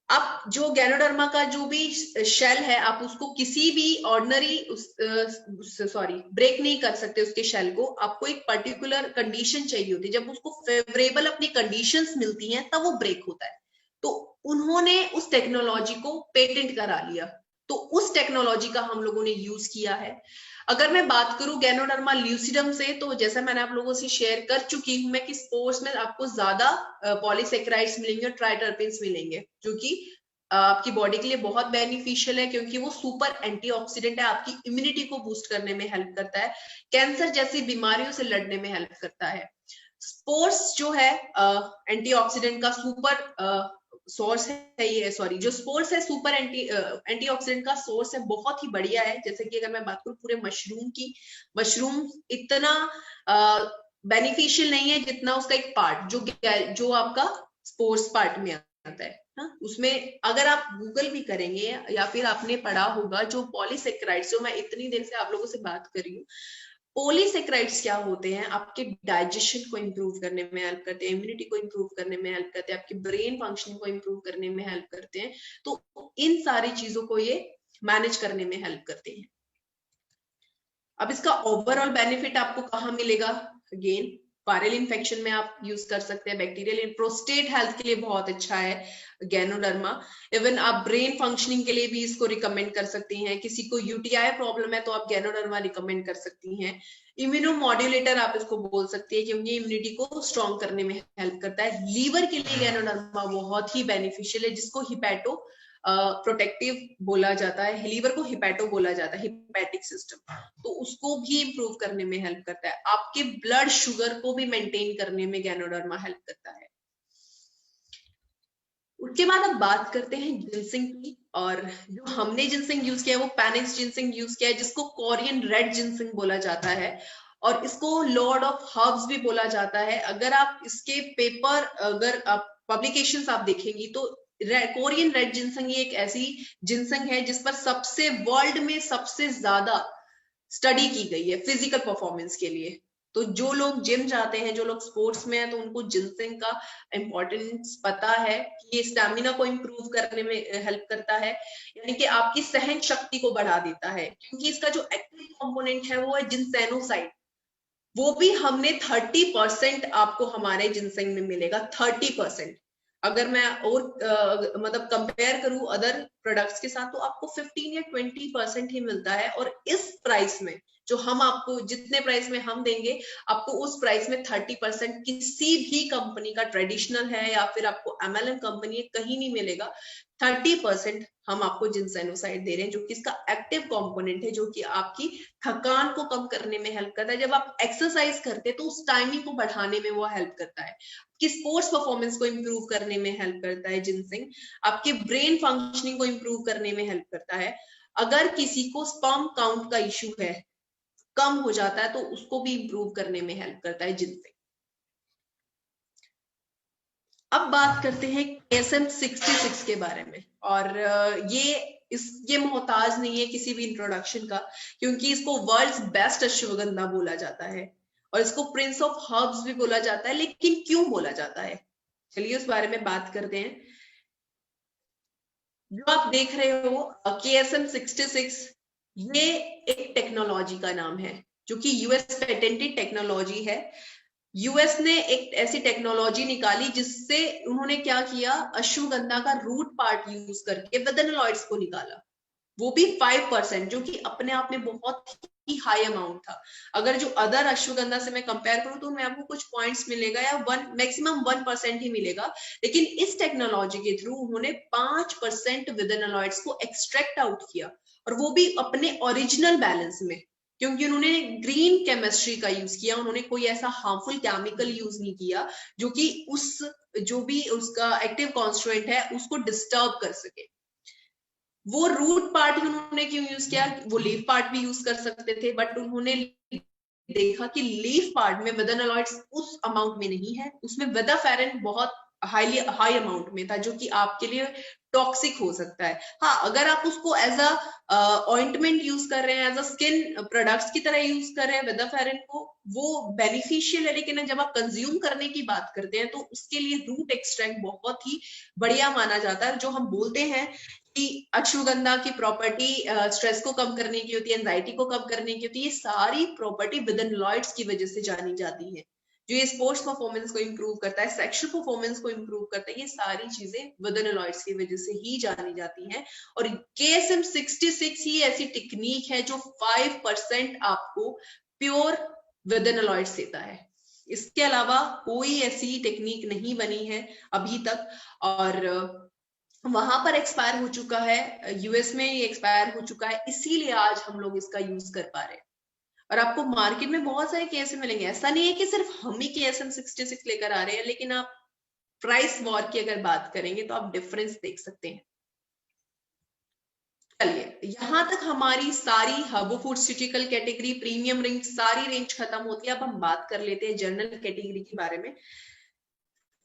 आप जो गैनोडर्मा का जो भी शेल है आप उसको किसी भी ऑर्डिनरी ब्रेक नहीं कर सकते उसके शेल को। आपको एक पर्टिकुलर कंडीशन चाहिए होती है, जब उसको फेवरेबल अपनी कंडीशंस मिलती हैं तब वो ब्रेक होता है। तो उन्होंने उस टेक्नोलॉजी को पेटेंट करा लिया, तो उस टेक्नोलॉजी का हम लोगों ने यूज किया है। अगर मैं बात करूं गैनोडर्मा ल्यूसिडम से, तो जैसा मैंने आप लोगों से शेयर कर चुकी हूं मैं कि स्पोर्स में आपको ज्यादा पॉलीसेक्राइड्स मिलेंगे और ट्राइटर्पिन्स मिलेंगे, जो कि आपकी बॉडी के लिए बहुत बेनिफिशियल है क्योंकि वो सुपर एंटीऑक्सीडेंट है। आपकी इम्यूनिटी को बूस्ट करने में हेल्प करता है, कैंसर जैसी बीमारियों से लड़ने में हेल्प करता है। स्पोर्स जो है एंटीऑक्सीडेंट का सुपर सोर्स है। ये जो स्पोर्स है सुपर एंटीऑक्सीडेंट का सोर्स है, बहुत ही बढ़िया है। जैसे कि अगर मैं बात करूं पूरे मशरूम की, मशरूम इतना बेनिफिशियल नहीं है जितना उसका एक पार्ट जो आपका स्पोर्स पार्ट में आता है। उसमें अगर आप गूगल भी करेंगे या फिर आपने पढ़ा होगा जो पॉलीसेक्राइड्स, जो मैं इतनी देर से आप लोगों से बात कर रही हूँ, पॉलीसेक्राइड्स क्या होते हैं? आपके डाइजेशन को इंप्रूव करने में हेल्प करते हैं, इम्यूनिटी को इंप्रूव करने में हेल्प करते हैं, आपकी ब्रेन फंक्शनिंग को इंप्रूव करने में हेल्प करते हैं। तो इन सारी चीजों को ये मैनेज करने में हेल्प करते हैं। अब इसका ओवरऑल बेनिफिट आपको कहाँ मिलेगा? अगेन वायरल इन्फेक्शन में आप यूज कर सकते हैं, बैक्टीरियल, प्रोस्टेट हेल्थ के लिए बहुत अच्छा है गैनोडर्मा। इवन आप ब्रेन फंक्शनिंग के लिए भी इसको रिकमेंड कर सकती हैं। किसी को UTI प्रॉब्लम है तो आप गैनोडर्मा रिकमेंड कर सकती हैं। इम्यूनोमॉड्यूलेटर आप इसको बोल सकती है क्योंकि इम्यूनिटी को स्ट्रॉन्ग करने में हेल्प करता है। लीवर के लिए गैनोडर्मा बहुत ही बेनिफिशियल है, जिसको हिपैटो प्रोटेक्टिव बोला जाता है, लीवर को हिपैटो बोला जाता है, हिपैटिक सिस्टम, तो उसको भी इंप्रूव करने में हेल्प करता है। आपके ब्लड शुगर को भी मेंटेन करने में गैनोडर्मा हेल्प करता है। उसके बाद अब बात करते हैं जिनसिंग की, और जो हमने जिनसिंग यूज किया है वो पैनिक्स जिनसिंग यूज किया है, जिसको कोरियन रेड जिनसिंग बोला जाता है और इसको लॉर्ड ऑफ हर्ब्स भी बोला जाता है। अगर आप इसके पेपर, अगर आप पब्लिकेशंस आप देखेंगी तो कोरियन रेड जिनसिंग ये एक ऐसी जिनसिंग है जिस पर सबसे वर्ल्ड में सबसे ज्यादा स्टडी की गई है फिजिकल परफॉर्मेंस के लिए। तो जो लोग जिम जाते हैं, जो लोग स्पोर्ट्स में हैं, तो उनको जिनसेंग का इम्पोर्टेंस पता है कि ये स्टैमिना को इम्प्रूव करने में हेल्प करता है, यानी कि आपकी सहन शक्ति को बढ़ा देता है, क्योंकि इसका जो एक्टिव कंपोनेंट है वो है जिनसेनोसाइड। वो भी हमने 30% आपको हमारे जिनसेंग में मिलेगा, 30%। अगर मैं और मतलब कंपेयर करूं अदर प्रोडक्ट्स के साथ, तो आपको 15 या 20% ही मिलता है। और इस प्राइस में जो हम आपको, जितने प्राइस में हम देंगे, आपको उस प्राइस में 30% किसी भी कंपनी का, ट्रेडिशनल है या फिर आपको एमएलएम कंपनी है, कहीं नहीं मिलेगा। 30% हम आपको जिनसेनोसाइड दे रहे हैं, जो कि इसका एक्टिव कंपोनेंट है, जो कि आपकी थकान को कम करने में हेल्प करता है। जब आप एक्सरसाइज करते हैं तो उस टाइमिंग को बढ़ाने में वो हेल्प करता है, कि स्पोर्ट्स परफॉर्मेंस को इंप्रूव करने में हेल्प करता है जिनसेंग, आपके ब्रेन फंक्शनिंग को इंप्रूव करने में हेल्प करता है। अगर किसी को स्पर्म काउंट का इश्यू है, कम हो जाता है, तो उसको भी इंप्रूव करने में हेल्प करता है जिनसेंग। अब बात करते हैं KSM 66 के बारे में। और ये मोहताज नहीं है किसी भी इंट्रोडक्शन का, क्योंकि इसको वर्ल्ड्स बेस्ट अश्वगंधा बोला जाता है और इसको प्रिंस ऑफ हर्ब्स भी बोला जाता है। लेकिन क्यों बोला जाता है, चलिए उस बारे में बात करते हैं। जो आप देख रहे हो KSM 66, ये एक टेक्नोलॉजी का नाम है, जो कि यूएस पेटेंटेड टेक्नोलॉजी है। यूएस ने एक ऐसी टेक्नोलॉजी निकाली जिससे उन्होंने क्या किया, अश्वगंधा का रूट पार्ट यूज करके वेदनोलॉइड्स को निकाला, वो भी 5%, जो कि अपने आप में बहुत ही हाई अमाउंट था। अगर जो अदर अश्वगंधा से मैं कंपेयर करूं तो मैं आपको कुछ पॉइंट्स मिलेगा या मैक्सिमम 1% ही मिलेगा। लेकिन इस टेक्नोलॉजी के थ्रू उन्होंने 5% वेदनोलॉइड्स को एक्सट्रैक्ट आउट किया, और वो भी अपने ओरिजिनल बैलेंस में, क्योंकि उन्होंने ग्रीन केमिस्ट्री का यूज किया। उन्होंने कोई ऐसा हार्मफुल केमिकल यूज नहीं किया जो कि जो भी उसका एक्टिव कॉन्स्टिट्यूएंट है उसको डिस्टर्ब कर सके। वो रूट पार्ट ही उन्होंने क्यों यूज किया, वो लीफ पार्ट भी यूज कर सकते थे, बट उन्होंने देखा कि लीफ पार्ट में वेदनोलॉइड्स उस अमाउंट में नहीं है, उसमें वेदाफेरिन बहुत हाई अमाउंट में था, जो कि आपके लिए टॉक्सिक हो सकता है। हाँ, अगर आप उसको एज अ ऑइंटमेंट यूज कर रहे हैं, एज अ स्किन प्रोडक्ट्स की तरह यूज कर रहे हैं वेदाफेरिन को, वो बेनिफिशियल है। लेकिन जब आप कंज्यूम करने की बात करते हैं तो उसके लिए रूट एक्सट्रैक्ट बहुत ही बढ़िया माना जाता है। जो हम बोलते हैं कि अश्वगंधा की प्रॉपर्टी स्ट्रेस को कम करने की होती है, एंजाइटी को कम करने की होती है, ये सारी प्रॉपर्टी वेदनोलॉइड्स की वजह से जानी जाती है। जो ये स्पोर्ट्स परफॉर्मेंस को इंप्रूव करता है, सेक्सुअल परफॉर्मेंस को इंप्रूव करता है, ये सारी चीजें वेदनोलॉइड्स की वजह से ही जानी जाती हैं। और KSM 66 ही ऐसी टेक्निक है जो 5% आपको प्योर वेदनोलॉइड्स देता है। इसके अलावा कोई ऐसी टेक्निक नहीं बनी है अभी तक, और वहां पर एक्सपायर हो चुका है, यूएस में ये एक्सपायर हो चुका है, इसीलिए आज हम लोग इसका यूज कर पा रहे हैं। और आपको मार्केट में बहुत सारे KSM मिलेंगे, ऐसा नहीं है कि सिर्फ हम ही KSM 66 लेकर आ रहे हैं, लेकिन आप प्राइस वॉर की अगर बात करेंगे तो आप डिफरेंस देख सकते हैं। चलिए, यहां तक हमारी सारी हर्बोफूटिकल कैटेगरी, प्रीमियम रेंज, सारी रेंज खत्म होती है। अब हम बात कर लेते हैं जनरल कैटेगरी के बारे में।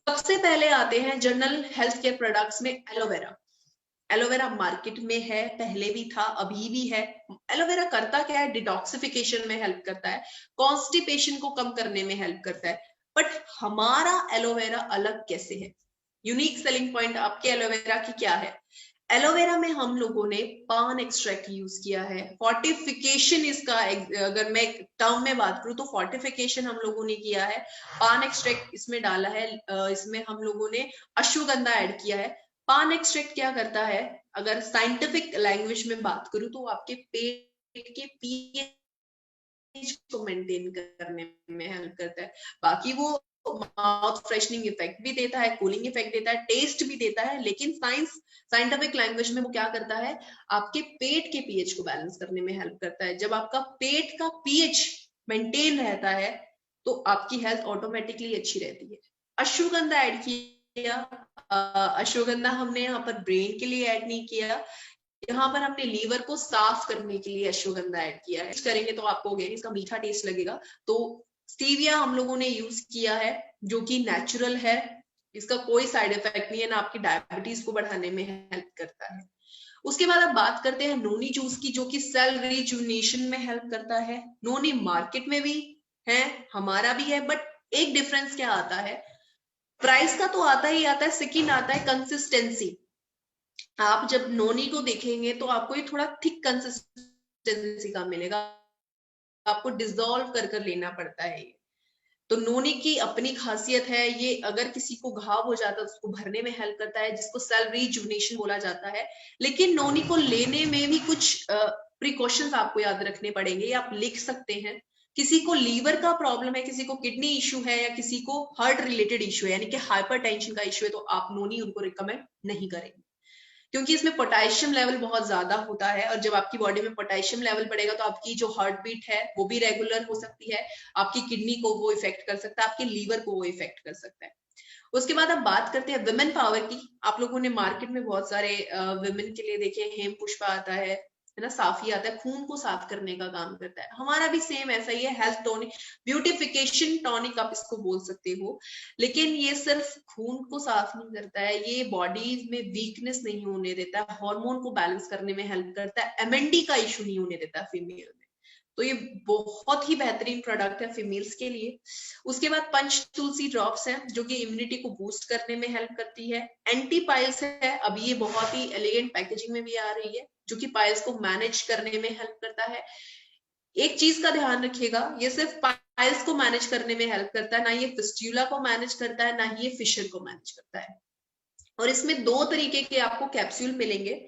सबसे पहले आते हैं जनरल हेल्थ केयर प्रोडक्ट्स में एलोवेरा। एलोवेरा मार्केट में है, पहले भी था, अभी भी है। एलोवेरा करता क्या है, डिटॉक्सिफिकेशन में हेल्प करता है, कॉन्स्टिपेशन को कम करने में हेल्प करता है। बट हमारा एलोवेरा अलग कैसे है, यूनिक सेलिंग पॉइंट आपके एलोवेरा की क्या है? एलोवेरा में हम लोगों ने पान एक्सट्रैक्ट यूज किया है। फोर्टिफिकेशन इसका, अगर मैं टर्म में बात करूं तो फोर्टिफिकेशन हम लोगों ने किया है, पान एक्सट्रैक्ट इसमें डाला है। इसमें हम लोगों ने अश्वगंधा ऐड किया है। पान एक्सट्रैक्ट क्या करता है, अगर साइंटिफिक लैंग्वेज में बात करूं तो आपके पेट के पीएच को मेंटेन करने में हेल्प करता है। बाकी वो माउथ फ्रेशनिंग इफेक्ट भी देता है, कूलिंग इफेक्ट देता है, टेस्ट भी देता है, लेकिन साइंटिफिक लैंग्वेज में वो क्या करता है, आपके पेट के पीएच को बैलेंस करने में हेल्प करता है। जब आपका पेट का पीएच मेंटेन रहता है तो आपकी हेल्थ ऑटोमेटिकली अच्छी रहती है। अश्वगंधा ऐड किया, अश्वगंधा हमने यहाँ पर ब्रेन के लिए ऐड नहीं किया, यहाँ पर हमने लीवर को साफ करने के लिए अश्वगंधा ऐड किया है। करेंगे तो आपको इसका मीठा टेस्ट लगेगा। तो स्टीविया हम लोगों ने यूज किया है, जो कि नेचुरल है, इसका कोई साइड इफेक्ट नहीं है, ना आपकी डायबिटीज को बढ़ाने में हेल्प करता है। उसके बाद अब बात करते हैं नोनी जूस की, जो कि सेल रिजुविनेशन में हेल्प करता है। नोनी मार्केट में भी है, हमारा भी है, बट एक डिफरेंस क्या आता है, प्राइस का तो आता ही आता है, सेकंड आता है कंसिस्टेंसी। आप जब नोनी को देखेंगे तो आपको ये थोड़ा थिक कंसिस्टेंसी का मिलेगा, आपको डिसॉल्व कर कर लेना पड़ता है ये। तो नोनी की अपनी खासियत है, ये अगर किसी को घाव हो जाता है उसको भरने में हेल्प करता है, जिसको सेल रिजुविनेशन बोला जाता है। लेकिन नोनी को लेने में भी कुछ प्रिकॉशंस आपको याद रखने पड़ेंगे, आप लिख सकते हैं। किसी को लीवर का प्रॉब्लम है, किसी को किडनी इश्यू है, या किसी को हार्ट रिलेटेड इश्यू है, यानी कि हाइपरटेंशन का इश्यू है, तो आप नोनी उनको रिकमेंड नहीं करेंगे, क्योंकि इसमें पोटेशियम लेवल बहुत ज्यादा होता है, और जब आपकी बॉडी में पोटेशियम लेवल बढ़ेगा तो आपकी जो हार्ट बीट है वो भी रेगुलर हो सकती है, आपकी किडनी को वो इफेक्ट कर सकता है, आपके लीवर को वो इफेक्ट कर सकता है। उसके बाद अब बात करते हैं विमेन पावर की। आप लोगों ने मार्केट में बहुत सारे विमेन के लिए देखे, हेम पुष्पा आता है ना, साफी आता है, खून को साफ करने का काम करता है। हमारा भी सेम ऐसा ही है, हेल्थ टॉनिक, ब्यूटिफिकेशन टॉनिक आप इसको बोल सकते हो। लेकिन ये सिर्फ खून को साफ नहीं करता है, ये बॉडी में वीकनेस नहीं होने देता है, हार्मोन को बैलेंस करने में हेल्प करता है, एमएनडी का इशू नहीं होने देता फीमेल में। तो ये बहुत ही बेहतरीन प्रोडक्ट है फीमेल्स के लिए। उसके बाद पंच तुलसी ड्रॉप्स है, जो कि इम्यूनिटी को बूस्ट करने में हेल्प करती है। एंटी पाइल्स है, अब ये बहुत ही एलिगेंट पैकेजिंग में भी आ रही है, जो कि पाइल्स को मैनेज करने में हेल्प करता है। एक चीज का ध्यान रखिएगा, ये सिर्फ पाइल्स को मैनेज करने में हेल्प करता है, ना ये फिस्ट्यूला को मैनेज करता है, ना ही ये फिशर को मैनेज करता है। और इसमें दो तरीके के आपको कैप्सूल मिलेंगे,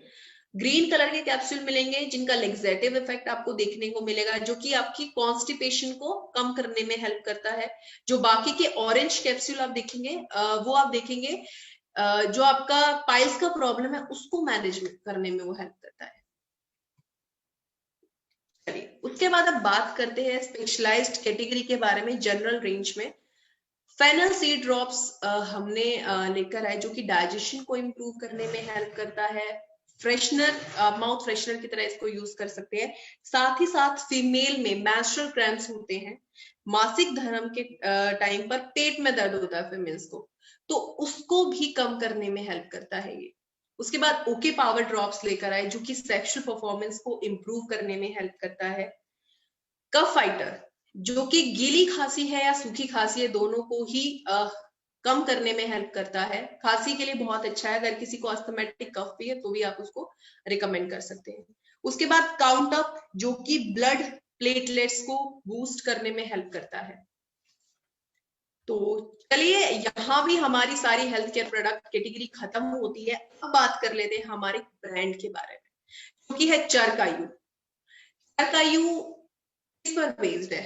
ग्रीन कलर के कैप्सूल मिलेंगे जिनका लेग्जेटिव इफेक्ट आपको देखने को मिलेगा, जो कि आपकी कॉन्स्टिपेशन को कम करने में हेल्प करता है। जो बाकी के ऑरेंज कैप्सूल आप देखेंगे, वो आप देखेंगे जो आपका पाइल्स का प्रॉब्लम है उसको मैनेज करने में वो हेल्प करता है। चलिए उसके बाद अब बात करते हैं स्पेशलाइज्ड कैटेगरी के बारे में, जनरल रेंज में। फेनल सीड ड्रॉप्स हमने लेकर आए, जो कि डाइजेशन को इम्प्रूव करने में हेल्प करता है। फ्रेशनर, माउथ फ्रेशनर की तरह इसको यूज कर सकते हैं। साथ ही साथ फीमेल में मेंस्ट्रुअल क्रैम्प्स होते हैं, मासिक धर्म के टाइम पर पेट में दर्द होता है फीमेल्स को, तो उसको भी कम करने में हेल्प करता है ये। उसके बाद ओके पावर ड्रॉप्स लेकर आए, जो कि सेक्सुअल परफॉर्मेंस को इम्प्रूव करने में हेल्प करता है। कफ फाइटर, जो कि गीली खांसी है या सूखी खांसी है, दोनों को ही कम करने में हेल्प करता है। खांसी के लिए बहुत अच्छा है, अगर किसी को अस्थमेटिक कफ भी है तो भी आप उसको रिकमेंड कर सकते हैं। उसके बाद काउंट अप, जो कि ब्लड प्लेटलेट्स को बूस्ट करने में हेल्प करता है। तो चलिए यहाँ भी हमारी सारी हेल्थ केयर प्रोडक्ट कैटेगरी खत्म होती है। अब बात कर लेते हैं हमारे ब्रांड के बारे में, जो कि है चरकायु। चरकायु किस पर बेस्ड है?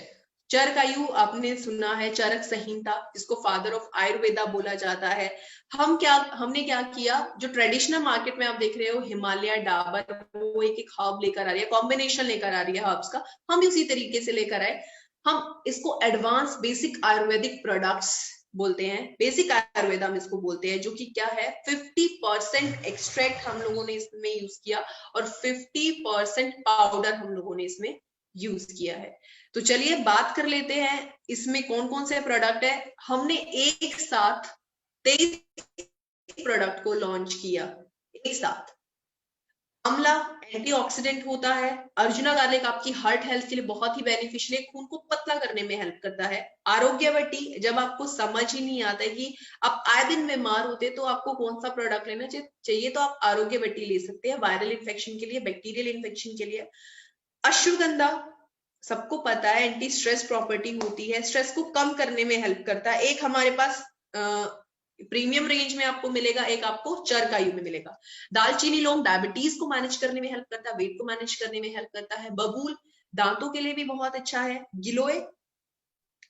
चरकायु आपने सुना है, चरक संहिता, जिसको फादर ऑफ आयुर्वेदा बोला जाता है। हमने क्या किया, जो ट्रेडिशनल मार्केट में आप देख रहे हो हिमालय, डाबर, वो एक एक हर्ब लेकर आ रही है, कॉम्बिनेशन लेकर आ रही है हर्ब्स का, हम भी उसी तरीके से लेकर आए। हम इसको एडवांस बेसिक आयुर्वेदिक प्रोडक्ट्स बोलते हैं, बेसिक आयुर्वेदा हम इसको बोलते हैं, जो कि क्या है, 50% एक्सट्रैक्ट हम लोगों ने इसमें यूज किया और 50% पाउडर हम लोगों ने इसमें यूज किया है। तो चलिए बात कर लेते हैं इसमें कौन कौन से प्रोडक्ट है। हमने एक साथ 23 प्रोडक्ट को लॉन्च किया, एक साथ। आंवला एंटीऑक्सीडेंट होता है, अर्जुना गार्लिक आपकी हार्ट हेल्थ के लिए बहुत ही बेनिफिशियल है, खून को पतला करने में हेल्प करता है। आरोग्यवटी, जब आपको समझ ही नहीं आता है कि आप आए दिन बीमार होते तो आपको कौन सा प्रोडक्ट लेना चाहिए, तो आप आरोग्यवटी ले सकते हैं वायरल इन्फेक्शन के लिए, बैक्टीरियल इन्फेक्शन के लिए। अश्वगंधा सबको पता है एंटी स्ट्रेस प्रॉपर्टी होती है, स्ट्रेस को कम करने में हेल्प करता है। एक हमारे पास प्रीमियम रेंज में आपको मिलेगा, एक आपको चरकायु में मिलेगा। दालचीनी लौंग डायबिटीज को मैनेज करने में हेल्प करता है, वेट को मैनेज करने में हेल्प करता है। बबूल दांतों के लिए भी बहुत अच्छा है। गिलोय,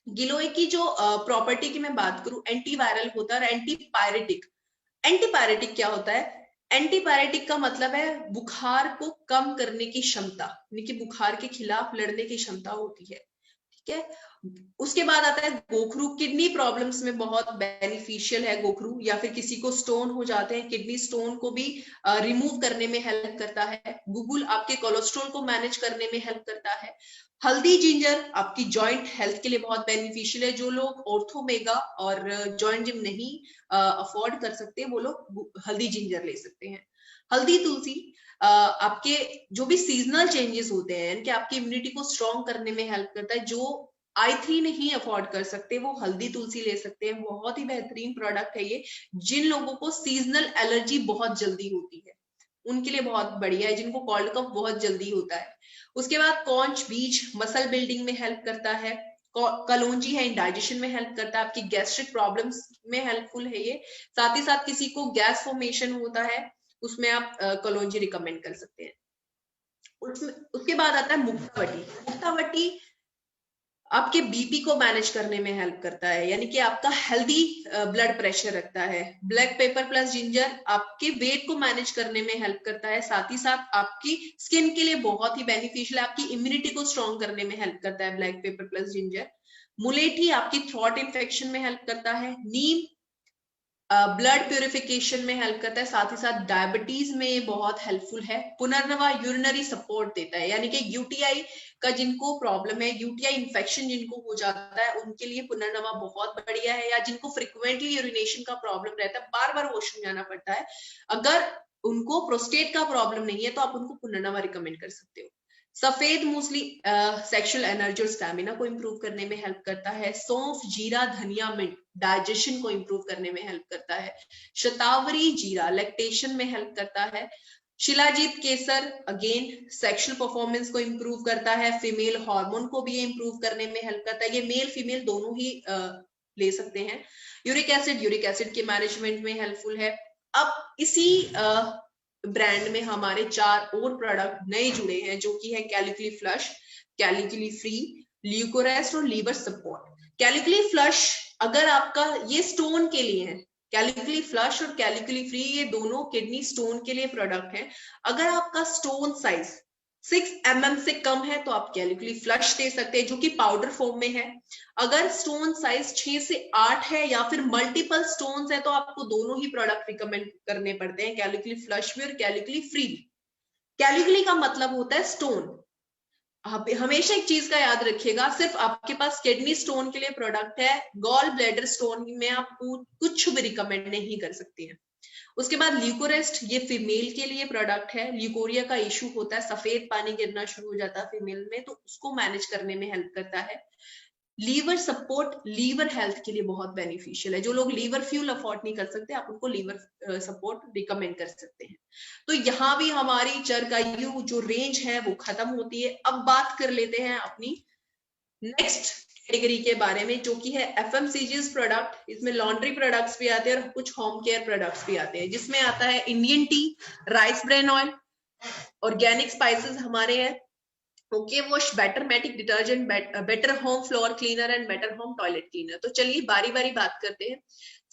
गिलोय की जो प्रॉपर्टी की मैं बात करूं, एंटीवायरल होता है और एंटीपायरेटिक। एंटीपायरेटिक क्या होता है? एंटीपायरेटिक का मतलब है बुखार को कम करने की क्षमता, यानी कि बुखार के खिलाफ लड़ने की क्षमता होती है, ठीक है। उसके बाद आता है गोखरू, किडनी प्रॉब्लम्स में बहुत बेनिफिशियल है गोखरू, या फिर किसी को स्टोन हो जाते हैं, किडनी स्टोन को भी रिमूव करने में हेल्प करता है। गुगुल आपके कोलेस्ट्रॉल को मैनेज करने में हेल्प करता है। हल्दी जिंजर आपकी जॉइंट हेल्थ के लिए बहुत बेनिफिशियल है, जो लोग ऑर्थोमेगा और जॉइंट जिम नहीं अफोर्ड कर सकते वो लोग हल्दी जिंजर ले सकते हैं। हल्दी तुलसी आपके जो भी सीजनल चेंजेस होते हैं, यानी कि आपकी इम्यूनिटी को स्ट्रॉन्ग करने में हेल्प करता है। जो i3 नहीं अफोर्ड कर सकते, वो हल्दी तुलसी ले सकते हैं। बहुत ही बेहतरीन प्रोडक्ट है ये। जिन लोगों को सीजनल एलर्जी बहुत जल्दी होती है उनके लिए बहुत बढ़िया है, जिनको कोल्ड कफ बहुत जल्दी होता है। उसके बाद कॉन्च बीज मसल बिल्डिंग में हेल्प करता है। कलौंजी है, इंडाइजेशन में हेल्प करता है, आपकी गैस्ट्रिक प्रॉब्लम्स में हेल्पफुल है ये। साथ ही साथ किसी को गैस फॉर्मेशन होता है उसमें आप कलौंजी रिकमेंड कर सकते हैं। उसके बाद आता है मुक्तावटी। मुक्तावटी आपके बीपी को मैनेज करने में हेल्प करता है, यानी कि आपका हेल्दी ब्लड प्रेशर रखता है। ब्लैक पेपर प्लस जिंजर आपके वेट को मैनेज करने में हेल्प करता है। साथ ही साथ आपकी स्किन के लिए बहुत ही बेनिफिशियल है, आपकी इम्यूनिटी को स्ट्रॉन्ग करने में हेल्प करता है ब्लैक पेपर प्लस जिंजर। मुलेठी आपकी थ्रोट इन्फेक्शन में हेल्प करता है। नीम ब्लड प्यूरिफिकेशन में हेल्प करता है, साथ ही साथ डायबिटीज में बहुत हेल्पफुल है। पुनर्नवा यूरिनरी सपोर्ट देता है, यानी कि यूटीआई का जिनको प्रॉब्लम है, यूटीआई इन्फेक्शन जिनको हो जाता है उनके लिए पुनर्नवा बहुत बढ़िया है। या जिनको फ्रिक्वेंटली यूरिनेशन का प्रॉब्लम रहता है, बार बार वॉशरूम जाना पड़ता है, अगर उनको प्रोस्टेट का प्रॉब्लम नहीं है तो आप उनको पुनर्नवा रिकमेंड कर सकते हो। सफेद मूसली सेक्सुअल एनर्जी और स्टैमिना को इंप्रूव करने में हेल्प करता है। सौंफ, जीरा, धनिया, मिंट डाइजेशन को इंप्रूव करने में हेल्प करता है। शतावरी जीरा लैक्टेशन में हेल्प करता है। शिलाजीत केसर अगेन सेक्सुअल परफॉर्मेंस को इंप्रूव करता है। फीमेल हार्मोन को भी इंप्रूव करने में हेल्प करता है, ये मेल फीमेल दोनों ही ले सकते हैं। यूरिक एसिड के मैनेजमेंट में हेल्पफुल है। अब इसी ब्रांड में हमारे 4 और प्रोडक्ट नए जुड़े हैं, जो कि है कैलिकली फ्लश, कैलिकली फ्री, ल्यूकोरेस्ट और लीवर सपोर्ट। कैलिकली फ्लश अगर आपका, ये स्टोन के लिए है, कैलिकली फ्लश और कैलिकली फ्री ये दोनों किडनी स्टोन के लिए प्रोडक्ट हैं। अगर आपका स्टोन साइज 6 mm से कम है तो आप कैलिकली फ्लश दे सकते हैं, जो कि पाउडर फॉर्म में है। अगर स्टोन साइज 6 से 8 है या फिर मल्टीपल स्टोन्स है तो आपको दोनों ही प्रोडक्ट रिकमेंड करने पड़ते हैं, कैलिकली फ्लश भी और कैलिकली फ्री भी। कैलिकली का मतलब होता है स्टोन। आप हमेशा एक चीज का याद रखिएगा, सिर्फ आपके पास किडनी स्टोन के लिए प्रोडक्ट है, गॉल ब्लैडर स्टोन में आप कुछ भी रिकमेंड नहीं कर सकती हैं। उसके बाद ल्यूकोरेस्ट, ये फीमेल के लिए प्रोडक्ट है। ल्यूकोरिया का इशू होता है, सफेद पानी गिरना शुरू हो जाता है फीमेल में, तो उसको मैनेज करने में हेल्प करता है। लीवर सपोर्ट लीवर हेल्थ के लिए बहुत बेनिफिशियल है। जो लोग लीवर फ्यूल अफोर्ड नहीं कर सकते, आप उनको लीवर सपोर्ट रिकमेंड कर सकते हैं। तो यहाँ भी हमारी चरकायु जो रेंज है वो खत्म होती है। अब बात कर लेते हैं अपनी नेक्स्ट कैटेगरी के बारे में, जो कि है एफएमसीजीज प्रोडक्ट। इसमें लॉन्ड्री प्रोडक्ट्स भी आते हैं और कुछ होम केयर प्रोडक्ट्स भी आते हैं, जिसमें आता है Indian tea, rice bran oil, organic spices हमारे हैं, OK wash, better matic detergent, better home floor cleaner and better home toilet cleaner. तो चलिए बारी बारी बात करते हैं।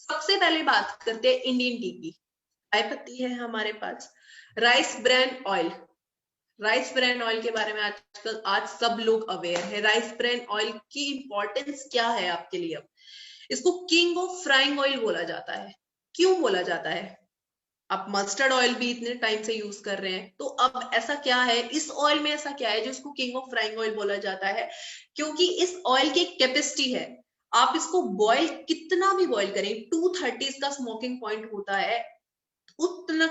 सबसे पहले बात करते हैं इंडियन टी की। चाय पत्ती है हमारे पास। Rice bran oil, rice bran oil के बारे में आजकल आज सब लोग अवेयर है। राइस ब्रेन ऑयल की इंपॉर्टेंस क्या है आपके लिए? अब इसको किंग ऑफ फ्राइंग ऑयल बोला जाता है। क्यों बोला जाता है? आप मस्टर्ड ऑयल भी इतने टाइम से यूज कर रहे हैं, तो अब ऐसा क्या है इस ऑयल में, ऐसा क्या है जो इसको किंग ऑफ फ्राइंग ऑयल बोला जाता है? क्योंकि इस ऑयल की एक कैपेसिटी है, आप इसको बॉयल कितना भी बॉयल करें, 230 इसका स्मोकिंग पॉइंट होता है, उतना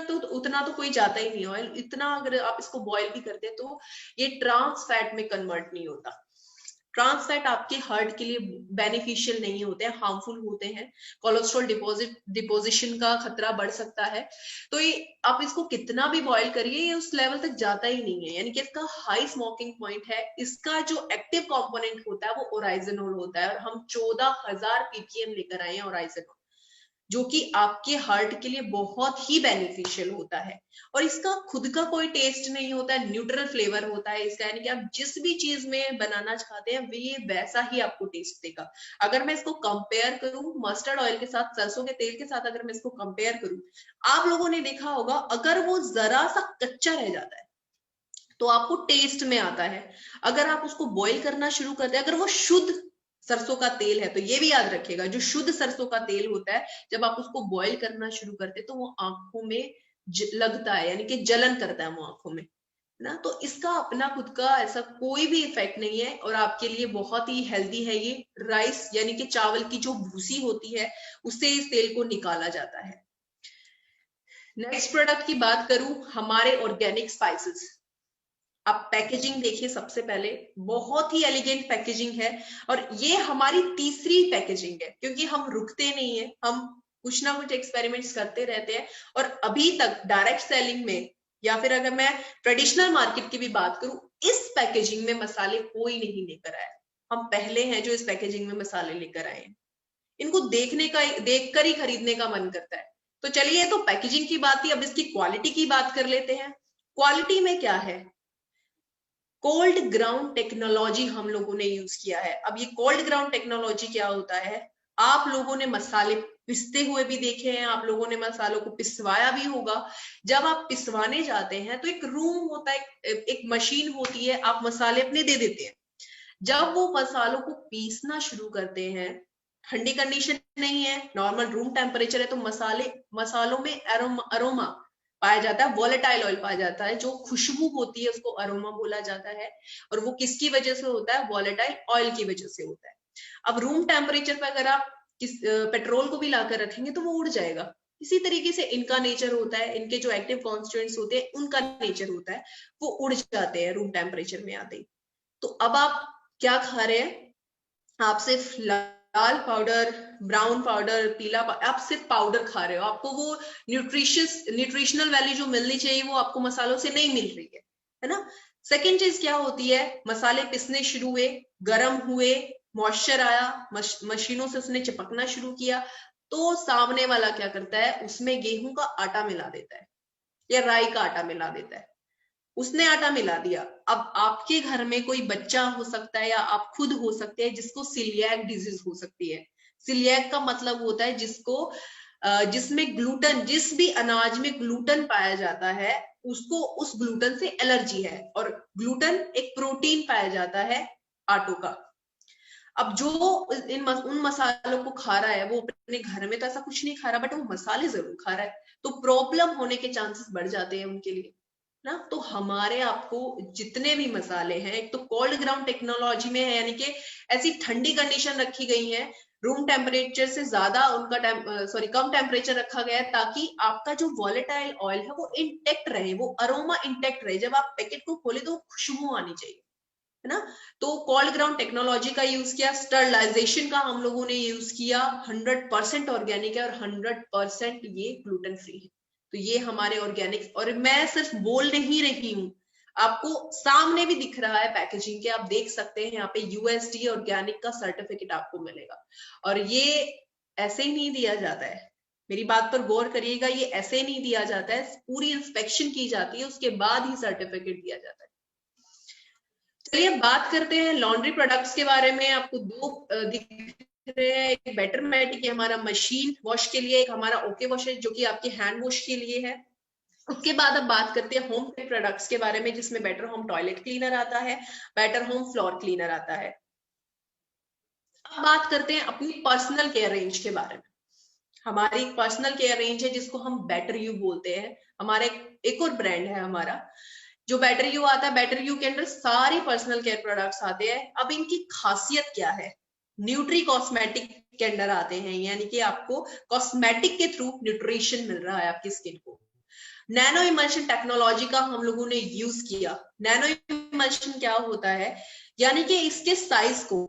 तो कोई जाता ही नहीं ऑयल। इतना अगर आप इसको बॉयल भी करते हैं तो ये ट्रांस फैट में कन्वर्ट नहीं होता। ट्रांस फैट आपके हार्ट के लिए बेनिफिशियल नहीं होते हैं, हार्मफुल होते हैं। कोलेस्ट्रॉल डिपोजिशन का खतरा बढ़ सकता है। तो ये आप इसको कितना भी बॉयल करिए, ये उस लेवल तक जाता ही नहीं है, यानी कि इसका हाई स्मोकिंग पॉइंट है। इसका जो एक्टिव कंपोनेंट होता है वो ओराइजनोल होता है, और हम 14,000 ppm लेकर आए हैं ओराइजनोल, जो कि आपके हार्ट के लिए बहुत ही बेनिफिशियल होता है। और इसका खुद का कोई टेस्ट नहीं होता है, न्यूट्रल फ्लेवर होता है इसका, यानी कि आप जिस भी चीज में बनाना चाहते हैं ये वैसा ही आपको टेस्ट देगा। अगर मैं इसको कंपेयर करूं मस्टर्ड ऑयल के साथ, सरसों के तेल के साथ अगर मैं इसको कंपेयर करूं, आप लोगों ने देखा होगा अगर वो जरा सा कच्चा रह जाता है तो आपको टेस्ट में आता है। अगर आप उसको बॉईल करना शुरू करते हैं, अगर वो शुद्ध सरसों का तेल है, तो ये भी याद रखिएगा जो शुद्ध सरसों का तेल होता है, जब आप उसको बॉईल करना शुरू करते हैं तो वो आंखों में लगता है, यानी कि जलन करता है वो आंखों में ना। तो इसका अपना खुद का ऐसा कोई भी इफेक्ट नहीं है, और आपके लिए बहुत ही हेल्दी है ये। राइस यानी कि चावल की जो भूसी होती है उससे इस तेल को निकाला जाता है। नेक्स्ट प्रोडक्ट की बात करूं, हमारे ऑर्गेनिक स्पाइसेस। आप पैकेजिंग देखिए, सबसे पहले बहुत ही एलिगेंट पैकेजिंग है, और ये हमारी तीसरी पैकेजिंग है, क्योंकि हम रुकते नहीं है, हम कुछ ना कुछ एक्सपेरिमेंट्स करते रहते हैं। और अभी तक डायरेक्ट सेलिंग में, या फिर अगर मैं ट्रेडिशनल मार्केट की भी बात करूं, इस पैकेजिंग में मसाले कोई नहीं लेकर आया। हम पहले हैं जो इस पैकेजिंग में मसाले लेकर आए हैं। इनको देखकर ही खरीदने का मन करता है। तो चलिए, तो पैकेजिंग की बात थी, अब इसकी क्वालिटी की बात कर लेते हैं। क्वालिटी में क्या है, कोल्ड ग्राउंड टेक्नोलॉजी हम लोगों ने यूज किया है। अब ये कोल्ड ग्राउंड टेक्नोलॉजी क्या होता है, आप लोगों ने मसाले पिसते हुए भी देखे हैं, आप लोगों ने मसालों को पिसवाया भी होगा। जब आप पिसवाने जाते हैं तो एक रूम होता है, एक मशीन होती है, आप मसाले अपने दे देते हैं। जब वो मसालों को पीसना शुरू करते हैं, ठंडी कंडीशन नहीं है, नॉर्मल रूम टेम्परेचर है, तो मसालों में अरोमा पाया जाता है, वॉलेटाइल ऑयल पाया जाता है, जो खुशबू होती है उसको अरोमा बोला जाता है। और वो किसकी वजह से होता है, वॉलेटाइल ऑयल की वजह से होता है। अब रूम टेम्परेचर पर अगर आप पेट्रोल को भी लाकर रखेंगे तो वो उड़ जाएगा। इसी तरीके से इनका नेचर होता है, इनके जो एक्टिव कॉन्स्टिट्यूएंट्स होते हैं उनका नेचर होता है, वो उड़ जाते हैं रूम टेम्परेचर में आते ही। तो अब आप क्या खा रहे हैं, आप सिर्फ लाल पाउडर, ब्राउन पाउडर, पीला आप सिर्फ पाउडर खा रहे हो। आपको वो न्यूट्रिशनल वैल्यू जो मिलनी चाहिए वो आपको मसालों से नहीं मिल रही है ना। सेकेंड चीज क्या होती है, मसाले पिसने शुरू हुए, गर्म हुए, मॉइस्चर आया, मशीनों से उसने चिपकना शुरू किया, तो सामने वाला क्या करता है, उसमें गेहूं का आटा मिला देता है या राई का आटा मिला देता है। उसने आटा मिला दिया। अब आपके घर में कोई बच्चा हो सकता है या आप खुद हो सकते हैं जिसको सिलियाक डिजीज हो सकती है। सिलियाक का मतलब होता है जिसमें ग्लूटन, जिस भी अनाज में ग्लूटन पाया जाता है उसको उस ग्लूटन से एलर्जी है। और ग्लूटन एक प्रोटीन पाया जाता है आटों का। अब जो उन मसालों को खा रहा है वो अपने घर में तो ऐसा कुछ नहीं खा रहा, बट वो मसाले जरूर खा रहा है, तो प्रॉब्लम होने के चांसेस बढ़ जाते हैं उनके लिए ना। तो हमारे आपको जितने भी मसाले हैं, एक तो कोल्ड ग्राउंड टेक्नोलॉजी में है, यानी कि ऐसी ठंडी कंडीशन रखी गई है, रूम टेम्परेचर से ज्यादा उनका कम टेम्परेचर रखा गया है, ताकि आपका जो वॉलेटाइल ऑयल है वो इंटेक्ट रहे, वो अरोमा इंटेक्ट रहे। जब आप पैकेट को खोले तो खुशबू आनी चाहिए, है ना। तो कोल्ड ग्राउंड टेक्नोलॉजी का यूज किया, स्टरलाइजेशन का हम लोगों ने यूज किया, 100% ऑर्गेनिक है और 100% ये ग्लूटेन फ्री है। तो ये हमारे ऑर्गेनिक, और मैं सिर्फ बोल नहीं रही हूँ, आपको सामने भी दिख रहा है पैकेजिंग के, आप देख सकते हैं यहाँ पे यूएसडी ऑर्गेनिक का सर्टिफिकेट आपको मिलेगा। और ये ऐसे ही नहीं दिया जाता है, मेरी बात पर गौर करिएगा, ये ऐसे नहीं दिया जाता है, पूरी इंस्पेक्शन की जाती है, उसके बाद ही सर्टिफिकेट दिया जाता है। चलिए बात करते हैं लॉन्ड्री प्रोडक्ट्स के बारे में। आपको दो दिख रहे हैं, एक बेटरमेटिक हमारा मशीन वॉश के लिए, एक हमारा ओके वॉश है जो कि आपके हैंड वॉश के लिए है। उसके बाद अब बात करते हैं होम केयर प्रोडक्ट्स के बारे में, जिसमें बेटर होम टॉयलेट क्लीनर आता है, बेटर होम फ्लोर क्लीनर आता है। अब बात करते हैं अपनी पर्सनल केयर रेंज के बारे में। हमारी पर्सनल केयर रेंज है जिसको हम बेटर यू बोलते हैं। हमारे एक और ब्रांड है हमारा जो बेटर यू आता है। बेटर यू के अंदर सारे पर्सनल केयर प्रोडक्ट्स आते हैं। अब इनकी खासियत क्या है, न्यूट्री कॉस्मेटिक के अंदर आते हैं, यानी कि आपको कॉस्मेटिक के थ्रू न्यूट्रिशन मिल रहा है आपकी स्किन को। नैनो इमल्शन टेक्नोलॉजी का हम लोगों ने यूज किया। नैनो इमल्शन क्या होता है, यानी कि इसके साइज को,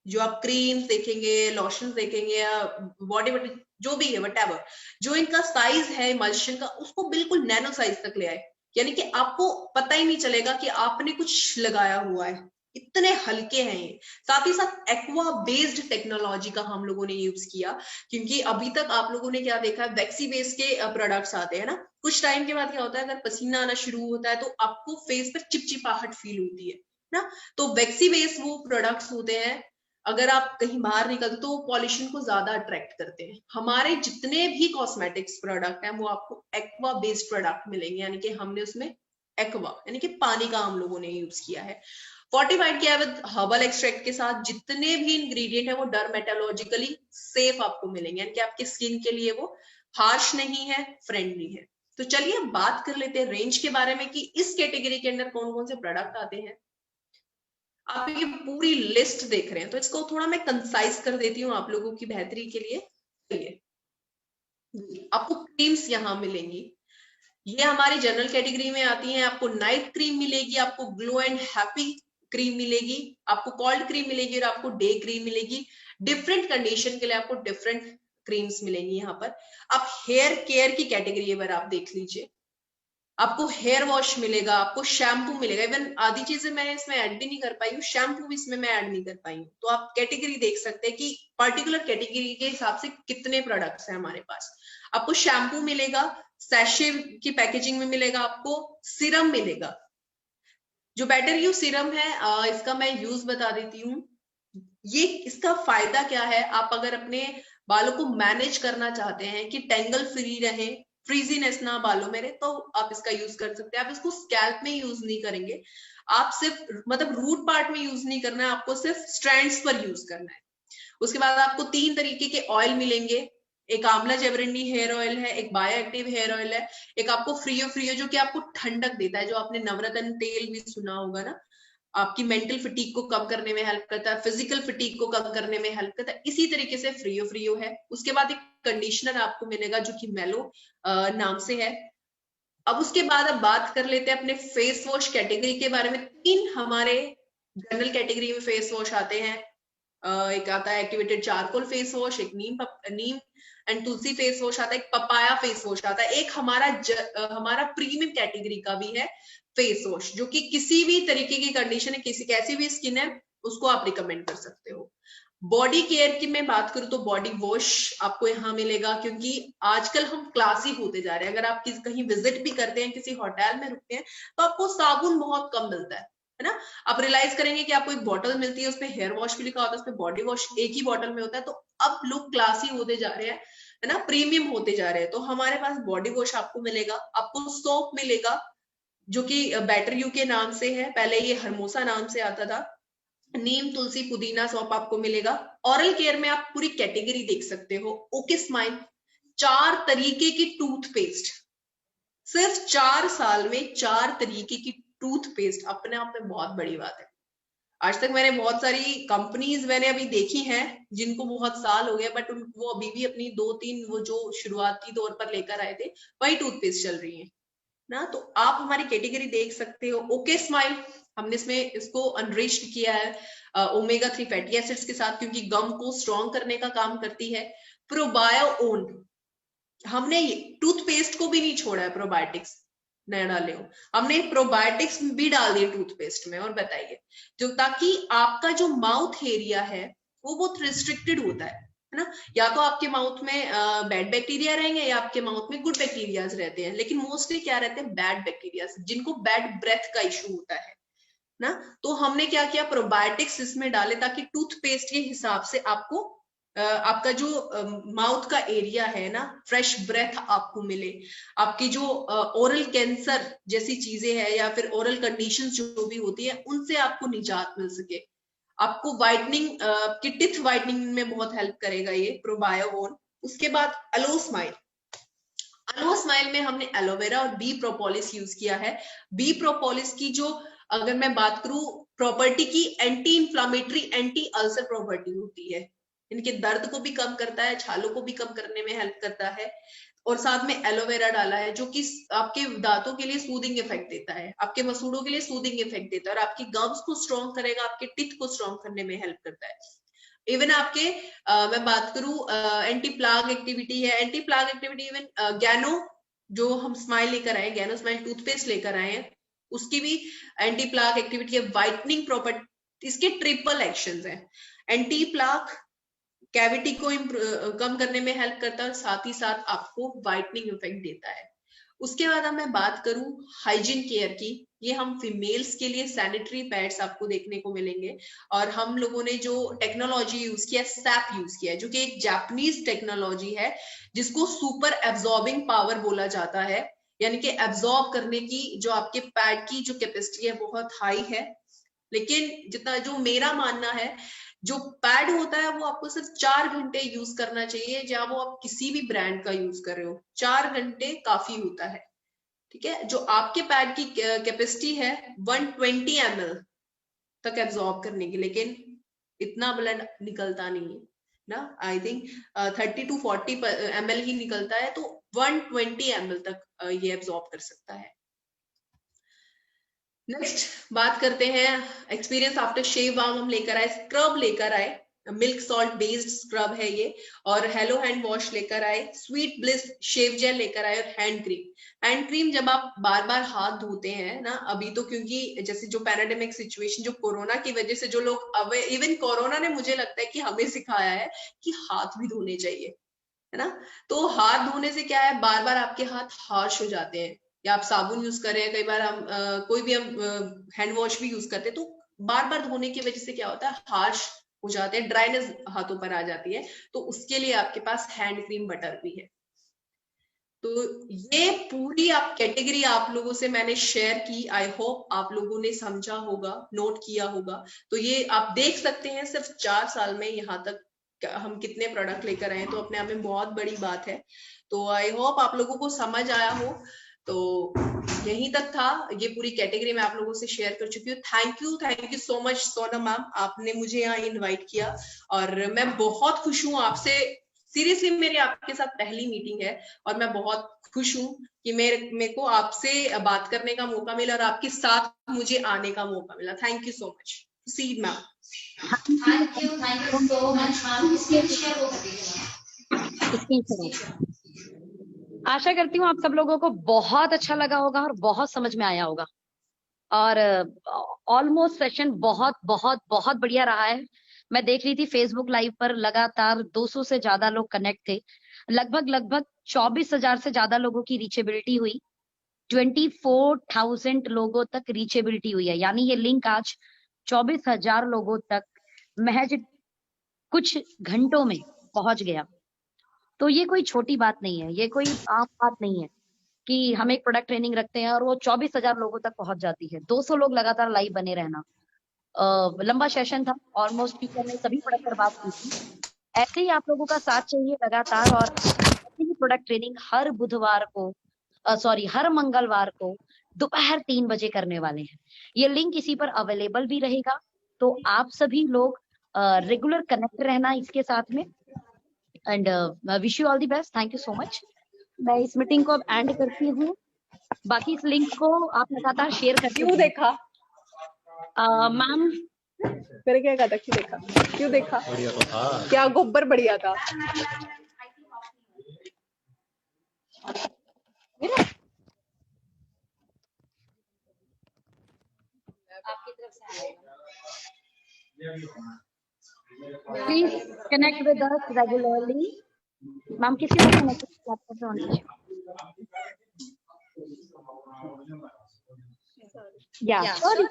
जो आप क्रीम देखेंगे, लोशन देखेंगे या बॉडी बटर जो भी है व्हाटएवर, जो इनका साइज है इमल्शन का, उसको बिल्कुल नैनो साइज तक ले आए, यानी कि आपको पता ही नहीं चलेगा कि आपने कुछ लगाया हुआ है, इतने हल्के हैं ये। साथ ही साथ एक्वा बेस्ड टेक्नोलॉजी का हम लोगों ने यूज किया, क्योंकि अभी तक आप लोगों ने क्या देखा है, वैक्सी बेस के प्रोडक्ट्स आते हैं ना, कुछ टाइम के बाद क्या होता है, अगर पसीना आना शुरू होता है तो आपको फेस पर चिपचिपाहट फील होती है ना। तो वैक्सी बेस वो प्रोडक्ट्स होते हैं, अगर आप कहीं बाहर निकलते तो पॉल्यूशन को ज्यादा अट्रैक्ट करते हैं। हमारे जितने भी कॉस्मेटिक्स प्रोडक्ट हैं वो आपको एक्वा बेस्ड प्रोडक्ट मिलेंगे, यानी कि हमने उसमें एक्वा यानी कि पानी का हम लोगों ने यूज किया है। फोर्टिफाइड किया विद हर्बल एक्सट्रैक्ट के साथ। जितने भी इंग्रेडिएंट है वो डर्मेटोलॉजिकली सेफ आपको मिलेंगे, यानी कि आपकी स्किन के लिए वो हार्श नहीं है, फ्रेंडली है। तो चलिए बात कर लेते हैं रेंज के बारे में कि इस कैटेगरी के अंदर कौन कौन से प्रोडक्ट आते हैं। आप ये पूरी लिस्ट देख रहे हैं तो इसको थोड़ा मैं कंसाइज कर देती हूँ आप लोगों की बेहतरी के लिए। आपको क्रीम्स यहाँ मिलेंगी, ये हमारी जनरल कैटेगरी में आती है। आपको नाइट क्रीम मिलेगी, आपको ग्लो एंड हैप्पी क्रीम मिलेगी, आपको कोल्ड क्रीम मिलेगी और आपको डे क्रीम मिलेगी। डिफरेंट कंडीशन के लिए आपको डिफरेंट क्रीम्स मिलेंगी यहाँ पर। अब हेयर केयर की कैटेगरी पर आप देख लीजिए, आपको हेयर वॉश मिलेगा, आपको शैम्पू मिलेगा। इवन आधी चीजें मैं इसमें ऐड भी नहीं कर पाई हूँ, शैम्पू भी इसमें मैं ऐड नहीं कर पाई हूँ। तो आप कैटेगरी देख सकते हैं कि पर्टिकुलर कैटेगरी के हिसाब से कितने प्रोडक्ट्स हैं हमारे पास। आपको शैम्पू मिलेगा, सैशे की पैकेजिंग में मिलेगा, आपको सिरम मिलेगा। जो बेटर यू सिरम है, इसका मैं यूज बता देती हूँ। ये इसका फायदा क्या है, आप अगर अपने बालों को मैनेज करना चाहते हैं कि टेंगल फ्री रहे, फ्रीजीनेस ना बालों में रहे, तो आप इसका यूज कर सकते हैं। आप इसको स्कैल्प में यूज नहीं करेंगे, आप सिर्फ मतलब रूट पार्ट में यूज नहीं करना है, आपको सिर्फ स्ट्रैंड्स पर यूज करना है। उसके बाद आपको 3 तरीके के ऑयल मिलेंगे। एक आंवला जेवरंडी हेयर ऑयल है, एक बायो एक्टिव हेयर ऑयल है, एक आपको फ्रीओ फ्रीओ जो कि आपको ठंडक देता है, जो आपने नवरत्न तेल भी सुना होगा ना, आपकी मेंटल फिटीक को कम करने में हेल्प करता है, फिजिकल फिटीक को कम करने में हेल्प करता है। इसी तरीके से फ्रीओ फ्रीओ है। उसके बाद एक कंडीशनर आपको मिलेगा जो कि मेलो नाम से है। अब उसके बाद अब बात कर लेते हैं अपने फेस वॉश कैटेगरी के बारे में। 3 हमारे जनरल कैटेगरी में फेस वॉश आते हैं। एक आता है एक्टिवेटेड चारकोल फेस वॉश, एक नीम एंड तुलसी फेस वॉश आता है, एक पपाया फेस वॉश आता है, एक हमारा प्रीमियम कैटेगरी का भी है फेस वॉश, जो कि किसी भी तरीके की कंडीशन है, किसी कैसी भी स्किन है, उसको आप रिकमेंड कर सकते हो। बॉडी केयर की मैं बात करूं तो बॉडी वॉश आपको यहाँ मिलेगा, क्योंकि आजकल हम क्लासी होते जा रहे हैं। अगर आप कहीं विजिट भी करते हैं, किसी होटल में रुकते हैं, तो आपको साबुन बहुत कम मिलता है ना। आप रियलाइज करेंगे कि आपको एक बॉटल मिलती है, उसपे हेयर वॉश भी लिखा होता है, उसपे बॉडी वॉश एक ही बॉटल में होता है। तो अब लोग क्लासी होते जा रहे हैं, है ना, प्रीमियम होते जा रहे हैं। तो हमारे पास बॉडी वॉश आपको मिलेगा, आपको सोप मिलेगा जो कि बेटर यू के नाम से है, पहले ये हरमोसा नाम से आता था। नीम तुलसी पुदीना सौंप आपको मिलेगा। ऑरल केयर में आप पूरी कैटेगरी देख सकते हो। ओके स्माइल 4 तरीके की टूथपेस्ट, सिर्फ 4 साल में 4 तरीके की टूथपेस्ट, अपने आप में बहुत बड़ी बात है। आज तक मैंने बहुत सारी कंपनीज मैंने अभी देखी हैं जिनको बहुत साल हो गए, बट वो अभी भी अपनी 2-3 वो जो शुरुआती तौर पर लेकर आए थे वही टूथपेस्ट चल रही है ना। तो आप हमारी कैटेगरी देख सकते हो। ओके स्माइल, हमने इसमें इसको अनरिच्ड किया है ओमेगा 3 फैटी एसिड्स के साथ, क्योंकि गम को स्ट्रॉन्ग करने का काम करती है। प्रोबायो ओन, हमने टूथपेस्ट को भी नहीं छोड़ा है, प्रोबायोटिक्स नया डाले हो, हमने प्रोबायोटिक्स भी डाल दिए टूथपेस्ट में। और बताइए, जो ताकि आपका जो माउथ एरिया है वो बहुत रिस्ट्रिक्टेड होता है ना। या तो आपके माउथ में बैड बैक्टीरिया रहेंगे या आपके माउथ में गुड बैक्टीरियाज रहते हैं, लेकिन मोस्टली क्या रहते हैं, बैड बैक्टीरिया, जिनको बैड ब्रेथ का इशू होता है ना। तो हमने क्या किया, प्रोबायोटिक्स इसमें डाले ताकि टूथपेस्ट के हिसाब से आपको आपका जो माउथ का एरिया है ना, फ्रेश ब्रेथ आपको मिले। आपकी जो ओरल कैंसर जैसी चीजें हैं या फिर ओरल कंडीशंस जो भी होती है, उनसे आपको निजात मिल सके। आपको व्हाइटनिंग, आपकी टिथ व्हाइटनिंग में बहुत हेल्प करेगा ये प्रोबायोन। उसके बाद अलो स्माइल, अलो स्माइल में हमने एलोवेरा और बी प्रोपोलिस यूज किया है। बी प्रोपोलिस की जो अगर मैं बात करूं प्रॉपर्टी की, anti inflammatory anti ulcer property होती है। इनके दर्द को भी कम करता है, छालों को भी कम करने में हेल्प करता है। और साथ में एलोवेरा डाला है जो कि आपके दांतों के लिए सूदिंग इफेक्ट देता है, आपके मसूड़ों के लिए सूदिंग इफेक्ट देता है, और आपकी गम्स को स्ट्रॉन्ग करेगा, आपके टिथ को स्ट्रॉन्ग करने में हेल्प करता है। इवन आपके मैं बात करूं एंटी प्लाग एक्टिविटी है, एंटी प्लाग एक्टिविटी इवन गैनो जो हम स्माइल लेकर आए, गैनो स्माइल टूथपेस्ट लेकर आए हैं, उसकी भी एंटी प्लाग एक्टिविटी है। व्हाइटनिंग प्रॉपर्टी, इसके ट्रिपल एक्शंस हैं। एंटी प्लाग कैविटी को कम करने में हेल्प करता है और साथ ही साथ आपको व्हाइटनिंग इफेक्ट देता है। उसके बाद अब मैं बात करूं हाइजीन केयर की, ये हम फीमेल्स के लिए सैनिटरी पैड्स आपको देखने को मिलेंगे। और हम लोगों ने जो टेक्नोलॉजी यूज किया, सैप यूज किया है, जो कि एक जापानीज टेक्नोलॉजी है जिसको सुपर एब्जॉर्बिंग पावर बोला जाता है। यानी कि एब्जॉर्ब करने की जो आपके पैड की जो कैपेसिटी है बहुत हाई है। लेकिन जितना जो मेरा मानना है, जो पैड होता है वो आपको सिर्फ 4 घंटे यूज करना चाहिए, जहां वो आप किसी भी ब्रांड का यूज कर रहे हो, 4 घंटे काफी होता है। ठीक है, जो आपके पैड की कैपेसिटी है 120 ml तक एब्जॉर्ब करने की, लेकिन इतना ब्लड निकलता नहीं है। ना, आई थिंक 30 to 40 ml ही निकलता है, तो 120 ml तक ये एब्जॉर्ब कर सकता है। नेक्स्ट बात करते हैं एक्सपीरियंस आफ्टर शेव बाम। हम लेकर आए स्क्रब, लेकर आए मिल्क सॉल्ट बेस्ड स्क्रब है ये, और हेलो हैंड वॉश लेकर आए, स्वीट ब्लिस शेव जेल लेकर आए, और हैंड क्रीम। हैंड क्रीम जब आप बार बार हाथ धोते हैं ना, अभी तो क्योंकि जैसे जो पैराडेमिक सिचुएशन, जो कोरोना की वजह से जो लोग, अब इवन कोरोना ने मुझे लगता है कि हमें सिखाया है कि हाथ भी धोने चाहिए, है ना। तो हाथ धोने से क्या है, बार बार आपके हाथ हार्श हो जाते हैं, या आप साबुन यूज कर रहे हैं, कई बार हम कोई भी हम हैंड वॉश भी यूज करते हैं, तो बार बार धोने की वजह से क्या होता है, हार्श हो जाते हैं, ड्राइनेस हाथों पर आ जाती है। तो उसके लिए आपके पास हैंड क्रीम बटर भी है। तो ये पूरी आप कैटेगरी आप लोगों से मैंने शेयर की, आई होप आप लोगों ने समझा होगा, नोट किया होगा। तो ये आप देख सकते हैं सिर्फ 4 साल में यहाँ तक हम कितने प्रोडक्ट लेकर आए, तो अपने आप में बहुत बड़ी बात है। तो आई होप आप लोगों को समझ आया हो। तो यहीं तक था, ये पूरी कैटेगरी में आप लोगों से शेयर कर चुकी हूँ। Thank you so much Sonam ma'am, आपने मुझे यहाँ इनवाइट किया, और मैं बहुत खुश हूँ आपसे। सीरियसली मेरी आपके साथ पहली मीटिंग है, और मैं बहुत खुश हूँ कि मेरे को आपसे बात करने का मौका मिला, और आपके साथ मुझे आने का मौका मिला। थैंक यू सो मच सीड ma'am. Thank you so much ma'am. आशा करती हूँ आप सब लोगों को बहुत अच्छा लगा होगा और बहुत समझ में आया होगा, और ऑलमोस्ट सेशन बहुत बहुत बहुत बढ़िया रहा है। मैं देख रही थी फेसबुक लाइव पर लगातार 200 से ज्यादा लोग कनेक्ट थे, लगभग 24,000 से ज्यादा लोगों की रीचेबिलिटी हुई, 24,000 लोगों तक रीचेबिलिटी हुई है, यानी ये लिंक आज 24,000 लोगों तक महज कुछ घंटों में पहुंच गया। तो ये कोई छोटी बात नहीं है, ये कोई आम बात नहीं है कि हम एक प्रोडक्ट ट्रेनिंग रखते हैं और वो 24,000 लोगों तक पहुंच जाती है। 200 लोग लगातार लाइव बने रहना, लंबा सेशन था, ऑलमोस्ट स्पीकर ने सभी प्रोडक्ट पर बात की थी। ऐसे ही आप लोगों का साथ चाहिए लगातार, और ऐसी ही प्रोडक्ट ट्रेनिंग हर बुधवार को, हर मंगलवार को दोपहर 3 बजे करने वाले हैं। ये लिंक इसी पर अवेलेबल भी रहेगा, तो आप सभी लोग रेगुलर कनेक्ट रहना इसके साथ में। And wish you all the best. Thank you so much. मैं इस मीटिंग को अब एंड करती हूँ। बाकी इस लिंक को आप लगातार शेयर करते क्यों देखा मैम? मैंने क्या कहा था, क्यों देखा, क्यों देखा, बढ़िया तो था, क्या गोबर बढ़िया था आपकी तरफ से please connect with us regularly. Ma'am किसी को कनेक्ट लैपटॉप ऑन कीजिए। या सॉरी